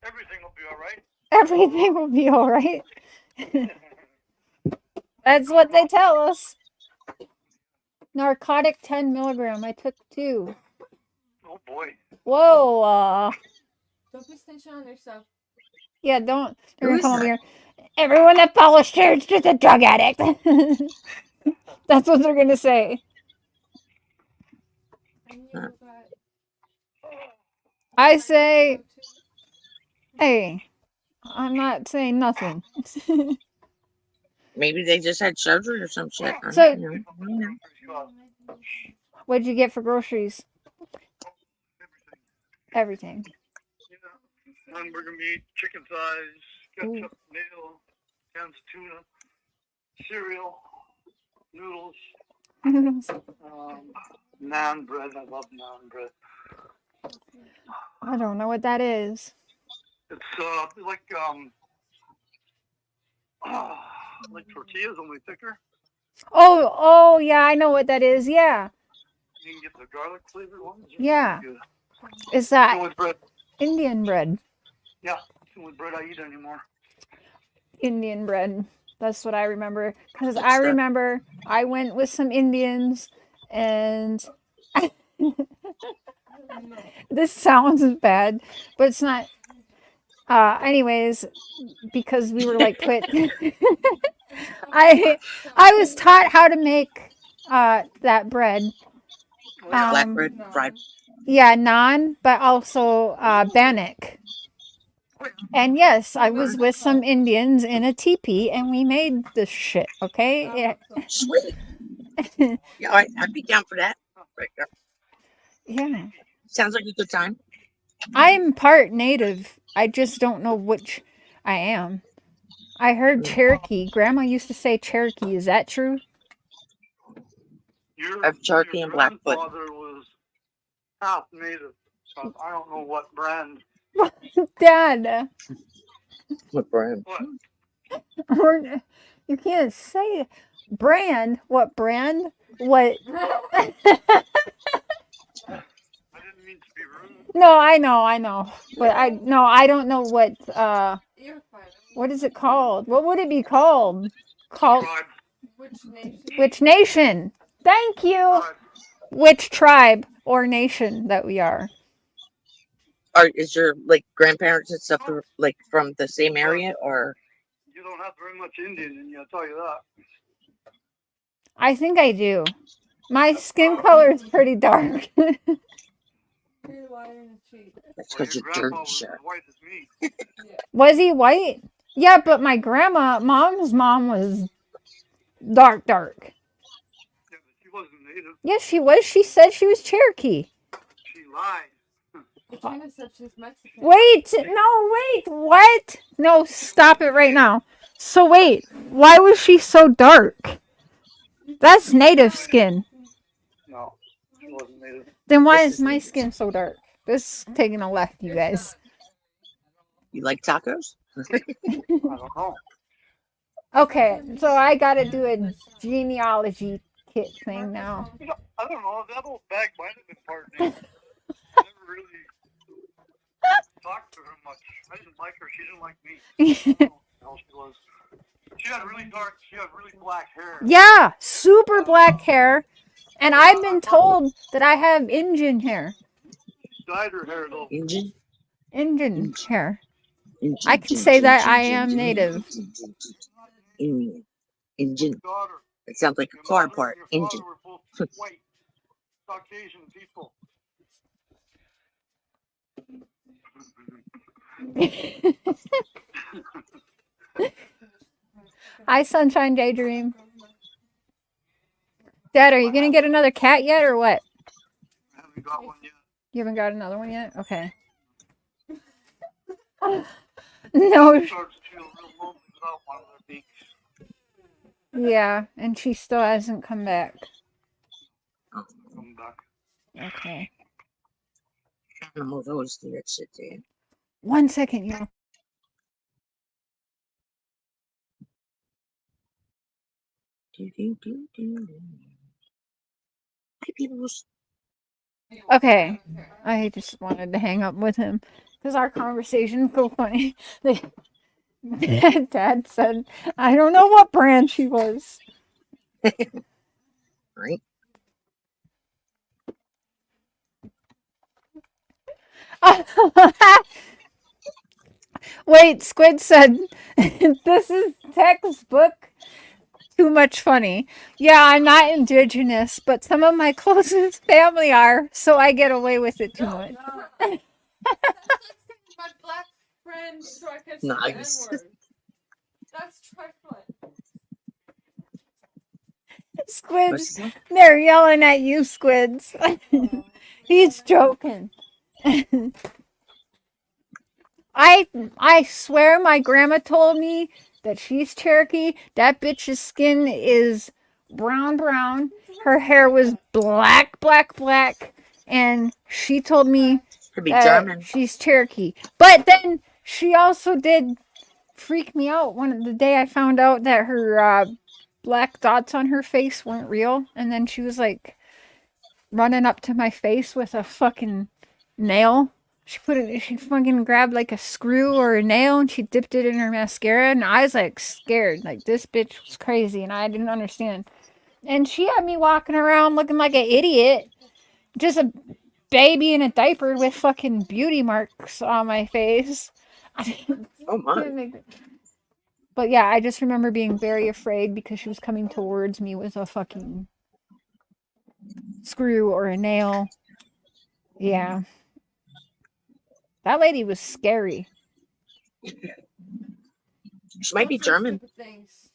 Everything will be all right. Everything will be all right. That's what they tell us. Narcotic 10 milligram. I took 2. Oh boy. Whoa. Don't be snitching on yourself. Yeah, don't. They're Who gonna is come over that? here. Everyone that follows church is a drug addict. That's what they're gonna say. I say, hey, I'm not saying nothing. Maybe they just had surgery or some shit. I So, don't know. what'd you get for groceries? Everything. Hamburger meat, chicken thighs, ketchup, mayo, cans of tuna, cereal, noodles, naan bread. I love naan bread. I don't know what that is. It's like tortillas, only thicker. Oh, yeah, I know what that is. Yeah. You can get the garlic flavored ones. Yeah. Good. Is It's the that only bread. Indian bread? Yeah, it's the only bread I eat anymore. Indian bread. That's what I remember. Because Good I stuff. remember I went with some Indians and this sounds bad, but it's not. Anyways, because we were like put. I was taught how to make that bread. Black bread, fried. Yeah, naan, but also bannock. And yes, I was with some Indians in a teepee, and we made this shit. Okay. Sweet. Yeah, I'd be down for that. Right there. Yeah. Sounds like a good time. I'm part native. I just don't know which I am. I heard Cherokee. Grandma used to say Cherokee. Is that true? Of Cherokee and Blackfoot. Grandfather was half native, so I don't know what brand. Dad. What brand? What? You can't say brand. What brand? What? I didn't mean to be rude. No, I know. But I don't know what what is it called? What would it be called? Tribe. Which nation? Thank you. Tribe. Which tribe or nation that we are? Is your like grandparents and stuff like from the same area or? You don't have very much Indian in you, I'll tell you that. I think I do. My skin color is pretty dark. That's because you're dirty, sure. White as me. Was he white? Yeah, but my mom's mom was dark. Yeah, but she wasn't native. Yes, she was. She said she was Cherokee. She lied. Katrina said she's Mexican. Wait, what? No, stop it right now. So wait, why was she so dark? That's native skin. No, she wasn't native. Then why is my skin so dark? This is taking a left, you guys. You like tacos? I don't know. Okay, so I gotta do a genealogy kit thing now. I don't know. That old bag might have been part native. I never really talked to her much. I didn't like her. She didn't like me. I don't know how she was. She had really black hair. Yeah, super black hair. And I've been told that I have Indian hair. Dyed her hair though. Indian hair. I can say that I am native. Indian. It sounds like a car part. Engine. White, Caucasian people. Hi, Sunshine Daydream. Dad, are you gonna get another cat yet, or what? I haven't got one yet. You haven't got another one yet? Okay. No. Starts to feel real lonely without one of their beaks. Yeah, and she still hasn't come back. Come back. Okay. Animals always do that shit, dude. 1 second, y'all. Hi, peoples. Okay. I just wanted to hang up with him because our conversation's so funny. Dad said, I don't know what brand she was. Right? Wait, Squid said, this is textbook. Too much funny. Yeah, I'm not indigenous, but some of my closest family are, so I get away with it too much. That's like saying my black friend so I can say the Nice. N-word. That's trifling. Squids, they're yelling at you, Squids. He's joking. I swear my grandma told me that she's Cherokee. That bitch's skin is brown. Her hair was black, and she told me Could be that German. she's Cherokee. But then she also did freak me out the day I found out that her black dots on her face weren't real, and then she was like running up to my face with a fucking nail. She fucking grabbed like a screw or a nail and she dipped it in her mascara, and I was like scared. Like, this bitch was crazy and I didn't understand. And she had me walking around looking like an idiot. Just a baby in a diaper with fucking beauty marks on my face. Oh my. But yeah, I just remember being very afraid because she was coming towards me with a fucking screw or a nail. Yeah. That lady was scary. She might be German. Things.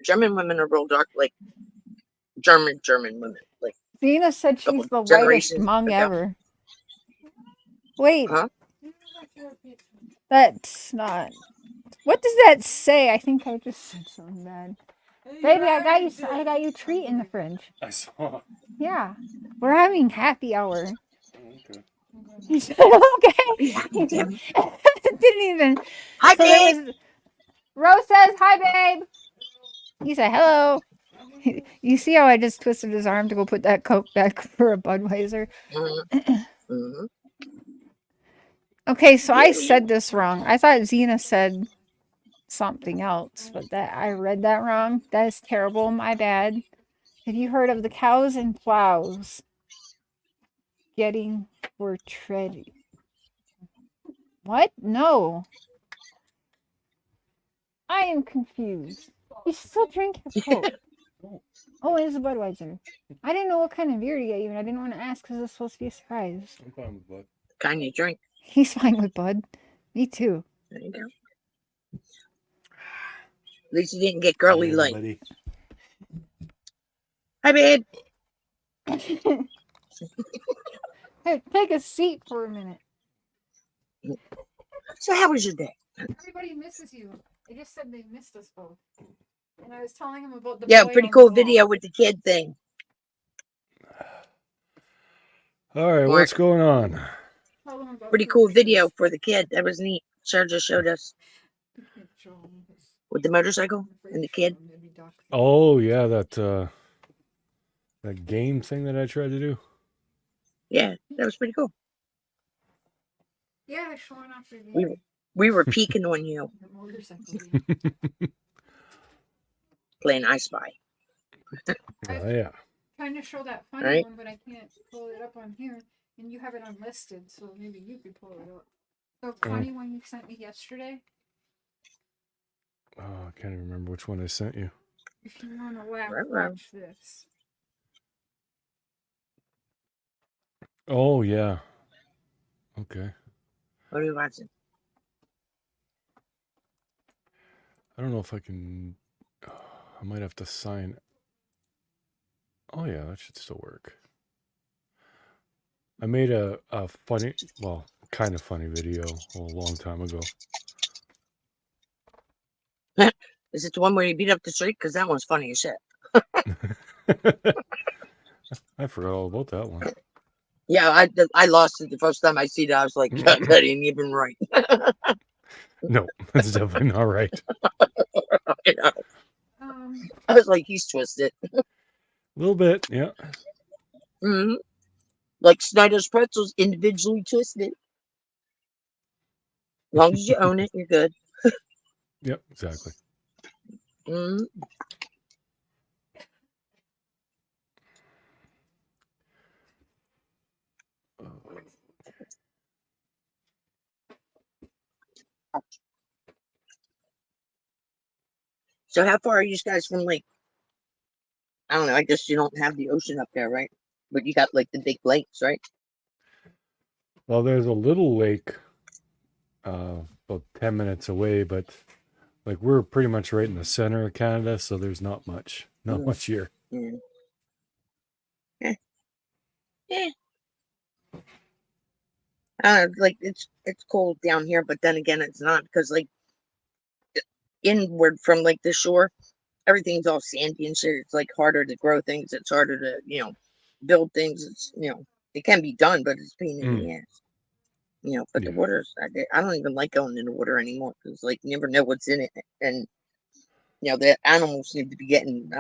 German women are real dark, like German women. Like Zena said she's the whitest Hmong ever. Wait. Huh? That's not. What does that say? I think I just said something bad. Baby, I got you a treat in the fridge. I saw. Yeah. We're having happy hour. Okay. He said, okay. Didn't even. Hi, babe. Rose says, hi, babe. He said, hello. You see how I just twisted his arm to go put that Coke back for a Budweiser? Mm-hmm. Okay, so I said this wrong. I thought Zena said something else, but I read that wrong. That is terrible. My bad. Have you heard of the cows and plows getting for treading? What? No. I am confused. He's still drinking a Coke. Oh, it's a Budweiser. I didn't know what kind of beer to get you, and I didn't want to ask because it's supposed to be a surprise. I'm fine with Bud. Kind you drink. He's fine with Bud. Me too. There you go. At least you didn't get girly Yeah, light. buddy. Hi, babe. Hey, take a seat for a minute. So how was your day? Everybody misses you. They just said they missed us both. And I was telling them about the boy pretty on cool the video wall. with the kid thing. All right, what's going on? Tell them about Pretty cool video for the kid. That was neat. Sarah just showed us with the motorcycle and the kid. Oh yeah, that game thing that I tried to do. Yeah, that was pretty cool. Yeah, showing off your game. We were peeking on you, playing I Spy. Oh yeah. Trying to show that funny Right. one, but I can't pull it up on here. And you have it unlisted, so maybe you could pull it up. The funny one you sent me yesterday. Oh, I can't even remember which one I sent you. If you want to laugh, Ruh-roh. watch this. Oh yeah. Okay. What are you watching? I don't know if I can. I might have to sign. Oh yeah, that should still work. I made a funny, well, kind of funny video a long time ago. Is it the one where you beat up the street? Because that one's funny as shit. I forgot all about that one. Yeah, I lost it the first time I see that. I was like, that ain't even right. No, that's definitely not right. I know. I was like, he's twisted. A little bit, yeah. Mm-hmm. Like Snyder's pretzels, individually twisted. As long as you own it, you're good. Yep, exactly. Mm. So how far are you guys from like, I don't know, I guess you don't have the ocean up there, right? But you got like the big lakes, right? Well, there's a little lake about 10 minutes away, but like we're pretty much right in the center of Canada, so there's not much here. Yeah. Yeah. Like it's cold down here, but then again, it's not because like inward from like the shore, everything's all sandy and shit. It's like harder to grow things. It's harder to build things. It's it can be done, but it's a pain in the ass. But the water's I don't even like going in the water anymore because like you never know what's in it, and the animals seem to be getting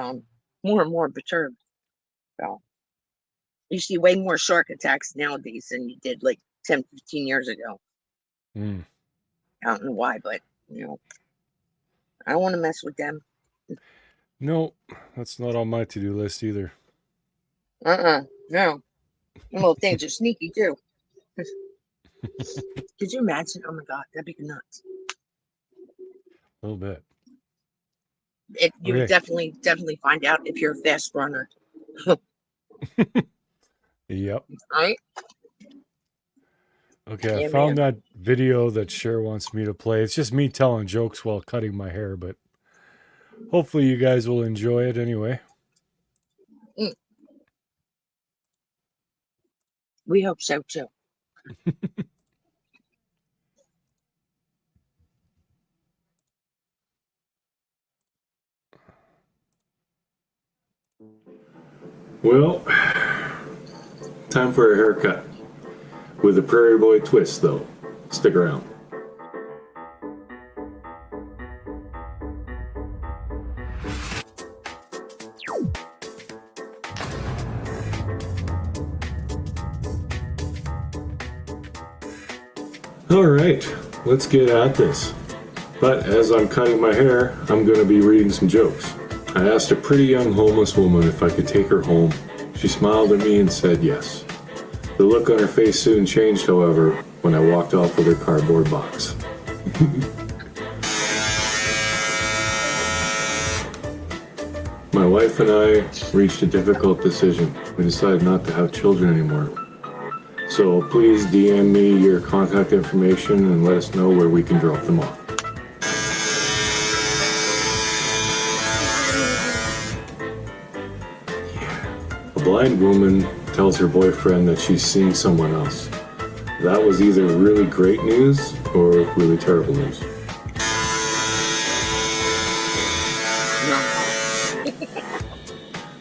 more and more perturbed. So you see way more shark attacks nowadays than you did like 10, 15 years ago. I don't know why, but I don't want to mess with them. No, that's not on my to-do list either. No. Them little things are sneaky too. Could you imagine? Oh my God, that'd be nuts. A little bit. You would definitely find out if you're a fast runner. Yep. Right? Okay, Yeah, I found that video that Cher wants me to play. It's just me telling jokes while cutting my hair, but hopefully you guys will enjoy it anyway. We hope so too. Well, time for a haircut. With a Prairie Boy twist, though. Stick around. Alright, let's get at this. But as I'm cutting my hair, I'm going to be reading some jokes. I asked a pretty young homeless woman if I could take her home. She smiled at me and said yes. The look on her face soon changed, however, when I walked off with her cardboard box. My wife and I reached a difficult decision. We decided not to have children anymore. So please DM me your contact information and let us know where we can drop them off. A blind woman tells her boyfriend that she's seeing someone else. That was either really great news or really terrible news.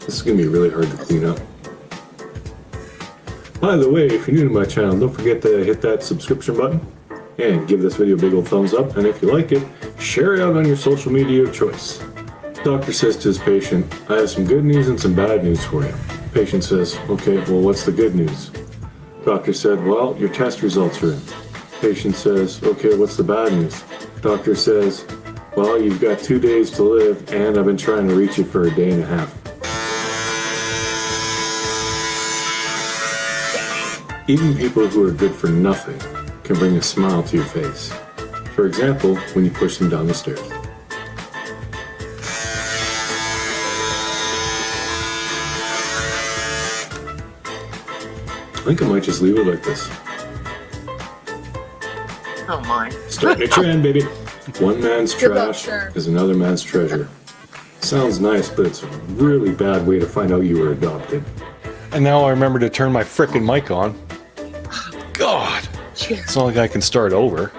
This is going to be really hard to clean up. By the way, if you're new to my channel, don't forget to hit that subscription button and give this video a big old thumbs up. And if you like it, share it out on your social media of choice. Doctor says to his patient, I have some good news and some bad news for you. Patient says, okay, well, what's the good news? Doctor said, well, your test results are in. Patient says, okay, what's the bad news? Doctor says, well, you've got 2 days to live and I've been trying to reach you for a day and a half. Even people who are good for nothing can bring a smile to your face. For example, when you push them down the stairs. I think I might just leave it like this. Oh my. Starting a trend, baby. One man's Good luck, trash sir. is another man's treasure. Sounds nice, but it's a really bad way to find out you were adopted. And now I remember to turn my frickin' mic on. God, it's not like I can start over.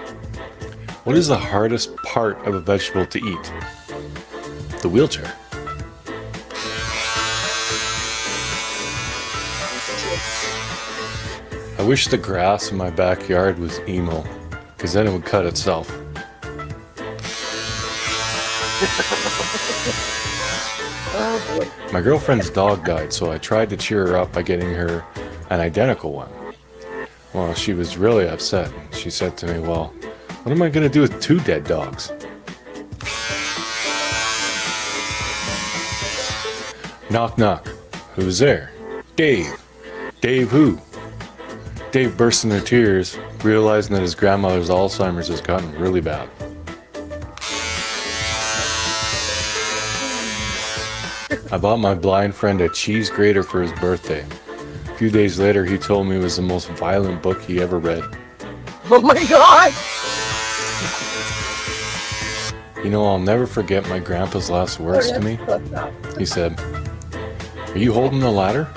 What is the hardest part of a vegetable to eat? The wheelchair. I wish the grass in my backyard was emo, because then it would cut itself. Oh boy. My girlfriend's dog died, so I tried to cheer her up by getting her an identical one. Well, she was really upset. She said to me, well, what am I going to do with 2 dead dogs? Knock, knock. Who's there? Dave. Dave who? Dave burst into tears, realizing that his grandmother's Alzheimer's has gotten really bad. I bought my blind friend a cheese grater for his birthday. A few days later, he told me it was the most violent book he ever read. Oh my God! You know, I'll never forget my grandpa's last words to me. He said, "Are you holding the ladder?"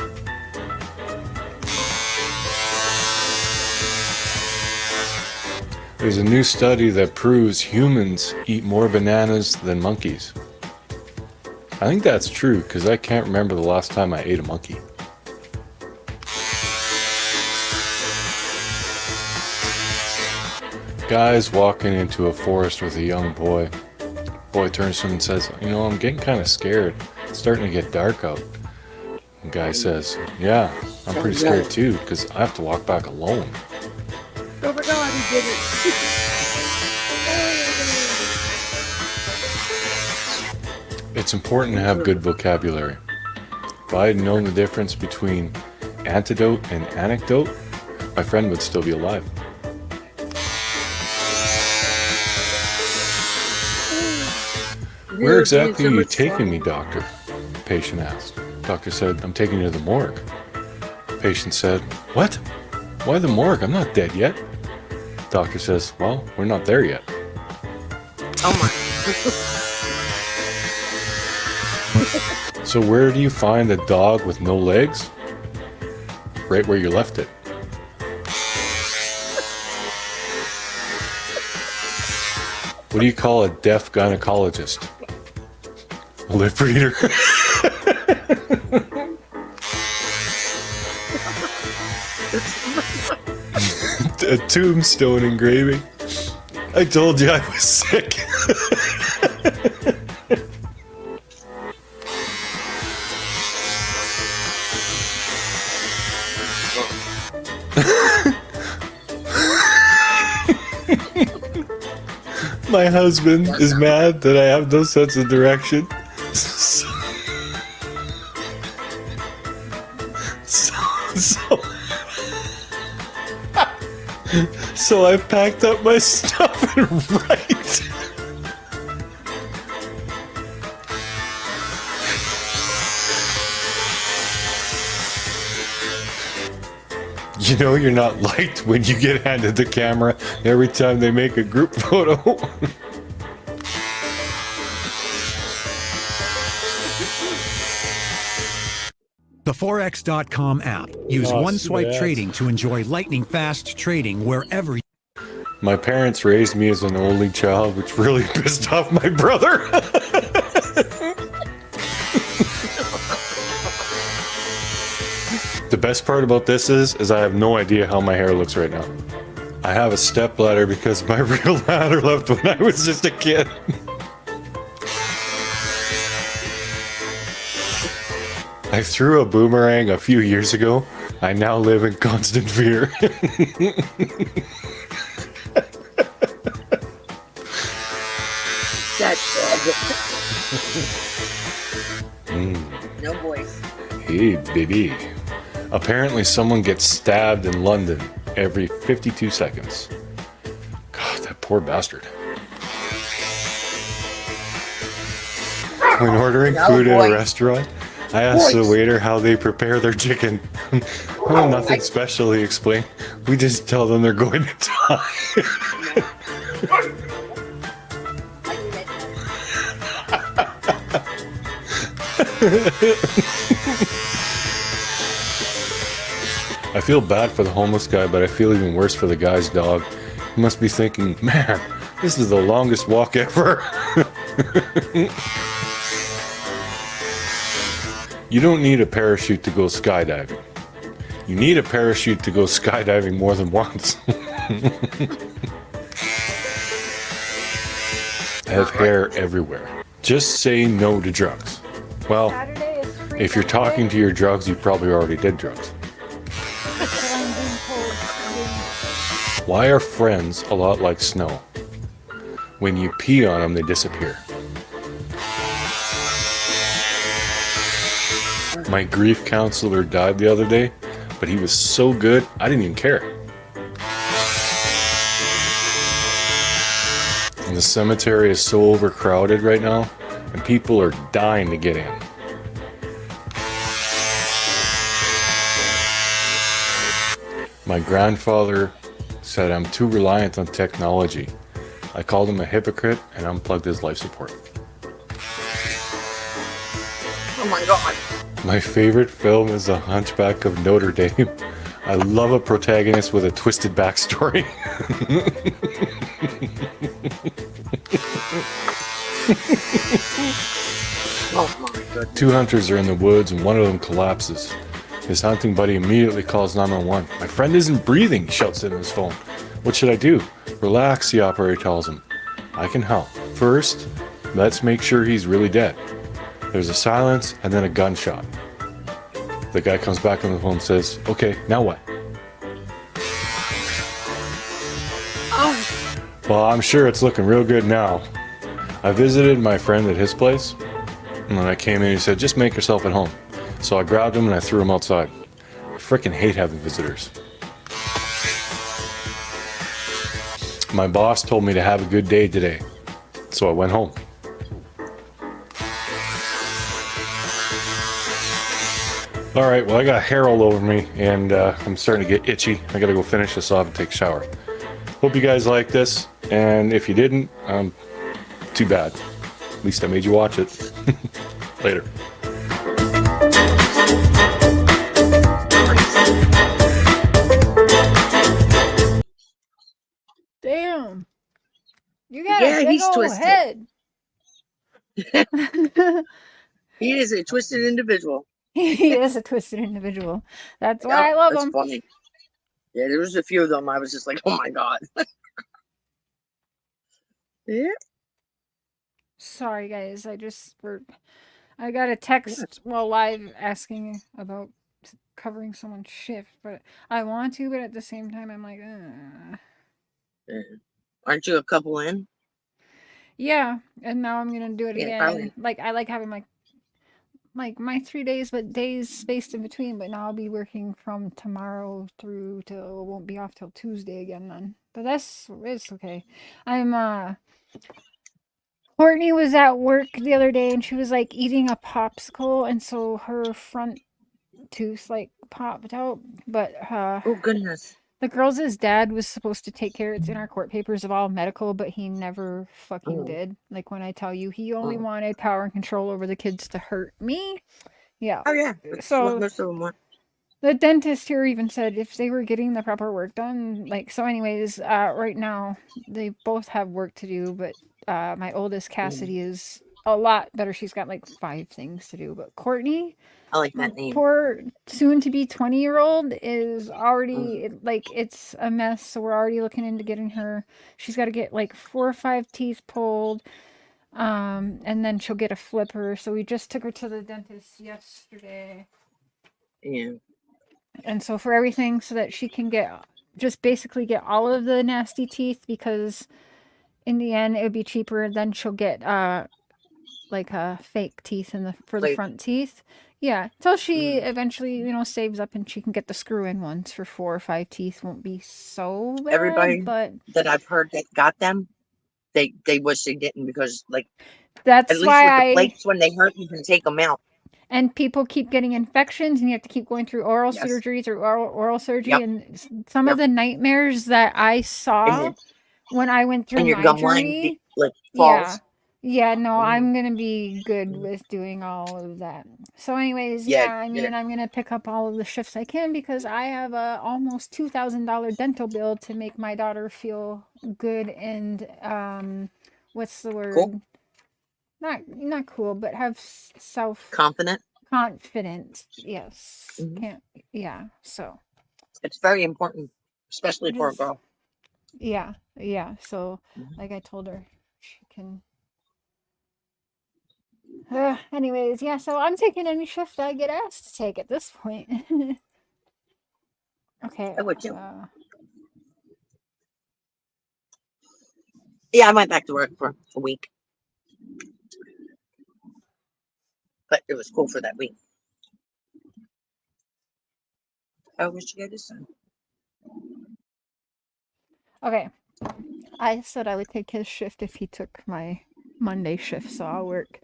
There's a new study that proves humans eat more bananas than monkeys. I think that's true because I can't remember the last time I ate a monkey. Guy's walking into a forest with a young boy. Boy turns to him and says, "You know, I'm getting kind of scared. It's starting to get dark out." The guy says, "Yeah, I'm pretty scared too because I have to walk back alone." Oh my God, he did it. It's important to have good vocabulary. If I had known the difference between antidote and anecdote, my friend would still be alive. "Where exactly are you taking me, doctor?" The patient asked. Doctor said, "I'm taking you to the morgue." The patient said, "What? Why the morgue? I'm not dead yet." Doctor says, "Well, we're not there yet." Oh my. So where do you find a dog with no legs? Right where you left it. What do you call a deaf gynecologist? A lip reader. A tombstone engraving. I told you I was sick. My husband is mad that I have no sense of direction. So I packed up my stuff and right. You know you're not liked when you get handed the camera every time they make a group photo. The Forex.com app. Use one swipe trading to enjoy lightning fast trading wherever you... My parents raised me as an only child, which really pissed off my brother. The best part about this is I have no idea how my hair looks right now. I have a stepladder because my real ladder left when I was just a kid. I threw a boomerang a few years ago. I now live in constant fear. No voice. Hey, baby. Apparently someone gets stabbed in London every 52 seconds. God, that poor bastard. When ordering food at a restaurant, I asked the waiter how they prepare their chicken. Well, nothing special, he explained. We just tell them they're going to die. I feel bad for the homeless guy, but I feel even worse for the guy's dog. He must be thinking, man, this is the longest walk ever. You don't need a parachute to go skydiving. You need a parachute to go skydiving more than once. I have hair everywhere. Just say no to drugs. Well, if you're talking to your drugs, you probably already did drugs. being cold. Why are friends a lot like snow? When you pee on them, they disappear. My grief counselor died the other day, but he was so good, I didn't even care. And the cemetery is so overcrowded right now, and people are dying to get in. My grandfather said I'm too reliant on technology. I called him a hypocrite and unplugged his life support. Oh my God. My favorite film is The Hunchback of Notre Dame. I love a protagonist with a twisted backstory. Oh my goodness. Two hunters are in the woods and one of them collapses. His hunting buddy immediately calls 911. My friend isn't breathing, he shouts into his phone. What should I do? Relax, the operator tells him. I can help. First, let's make sure he's really dead. There's a silence and then a gunshot. The guy comes back on the phone and says, okay, now what? Oh. Well, I'm sure it's looking real good now. I visited my friend at his place, and when I came in, he said, just make yourself at home. So I grabbed him and I threw him outside. I freaking hate having visitors. My boss told me to have a good day today, so I went home. All right, well, I got hair all over me, and I'm starting to get itchy. I gotta go finish this off and take a shower. Hope you guys like this, and if you didn't, too bad. At least I made you watch it. Later. Damn. You got Yeah, a big he's old twisted. head. He is a twisted individual. He is a twisted individual. That's why I love that's him. funny. Yeah, there was a few of them. I was just like, oh my God. Yeah. Sorry, guys. I got a text while live asking about covering someone's shift, but I want to, but at the same time, I'm like, Yeah. Aren't you a couple in? yeah. And now I'm gonna do it Yeah, again. probably. Like I like having my 3 days, but days spaced in between. But now I'll be working from tomorrow through till won't be off till Tuesday again then. But it's okay. Courtney was at work the other day and she was like eating a popsicle, and so her front tooth like popped out. But Oh goodness. the girls' dad was supposed to take care. It's in our court papers of all medical, but he never fucking did. Like when I tell you, he only wanted power and control over the kids to hurt me. Yeah. Oh yeah. That's So what most of them want. the dentist here even said if they were getting the proper work done, like, so anyways, right now they both have work to do, but my oldest Cassidy is a lot better. She's got like 5 things to do, but Courtney, I like that name. poor soon to be 20-year-old, is already like, it's a mess. So we're already looking into getting her, she's got to get like 4 or 5 teeth pulled, and then she'll get a flipper. So we just took her to the dentist yesterday. Yeah. And so for everything, so that she can just basically get all of the nasty teeth, because in the end it would be cheaper. Then she'll get like fake teeth for the front teeth. Yeah, till she eventually, saves up and she can get the screw-in ones for 4 or 5 teeth. Won't be so bad. Everybody but that I've heard that got them, they wish they didn't, because like that's at least why with the plates, when they hurt, you can take them out. And people keep getting infections, and you have to keep going through oral surgeries or oral surgery. And some of the nightmares that I saw when I went through my journey, falls. No, I'm gonna be good with doing all of that. So, anyways, I'm gonna pick up all of the shifts I can, because I have a almost $2,000 dental bill to make my daughter feel good and what's the word? Cool. Not cool, but have confidence. Yes. So it's very important, especially for a girl. Yeah. So like I told her, she can anyways, so I'm taking any shift I get asked to take at this point. Okay. I would too. Yeah, I went back to work for a week, but it was cool for that week. I wish you guys done. Okay. I said I would take his shift if he took my Monday shift, so I'll work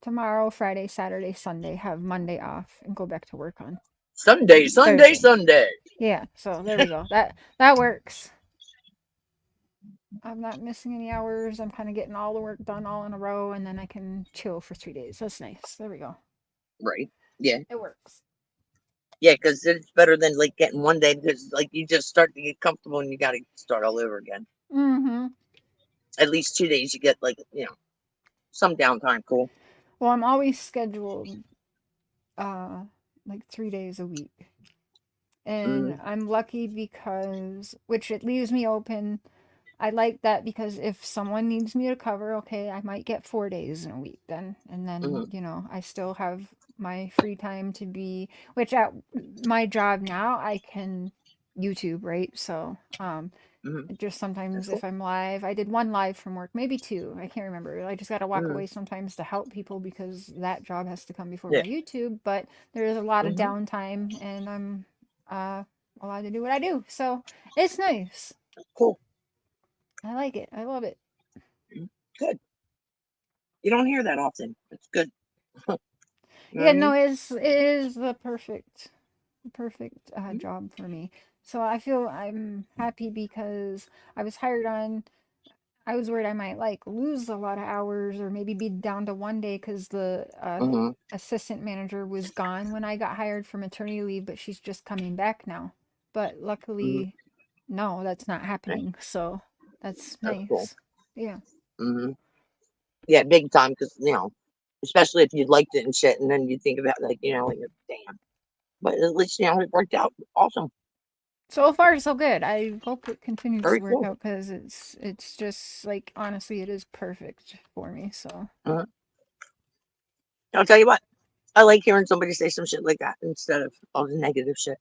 tomorrow, Friday, Saturday, Sunday, have Monday off, and go back to work on Sunday. Thursday. Yeah, so there we go. That works. I'm not missing any hours. I'm kind of getting all the work done all in a row, and then I can chill for 3 days. That's nice. There we go. Right. Yeah. It works. Yeah, because it's better than like getting one day, because like you just start to get comfortable and you got to start all over again. Mm-hmm. At least 2 days you get like, some downtime. Cool. Well, I'm always scheduled like 3 days a week. And I'm lucky because, which it leaves me open. I like that because if someone needs me to cover, okay, I might get 4 days in a week then. And then, I still have my free time to be, which at my job now, I can YouTube, right? So, just sometimes if I'm live, I did 1 live from work, maybe 2, I can't remember. I just got to walk away sometimes to help people because that job has to come before my YouTube, but there is a lot of downtime and I'm allowed to do what I do. So it's nice. Cool. I like it. I love it. Good. You don't hear that often. It's good. Yeah, no, it is the perfect job for me. So I feel I'm happy because I was hired on. I was worried I might like lose a lot of hours or maybe be down to 1 day because the assistant manager was gone when I got hired for maternity leave, but she's just coming back now. But luckily, no, that's not happening. So that's nice. Cool. Yeah. Yeah, big time, because especially if you liked it and shit, and then you think about like like damn. But at least it worked out awesome. So far, so good. I hope it continues Very to work cool. out because it's just like honestly, it is perfect for me. So I'll tell you what, I like hearing somebody say some shit like that instead of all the negative shit.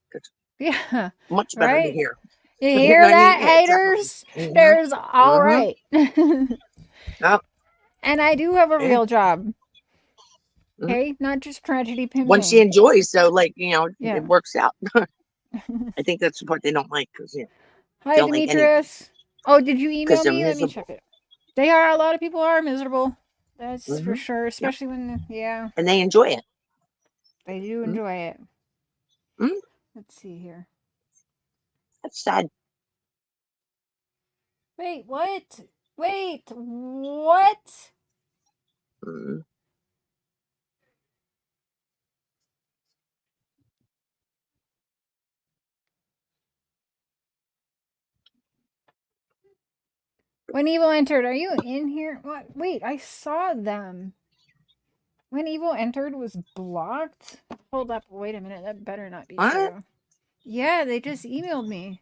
yeah, Much better to right. hear. You You hear know what I mean? that, Yeah, haters? exactly. There's all right. Yep. And I do have a Yeah. real job. Okay, not just tragedy pimping. One she enjoys, so like Yeah. it works out. I think that's the part they don't like, because Hi, don't like anything. Demetrius. Oh, did you email they're me? Let me miserable. check it. They are. A lot of people are miserable. That's for sure. Especially when, And they enjoy it. They do enjoy it. Let's see here. That's sad. Wait, what? Wait, what? When Evil entered, are you in here? What? Wait, I saw them. When Evil entered was blocked? Hold up, wait a minute. That better not be true. Yeah, they just emailed me.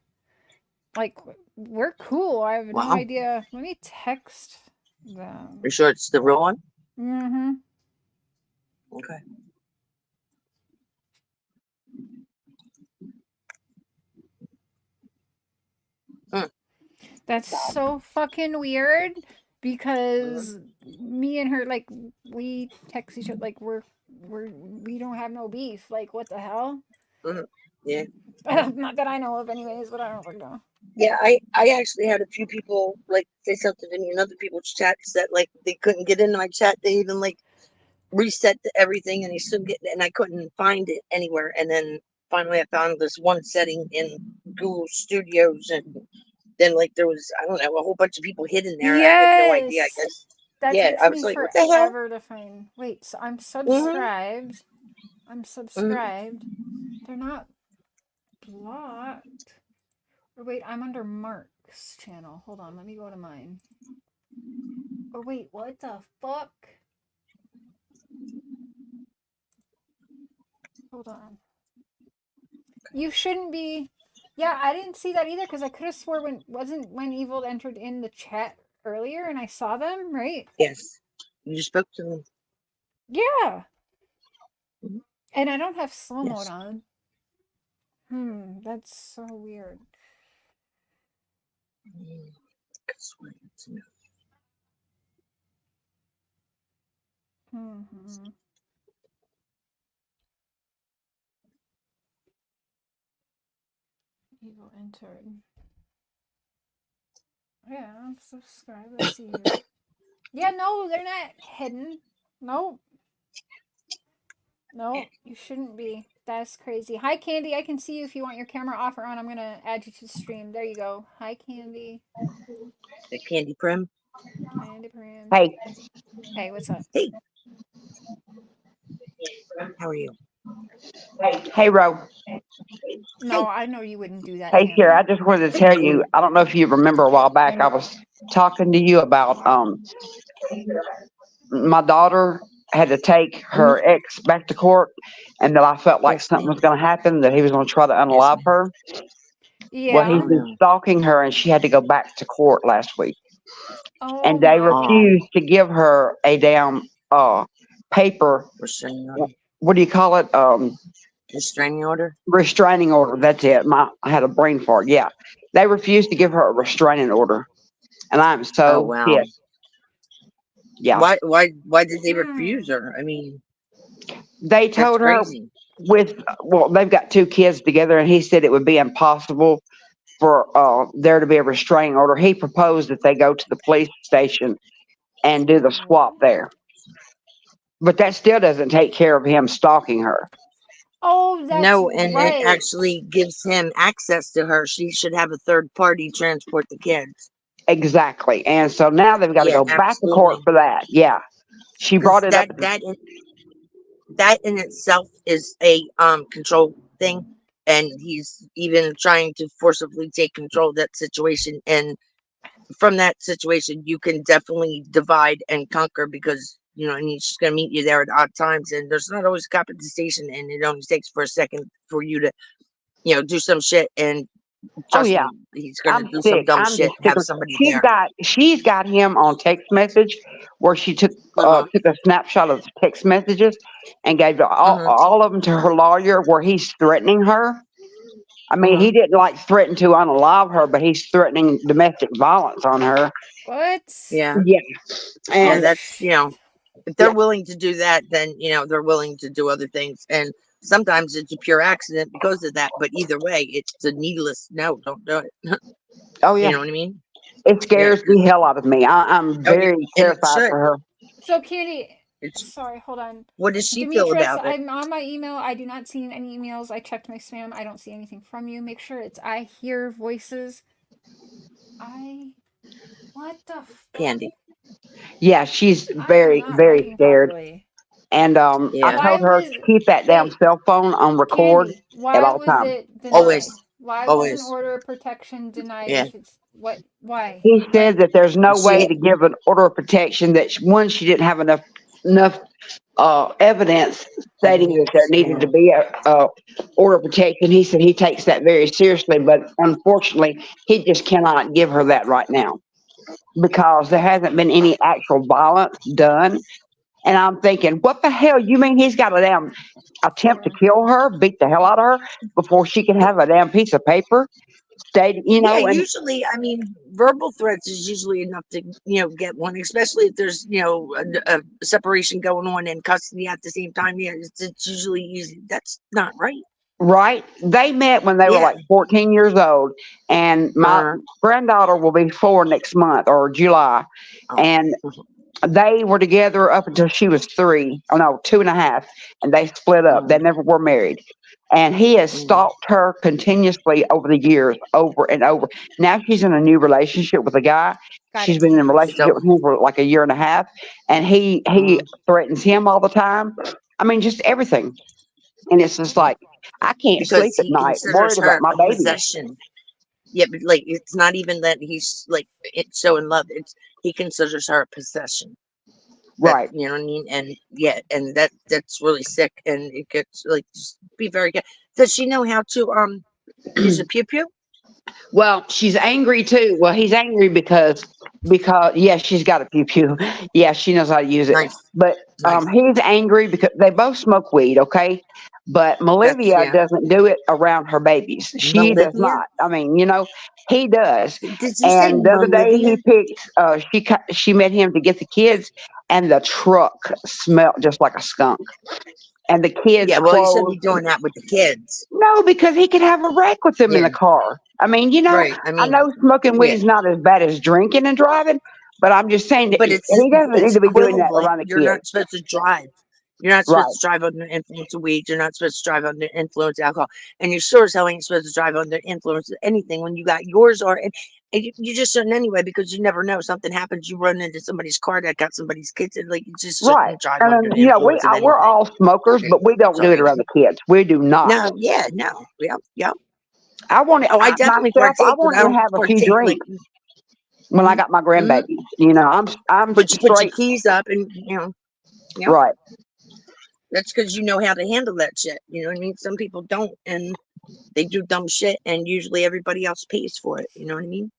Like, we're cool. I have no idea. Let me text them. You sure it's the real one? Mm-hmm. Okay. That's so fucking weird because me and her, like, we text each other like we don't have no beef. Like, what the hell? Yeah. Not that I know of, anyways. But I don't really know. Yeah, I actually had a few people like say something to me in other people's chats that like they couldn't get into my chat. They even like reset everything, and they still get it, and I couldn't find it anywhere. And then finally, I found this one setting in Google Studios, and then like there was, I don't know, a whole bunch of people hidden there. Yes. I had no idea. I guess. That takes I was me like, what the hell? forever to find. Wait, so I'm subscribed. I'm subscribed. They're not blocked. Or wait, I'm under Mark's channel. Hold on, let me go to mine. Or wait, what the fuck? Hold on. You shouldn't be. Yeah, I didn't see that either because I could have swore when Evil entered in the chat earlier and I saw them, right? Yes. You spoke to them. Yeah. And I don't have slow mode on. That's so weird. Mm-hmm. Evil entered. Yeah, subscribe. Let's see here. Yeah, no, they're not hidden. Nope. Nope, you shouldn't be. That's crazy. Hi, Candy. I can see you if you want your camera off or on. I'm going to add you to the stream. There you go. Hi, Candy. The Candy Prim. Candy Prim. Hey. Hey, what's up? Hey. How are you? Hey, Ro. No, I know you wouldn't do that, Hey, Candy. Shara, I just wanted to tell you, I don't know if you remember a while back, I was talking to you about my daughter had to take her ex back to court, and that I felt like something was going to happen, that he was going to try to unalive her. Well, Yeah. he's been stalking her, and she had to go back to court last week. Oh, And they my God. refused to give her a damn paper. What do you call it? Restraining order? Restraining order. That's it. I had a brain fart. Yeah. They refused to give her a restraining order. And I'm so pissed. Yeah. Why did they refuse her? I mean, they told her they've got 2 kids together, and he said it would be impossible for there to be a restraining order. He proposed that they go to the police station and do the swap there. But that still doesn't take care of him stalking her. Oh, that's no, and right. it actually gives him access to her. She should have a third party transport the kids. Exactly. And so now they've got to go back to court for that. Yeah. She brought it up. That in itself is a control thing, and he's even trying to forcibly take control of that situation. And from that situation, you can definitely divide and conquer, because and he's just going to meet you there at odd times, and there's not always a cop at the station, and it only takes for a second for you to do some shit, and trust me, he's going to do some dumb shit, have somebody there. She's got him on text message, where she took a snapshot of the text messages and gave all of them to her lawyer, where he's threatening her. I mean, he didn't threaten to unalive her, but he's threatening domestic violence on her. What? Yeah. Yeah. And that's, if they're willing to do that, then, they're willing to do other things. And sometimes it's a pure accident because of that. But either way, it's a needless, no, don't do it. Oh, yeah. You know what I mean? It scares the hell out of me. I'm very terrified for her. So, Candy, sorry, hold on. What does she Demetrius, feel about it? I'm on my email. I do not see any emails. I checked my spam. I don't see anything from you. Make sure it's I hear voices. What the Candy. Yeah, she's very, very scared. Properly. And I told her to keep that damn cell phone on record at all times. Why was an order of protection denied? Yeah. If it's why? He said that there's no way to give an order of protection, that one, she didn't have enough evidence stating that there needed to be a order of protection. He said he takes that very seriously, but unfortunately, he just cannot give her that right now, because there hasn't been any actual violence done. And I'm thinking, what the hell? You mean he's got a damn attempt to kill her, beat the hell out of her, before she can have a damn piece of paper? Yeah, usually, I mean, verbal threats is usually enough to, get one, especially if there's, a separation going on and custody at the same time. Yeah, it's usually easy. That's not right. Right. They met when they were 14 years old, and my granddaughter will be 4 next month, or July. And they were together up until she was 3, 2.5, and they split up. They never were married. And he has stalked her continuously over the years, over and over. Now she's in a new relationship with a guy. She's been in a relationship with him for like a year and a half, and he threatens him all the time. I mean, just everything. And it's just like, I can't sleep at night worried about my baby. Possession. Yeah, but it's not even that he's it's so in love. It's he considers her a possession. Right. You know what I mean? And and that's really sick. And it gets just be very good. Does she know how to use a pew pew? Well, she's angry too. Well, he's angry because she's got a pew pew. Yeah, she knows how to use it. But he's angry because they both smoke weed, okay? But That's Olivia doesn't do it around her babies. She does Olivia. not. I mean, he does. Did you say And the other day Olivia? he picked, she met him to get the kids, and the truck smelled just like a skunk. And the kids' Yeah, well, you shouldn't clothes. be doing that with the kids. No, because he could have a wreck with them in the car. I mean, Right. I I mean, know smoking weed yeah. is not as bad as drinking and driving, but I'm just saying that But he doesn't need to be doing that equivalent. around the You're kids. not supposed to drive. You're not Right. supposed to drive under the influence of weed. You're not supposed to drive under the influence of alcohol. And you sure as hell ain't supposed to drive under the influence of anything when you got yours or and you just shouldn't anyway, because you never know. Something happens, you run into somebody's car that got somebody's kids, and like you just Right. shouldn't drive under And, the influence of we're anything. all smokers, but we don't do it Sorry. around the kids. We do not. No, yeah, no. Yep. I want to, Oh, I definitely myself, I partake, but want I to don't have a few partake like drinks when I got my grandbabies. I'm but you put your straight. keys up and yep. Right. That's because you know how to handle that shit. You know what I mean? Some people don't, and they do dumb shit, and usually everybody else pays for it. You know what I mean?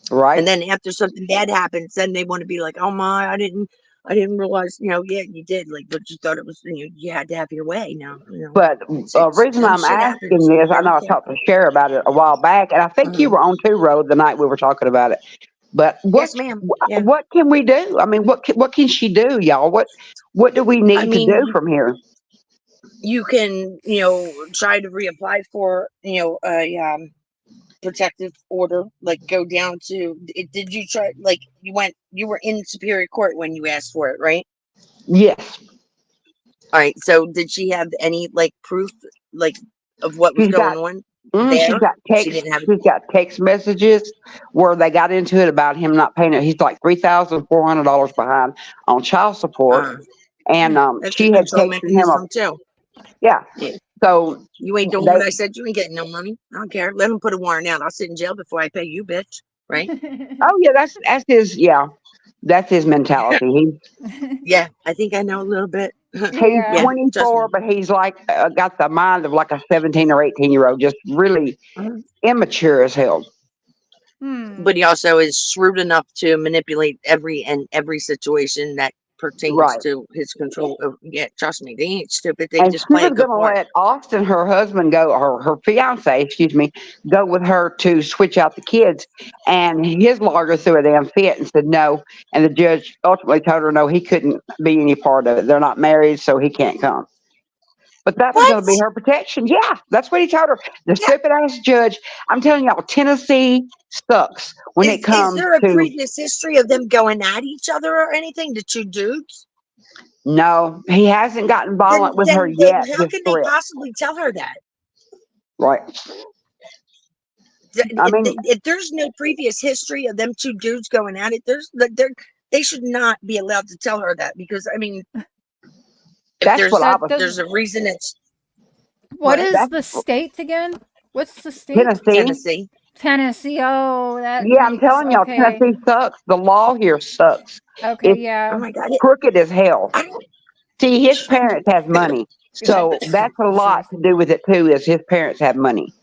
Right. And then after something bad happens, then they want to be like, "Oh my, I didn't realize." Yeah, you did. Like, but you thought it was. You had to have your way. Now, But the reason dumb I'm shit asking happens. this, I Very know I talked to Cher about it a while back, and I think you were on Two Road the night we were talking about it. But Yes, ma'am. Yeah. what can we do? I mean, what can she do, y'all? What do we need to do from here? You can, try to reapply for, a protective order. Like, go down to. Did you try? Like, you were in Superior Court when you asked for it, right? Yes. All right. So, did she have any proof, of what was going on there? She's got text. She didn't have. She's got text messages where they got into it about him not paying it. He's like $3,400 behind on child support, and That's she a had control texted him. mechanism too. Yeah. So you ain't doing what I said. You ain't getting no money. I don't care. Let him put a warrant out. I'll sit in jail before I pay you, bitch. Right? Oh yeah, that's his. Yeah, that's his mentality. Yeah, I think I know a little bit. He's 24, but he's like got the mind of like a 17 or 18-year-old, just really immature as hell. But he also is shrewd enough to manipulate every situation that pertains to his control. Yeah, trust me, they ain't stupid. They And just she play a was good going to part. let Austin, her husband, go, her fiance, excuse me, go with her to switch out the kids. And his lawyer threw a damn fit and said no. And the judge ultimately told her no, he couldn't be any part of it. They're not married, so he can't come. But that was going to be her protection. Yeah, that's what he told her. The stupid ass judge. I'm telling y'all, Tennessee sucks when it comes Is there a to. previous history of them going at each other or anything? The two dudes? No, he hasn't gotten violent with her Then yet. how Just can they threat. possibly tell her that? Right. I mean, if there's no previous history of them two dudes going at it, they should not be allowed to tell her that, because I mean, if there's a reason it's. What is the state again? What's the state? Tennessee. Tennessee. Oh, that Yeah, I'm makes, telling y'all, okay. Tennessee sucks. The law here sucks. Okay, It's yeah. Oh my God. crooked as hell. See, his parents have money. So that's a lot to do with it, too, is his parents have money.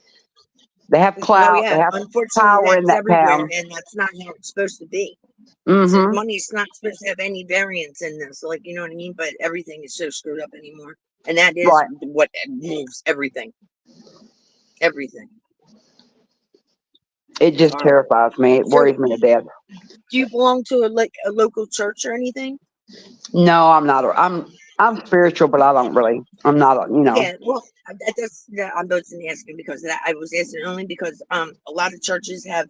They have clout. Oh, yeah. They have Unfortunately, power in that's that everywhere, town. and that's not how it's supposed to be. Mm-hmm. So money's not supposed to have any variance in this, you know what I mean? But everything is so screwed up anymore, and that is what moves everything. Everything. It just terrifies me. It worries me to death. Do you belong to a local church or anything? No, I'm not. I'm spiritual, but I don't really. I'm not. Yeah, well, I wasn't asking because of that. I was asking only because a lot of churches have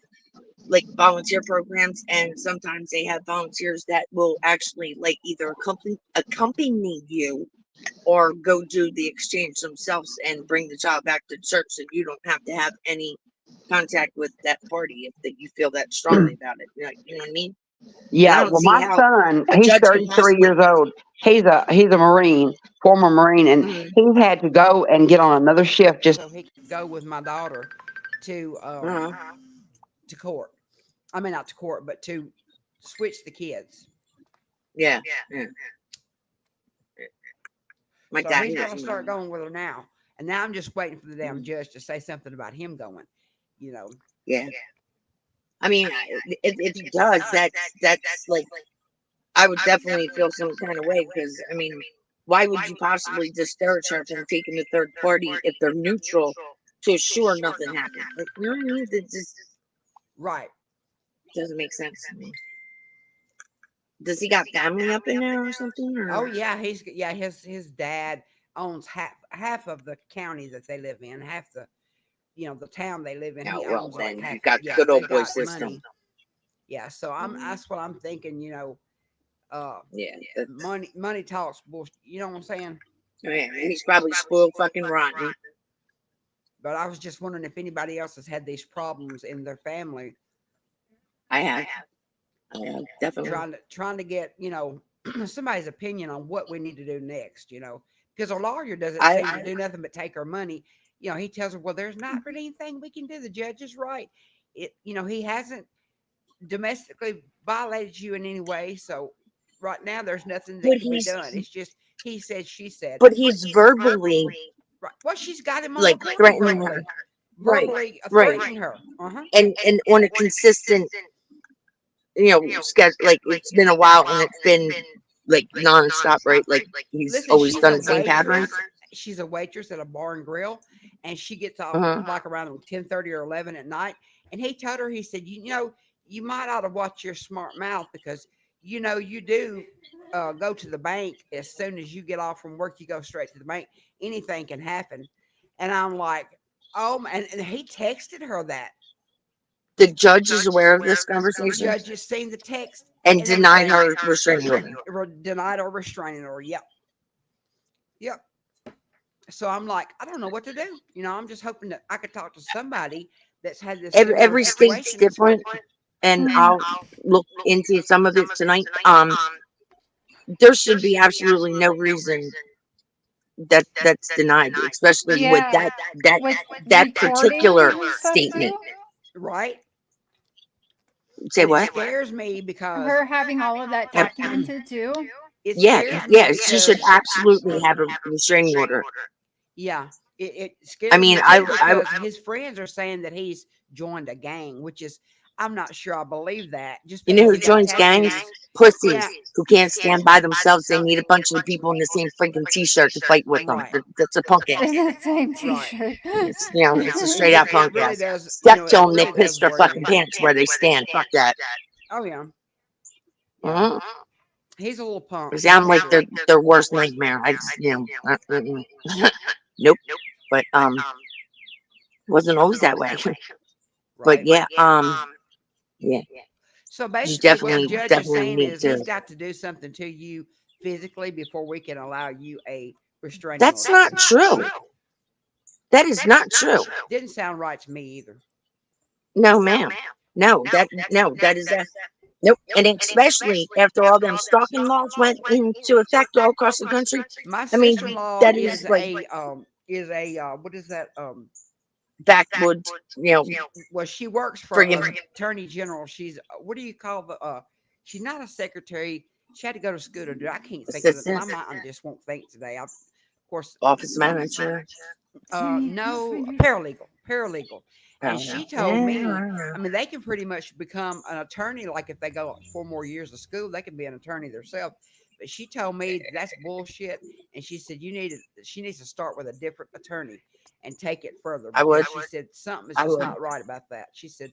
volunteer programs, and sometimes they have volunteers that will actually either accompany you or go do the exchange themselves and bring the child back to church, so you don't have to have any contact with that party if you feel that strongly about it. You know what I mean? Yeah. Well, my son, he's 33 years old. He's a Marine, former Marine, and he had to go and get on another shift just so he could go with my daughter to court. I mean, not to court, but to switch the kids. Yeah. My So dad he's going to start going with her now. And now I'm just waiting for the damn judge to say something about him going, Yeah. I mean, if he does, that's I would definitely feel some kind of way, because I mean, why would you possibly discourage her from taking a third party if they're neutral to assure nothing happened? Like, you know what I mean? That just Right. doesn't make sense to me. Does he got family up in there or something? Or? Oh yeah, his dad owns half of the county that they live in, half the the town they live in. Yeah, He well, owns then like half. you got Yeah, good they old boy got system. money. Yeah, so that's what I'm thinking. Yeah, money talks bullshit. You know what I'm saying? Oh, yeah, he's probably spoiled fucking rotten. But I was just wondering if anybody else has had these problems in their family. I have definitely trying to get somebody's opinion on what we need to do next. Because our lawyer doesn't seem to do nothing but take our money. He tells her, well, there's not really anything we can do. The judge is right. He hasn't domestically violated you in any way. So right now there's nothing that can be done. It's just he said, she said. But he's verbally right. Well, she's got him on like threatening her. Verbally threatening her. And on a consistent schedule. Like, it's been a while and it's been like nonstop, right? Like, he's always done the same patterns. She's a waitress at a bar and grill, and she gets off like around 10:30 or 11 at night. And he told her, he said, you might ought to watch your smart mouth, because you do go to the bank as soon as you get off from work. You go straight to the bank. Anything can happen. And I'm like, oh, and he texted her that. The judge is aware of this conversation. The judge has seen the text and denied her restraining order. Denied her restraining order. Yep. So I'm like, I don't know what to do. I'm just hoping that I could talk to somebody that's had this. Every state's different, and I'll look into some of it tonight. There should be absolutely no reason that's denied, especially with that particular statement. Right. Say what? It scares me because her having all of that documented too. Yeah, she should absolutely have a restraining order. Yeah, it scares me. Because his friends are saying that he's joined a gang, which is, I'm not sure I believe that. Just who joins gangs? Pussies who can't stand by themselves. They need a bunch of people in the same freaking t-shirt to fight with them. That's a punk ass. In the same t-shirt. It's a straight out punk ass. Step to them, they piss their fucking pants where they stand. Fuck that. Oh yeah. He's a little punk. See, I'm like their worst nightmare. I just nope. But wasn't always that way. But yeah, yeah. So basically, definitely, what the judge is saying is he's got to do something to you physically before we can allow you a restraining order. That's not true. That is not true. Didn't sound right to me either. No, ma'am. No, that is that. Nope. And especially after all them stalking laws went into effect all across the country. My sister-in-law that is a what is that? Backwoods, Well, she works for Attorney General. She's what do you call the? She's not a secretary. She had to go to school to do. I can't think of it. My mind just won't think today. Of course, office manager. No, paralegal. And she told me, I mean, they can pretty much become an attorney. Like if they go 4 more years of school, they can be an attorney themselves. But she told me that's bullshit. And she said, she needs to start with a different attorney and take it further. I would. She said something is just not right about that. She said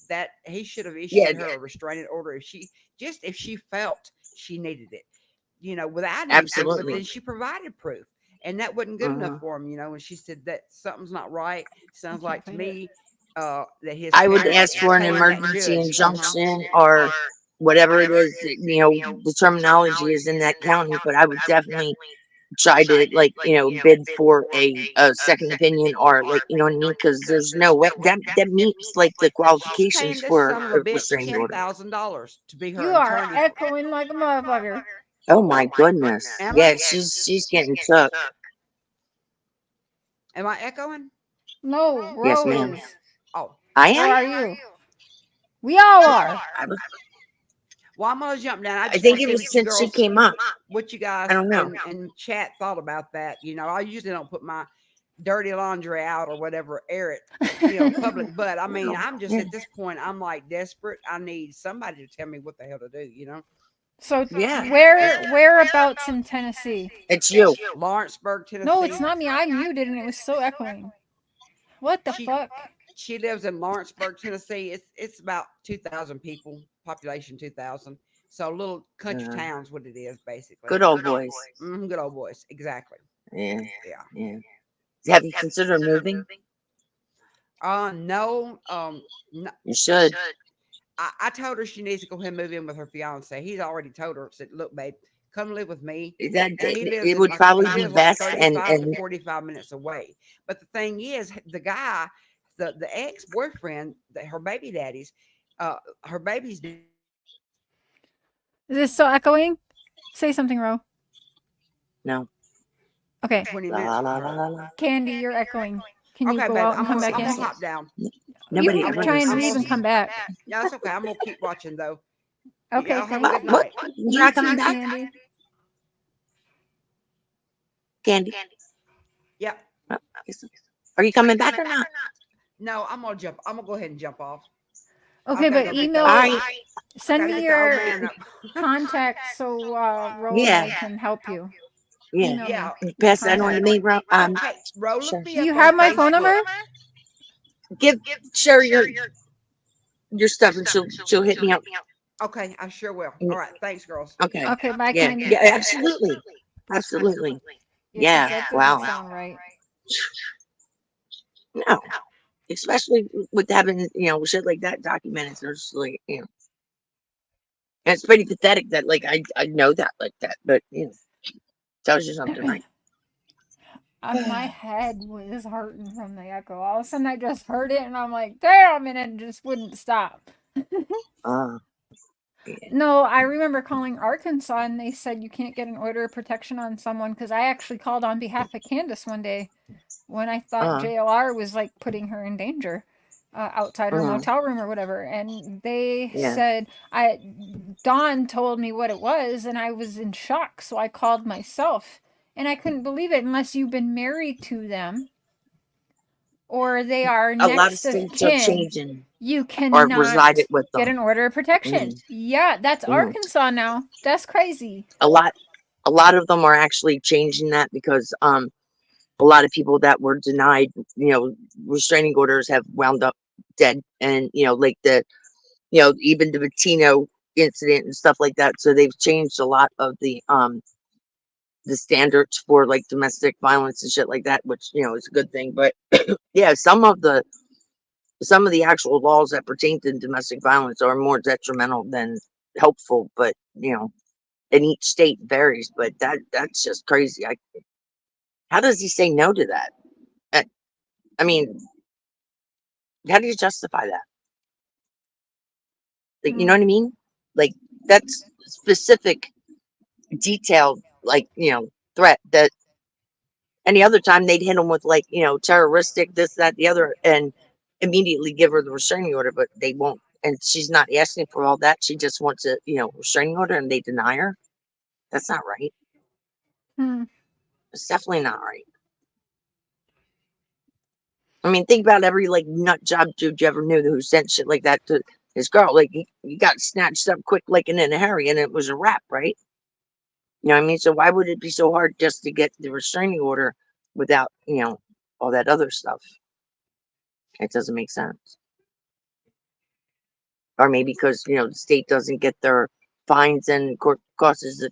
that he should have issued her a restraining order if she felt she needed it, without absolutely. But then she provided proof, and that wasn't good enough for him, And she said that something's not right. Sounds like to me that his. I would ask for an emergency injunction or whatever it is. The terminology is in that county, but I would definitely try to bid for a second opinion or what I mean, because there's no way that meets the qualifications for a restraining order. $10,000 to be her You attorney. are echoing like a motherfucker. Oh my goodness! Yeah, she's getting took. Am I echoing? No, Ro yes, ma'am. is. Oh, I am. Or are you? We all are. Well, I'm gonna jump down. I think it was since she came up. What you guys I don't know. and chat thought about that? I usually don't put my dirty laundry out or whatever, air it, public. But I mean, I'm just at this point, I'm like desperate. I need somebody to tell me what the hell to do. So Yeah. whereabouts in Tennessee? It's you. Lawrenceburg, Tennessee. No, it's not me. I muted and it was so echoing. What the fuck? She lives in Lawrenceburg, Tennessee. It's about 2,000 people, population 2,000. So little country town's what it is, basically. Good old boys. Good old boys, exactly. Yeah. Yeah. Yeah. Have you considered moving? No. No. You should. I told her she needs to go ahead and move in with her fiance. He's already told her, said, "Look, babe, come live with me." That And he lives it would probably be best, 35 to 45 minutes away. But the thing is, the guy, the ex boyfriend, her baby daddy's, her baby's. Is this still echoing? Say something, Ro. No. Okay. 20 minutes. Candy, you're echoing. Can you Okay, go babe, out and come back in? I'm gonna hop down. You can try and leave and come back. No, it's okay. I'm gonna keep watching though. Okay, Y'all have a thank good you. night. You're not coming back? Candy. Candy. Yep. Are you coming back or not? No, I'm gonna jump. I'm gonna go ahead and jump off. Okay, but email. Send me your man contact so Ro and Yeah. I can help you. Yeah. Email me. Yeah. Pass that on to me, Ro. Hey, Ro, Sure. look me Do you up have on my phone Facebook. number? Give Sherry your stuff, and she'll hit me up. Okay, I sure will. All right, thanks, girls. Okay. Okay, bye, Yeah. Candy. Yeah. Absolutely. Absolutely. 'cause Yeah. that doesn't Wow. sound right. No. Especially with having shit like that documented. There's like and it's pretty pathetic that like I know that like that, but tells you something, right? My head was hurting from the echo. All of a sudden, I just heard it, and I'm like, damn, and it just wouldn't stop. No, I remember calling Arkansas, and they said you can't get an order of protection on someone because I actually called on behalf of Candace one day when I thought JLR was like putting her in danger outside her motel room or whatever, and they said Dawn told me what it was, and I was in shock, so I called myself. And I couldn't believe it unless you've been married to them or they are A lot of next of states are kin. changing You or cannot resided with them. get an order of protection. Yeah, that's Arkansas now. That's crazy. A lot of them are actually changing that because a lot of people that were denied restraining orders have wound up dead, and like the even the Latino incident and stuff like that. So they've changed a lot of the standards for like domestic violence and shit like that, which is a good thing. But yeah, some of the actual laws that pertain to domestic violence are more detrimental than helpful. But and each state varies. But that's just crazy. How does he say no to that? I mean, how do you justify that? Like, you know what I mean? Like, that's specific, detailed, like threat that any other time they'd hit them with like terroristic, this, that, the other, and immediately give her the restraining order, but they won't. And she's not asking for all that. She just wants a restraining order, and they deny her. That's not right. It's definitely not right. I mean, think about every like nut job dude you ever knew who sent shit like that to his girl. Like he got snatched up quick, like in a hurry, and it was a wrap, right? You know what I mean? So why would it be so hard just to get the restraining order without all that other stuff? It doesn't make sense. Or maybe because the state doesn't get their fines and court costs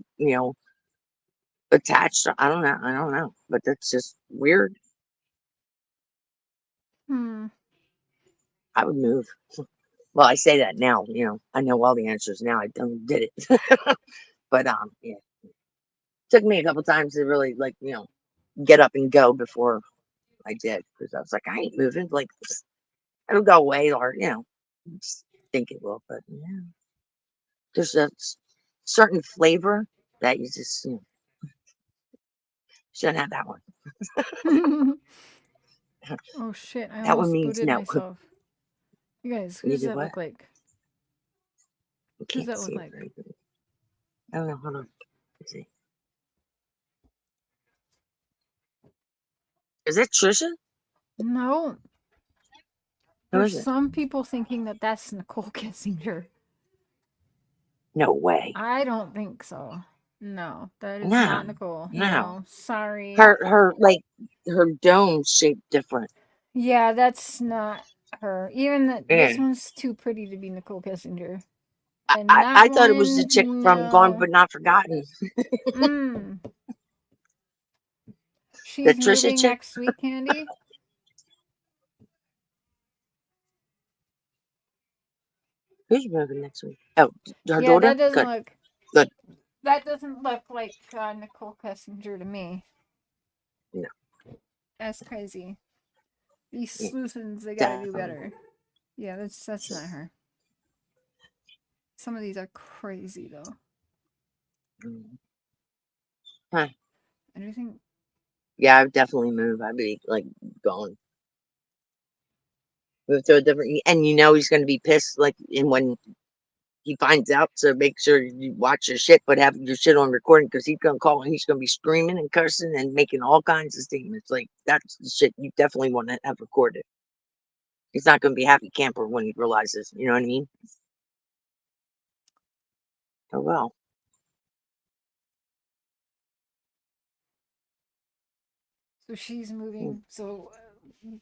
attached. I don't know, but that's just weird. I would move. Well, I say that now. I know all the answers now. I did it, but yeah, took me a couple times to really like get up and go before I did, because I was like, I ain't moving. Like it'll go away, or just think it will. But yeah, there's a certain flavor that you just shouldn't have that one. Oh shit! I That one almost means booted no. myself. You guys, who You does did that what? look like? I Who does can't that see look it like? very good. I don't know. Hold on. Let's see. Is it Trisha? No. Who There's is it? some people thinking that that's Nicole Kessinger. No way. I don't think so. No, that is No, not Nicole. no. No, sorry. Her dome shaped different. Yeah, that's not her. Even Yeah. this one's too pretty to be Nicole Kessinger. And that I thought it was the one, chick from Gone no. But Not Forgotten. Mm. The She's Trisha moving chick. next week, Candy. Who's moving next week? Oh, her Yeah, daughter? that doesn't Good. look. Good. That doesn't look like Nicole Kessinger to me. No. That's crazy. These Yeah, sleuthins, they gotta do definitely. better. Yeah, that's not her. Some of these are crazy though. Huh. Anything? Yeah, I would definitely move. I'd be like gone. Move to a different, and you know he's going to be pissed. Like, and when he finds out, so make sure you watch your shit, but have your shit on recording because he's going to call and he's going to be screaming and cursing and making all kinds of statements. Like, that's the shit you definitely want to have recorded. He's not going to be happy camper when he realizes, you know what I mean? Oh well. So she's moving. So,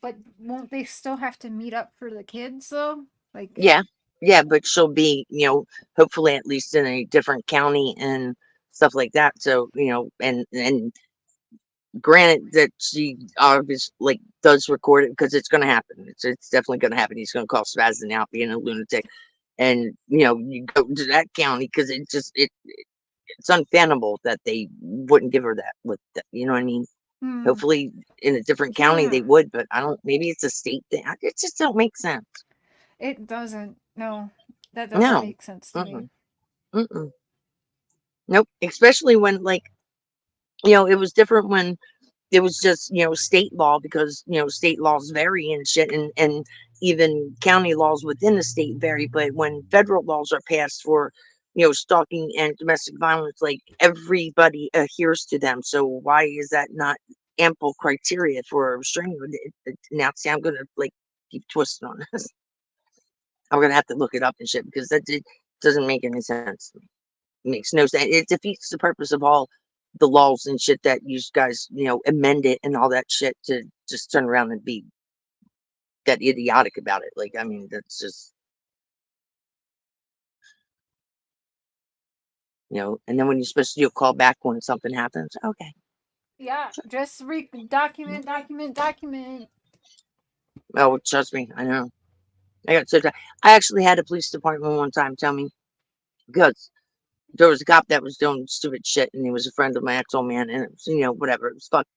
but won't they still have to meet up for the kids though? Like, Yeah, yeah, but she'll be, hopefully at least in a different county and stuff like that. So, and granted that she obviously like does record it because it's going to happen. It's definitely going to happen. He's going to call Spazin out being a lunatic, and you go to that county because it's unfathomable that they wouldn't give her that with you know what I mean. Hopefully in a different county they yeah, would, but I don't. Maybe it's a state thing. It just don't make sense. it doesn't. No, that doesn't No. make sense to me. Mm-mm. Nope. Especially when it was different when it was just state law because state laws vary and shit and even county laws within the state vary, but when federal laws are passed for stalking and domestic violence, like everybody adheres to them. So why is that not ample criteria for a restraining order? Now see, I'm gonna keep twisting on this. I'm gonna have to look it up and shit because that doesn't make any sense. It makes no sense. It defeats the purpose of all the laws and shit that you guys, amended and all that shit to just turn around and be that idiotic about it. Like, I mean, that's just, and then when you're supposed to do a call back when something happens, okay. Yeah, just document. Oh, trust me, I know. I got so tired. I actually had a police department one time tell me because there was a cop that was doing stupid shit and he was a friend of my ex old man and it was, whatever. It was fuck.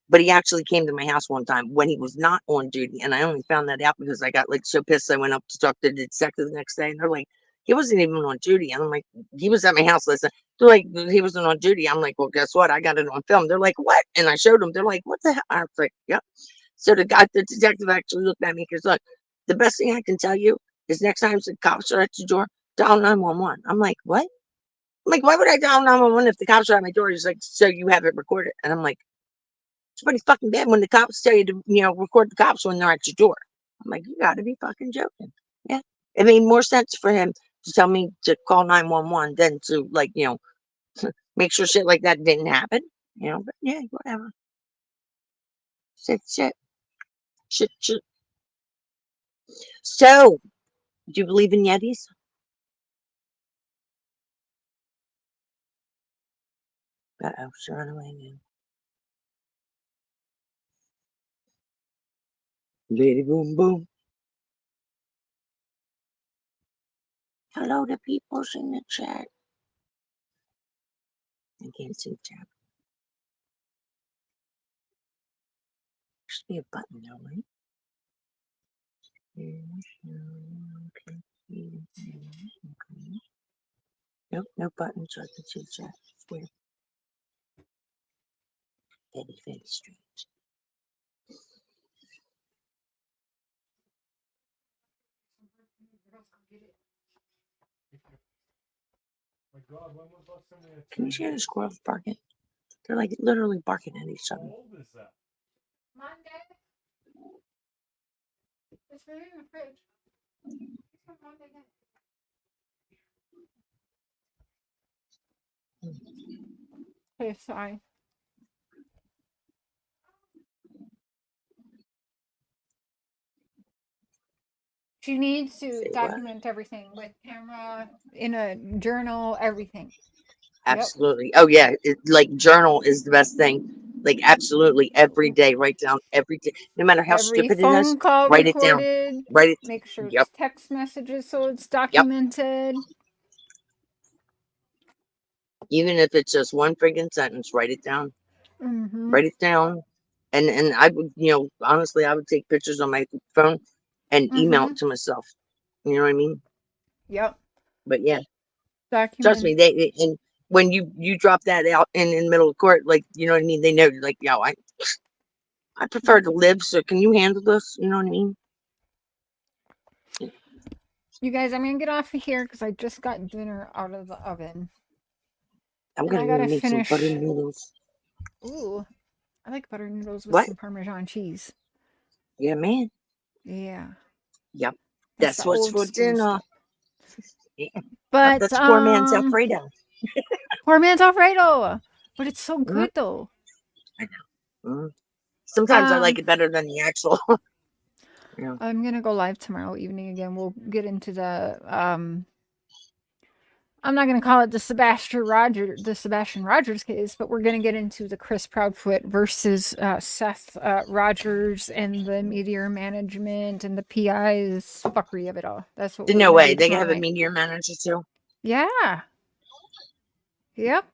But he actually came to my house one time when he was not on duty, and I only found that out because I got so pissed. I went up to talk to the detective the next day, and they're like, "He wasn't even on duty." And I'm like, "He was at my house last night." They're like, "He wasn't on duty." I'm like, "Well, guess what? I got it on film." They're like, "What?" And I showed them. They're like, "What the hell?" I was like, "Yep." So the detective actually looked at me because look, the best thing I can tell you is next time the cops are at your door, dial 911. I'm like, "What?" I'm like, "Why would I dial 911 if the cops are at my door?" He's like, "So you have it recorded." And I'm like, it's pretty fucking bad when the cops tell you to, record the cops when they're at your door. I'm like, you gotta be fucking joking. Yeah. It made more sense for him to tell me to call 911 than to make sure shit like that didn't happen. But yeah, whatever. Shit. So, do you believe in Yetis? Uh-oh, she ran away again. Lady boom boom. Hello to people in the chat. I can't see chat. Should be a button now, right? Nope, no button, so I can see chat. It's weird. Very strange. Can you hear the squirrels barking? They're literally barking at each other. Monday. It's in the fridge. Okay, sorry. She needs to document everything with camera, in a journal, everything. Absolutely. Oh yeah, like journal is the best thing. Like absolutely every day, write down every day, no matter how Every stupid it is. phone call Write it down. recorded. Write it. Make sure Yep. it's text messages so it's Yep. documented. Even if it's just one friggin' sentence, write it down. Mm-hmm. Write it down. And I would, honestly, I would take pictures on my phone and email it to myself. You know what I mean? Yep. But yeah, trust me, Document. they and when you drop that out in the middle of court, like, you know what I mean? They know, like, yo, I prefer to live, so can you handle this? You know what I mean? You guys, I'm gonna get off of here because I just got dinner out of the oven. I'm And I gonna gotta make some finish. butter noodles. Ooh, I like butter noodles with What? some Parmesan cheese. Yeah, man. Yeah. Yep. That's That's the what's old for school dinner. stuff. Yeah. But That's poor man's Alfredo. Poor man's Alfredo. But it's so good though. I know. Sometimes I like it better than the actual. Yeah. I'm gonna go live tomorrow evening again. We'll get into the I'm not gonna call it the Sebastian Rogers case, but we're gonna get into the Chris Proudfoot versus Seth Rogers and the meteor management and the PI's fuckery of it all. That's what we're No gonna way. do They tomorrow have a night. meteor manager too. Yeah. Yep.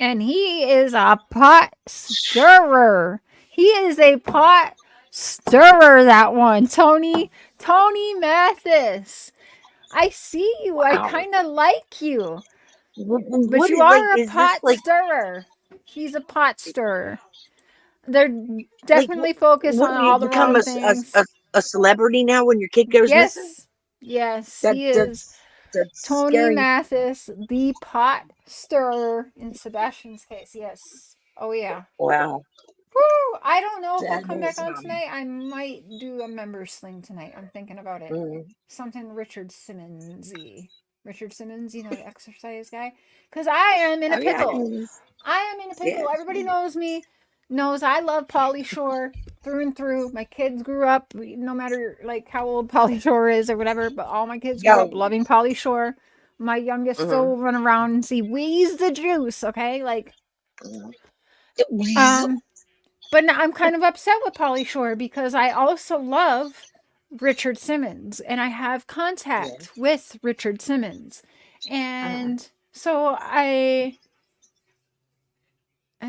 And he is a pot stirrer. He is a pot stirrer, that one. Tony Mathis. I see you. Wow. I kind of like you. But you are a pot stirrer. He's a pot stirrer. They're definitely focused on all the wrong things. A celebrity now when your kid goes missing? Yes, he is. That's Tony scary. Mathis, the pot stirrer in Sebastian's case. Yes. Oh yeah. Wow. Woo! I don't know if I'll come back on tonight. I might do a member sling tonight. I'm thinking about it. Something Richard Simmons-y. Richard Simmons, you know, the exercise guy. Because I am in a pickle. I am in a pickle. Everybody knows me. Knows I love Pauly Shore through and through. My kids grew up, no matter like how old Pauly Shore is or whatever, but all my kids grew up loving Pauly Shore. My youngest still run around and see Wheeze the Juice, okay? Like but now I'm kind of upset with Pauly Shore because I also love Richard Simmons and I have contact with Richard Simmons. And so I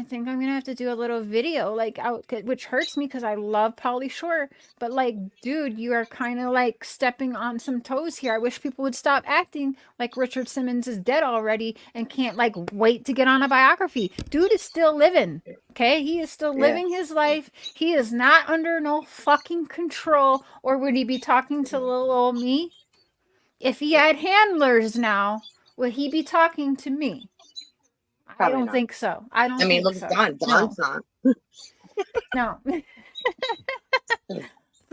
think I'm gonna have to do a little video like out, which hurts me because I love Pauly Shore, but like, dude, you are kind of like stepping on some toes here. I wish people would stop acting like Richard Simmons is dead already and can't like wait to get on a biography. Dude is still living. Okay, he is still living his life. He is not under no fucking control. Or would he be talking to little old me? If he had handlers now, would he be talking to me? I don't think so. I mean, look at Don. Don's not. No.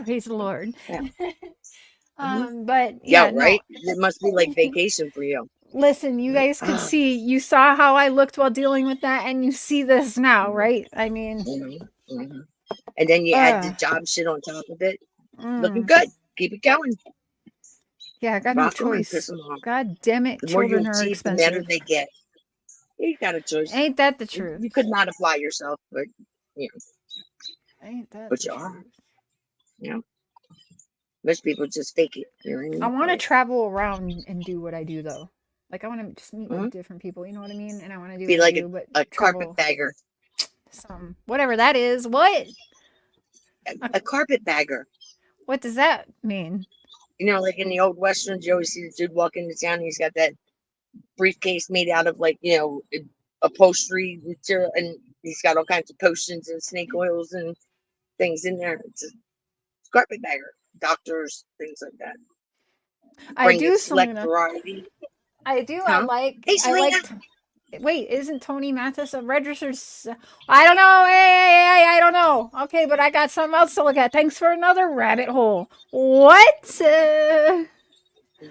Praise the Lord. But yeah, right? It must be like vacation for you. Listen, you guys could see, you saw how I looked while dealing with that, and you see this now, right? I mean, and then you add the job shit on top of it. Looking good. Keep it going. Yeah, I got no choice. God damn it, children are expensive. The better they get. You got a choice. Ain't that the truth? You could not apply yourself, but ain't that but you are. Yeah. Most people just fake it. You know what I mean? I want to travel around and do what I do, though. Like, I want to just meet with different people. You know what I mean? And I want to do be what like I do, but a carpetbagger. Whatever that is. What? A carpetbagger. What does that mean? You know, like in the old westerns, you always see the dude walk into town. And he's got that briefcase made out of, like, you know, upholstery material, and he's got all kinds of potions and snake oils and things in there. It's a carpetbagger. Doctors, things like that. I do, select variety. I do. Huh? I like. Wait, isn't Tony Mathis a registered? I don't know. Hey, I don't know. Okay, but I got something else to look at. Thanks for another rabbit hole. What?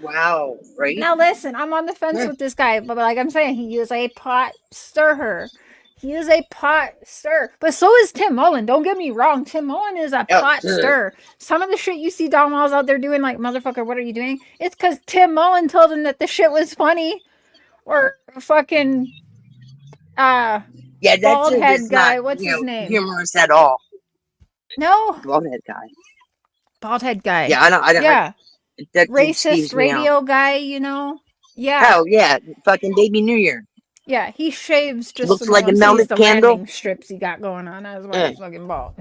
Wow, right? Now listen, I'm on the fence with this guy, but like I'm saying, he is a pot stirrer. He is a pot stirrer. But so is Tim Mullen. Don't get me wrong. Tim Mullen is a pot stirrer. Some of the shit you see Don Walls out there doing, like, motherfucker, what are you doing? It's because Tim Mullen told him that the shit was funny. Or fucking Yeah, that bald dude head is guy. not, What's his name? humorous at all. No. Bald head guy. Bald head guy. Yeah, I don't. Yeah. That Racist radio guy, you know? Yeah. Oh yeah, fucking Baby New Year. Yeah, he shaves just Looks so no like a one sees melted the candle. landing strips he got going on. That's why he's fucking bald.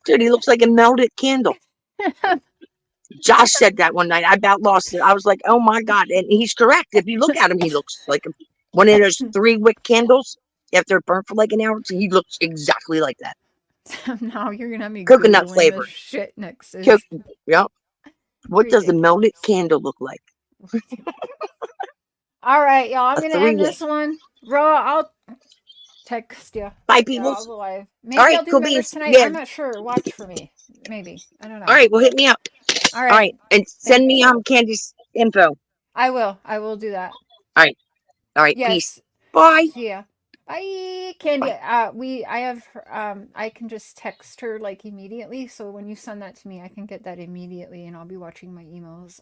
Dude, he looks like a melted candle. Josh said that one night. I about lost it. I was like, oh my God. And he's correct. If you look at him, he looks like one of those 3-wick candles. After it burnt for like an hour, so he looks exactly like that. Now you're gonna have me Coconut Googling flavor. this shit next to Yep. What does a melted candle look like? All right, y'all. I'm A gonna end 3-wick. this one. Ro, I'll text you. Bye, people. I'll go live. Maybe All right, I'll do cool members beans. tonight. Yeah. I'm not sure. Watch for me. Maybe. I don't know. All right, well, hit me up. All right. All right, and send me Candy's info. I will. I will do that. All right. All right. Yes. Peace. Bye. See ya. Bye, Candy. I can just text her like immediately. So when you send that to me, I can get that immediately, and I'll be watching my emails.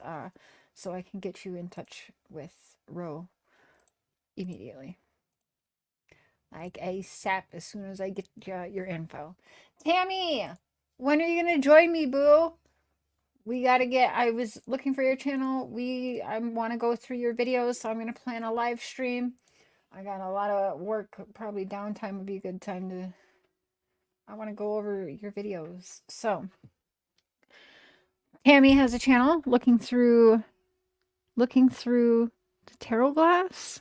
So I can get you in touch with Ro immediately. Like ASAP, as soon as I get your info. Tammy, when are you gonna join me, boo? We gotta get. I was looking for your channel. I want to go through your videos, so I'm gonna plan a live stream. I got a lot of work. Probably downtime would be a good time to. I want to go over your videos. So, Tammy has a channel looking through the tarot glass.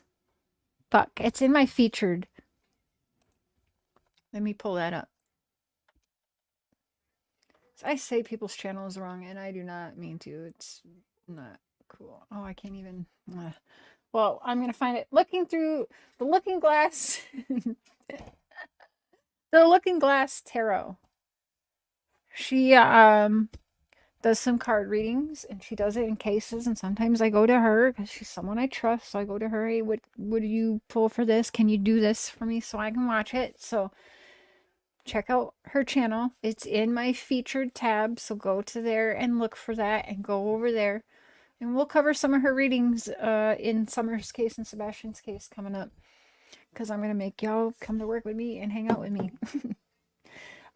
Fuck, it's in my featured. Let me pull that up. I say people's channel is wrong, and I do not mean to. It's not cool. Oh, I can't even. Well, I'm gonna find it. Looking through the Looking Glass. The Looking Glass Tarot. She does some card readings, and she does it in cases. And sometimes I go to her because she's someone I trust. So I go to her. Hey, what do you pull for this? Can you do this for me so I can watch it? So check out her channel. It's in my featured tab, so go to there and look for that and go over there. And we'll cover some of her readings in Summer's case and Sebastian's case coming up. Because I'm going to make y'all come to work with me and hang out with me.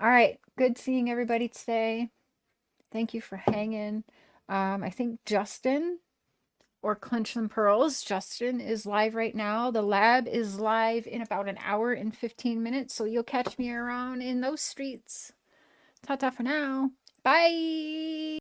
All right. Good seeing everybody today. Thank you for hanging. I think Justin or Clench Them Pearls. Justin is live right now. The lab is live in about an hour and 15 minutes. So you'll catch me around in those streets. Ta-ta for now. Bye.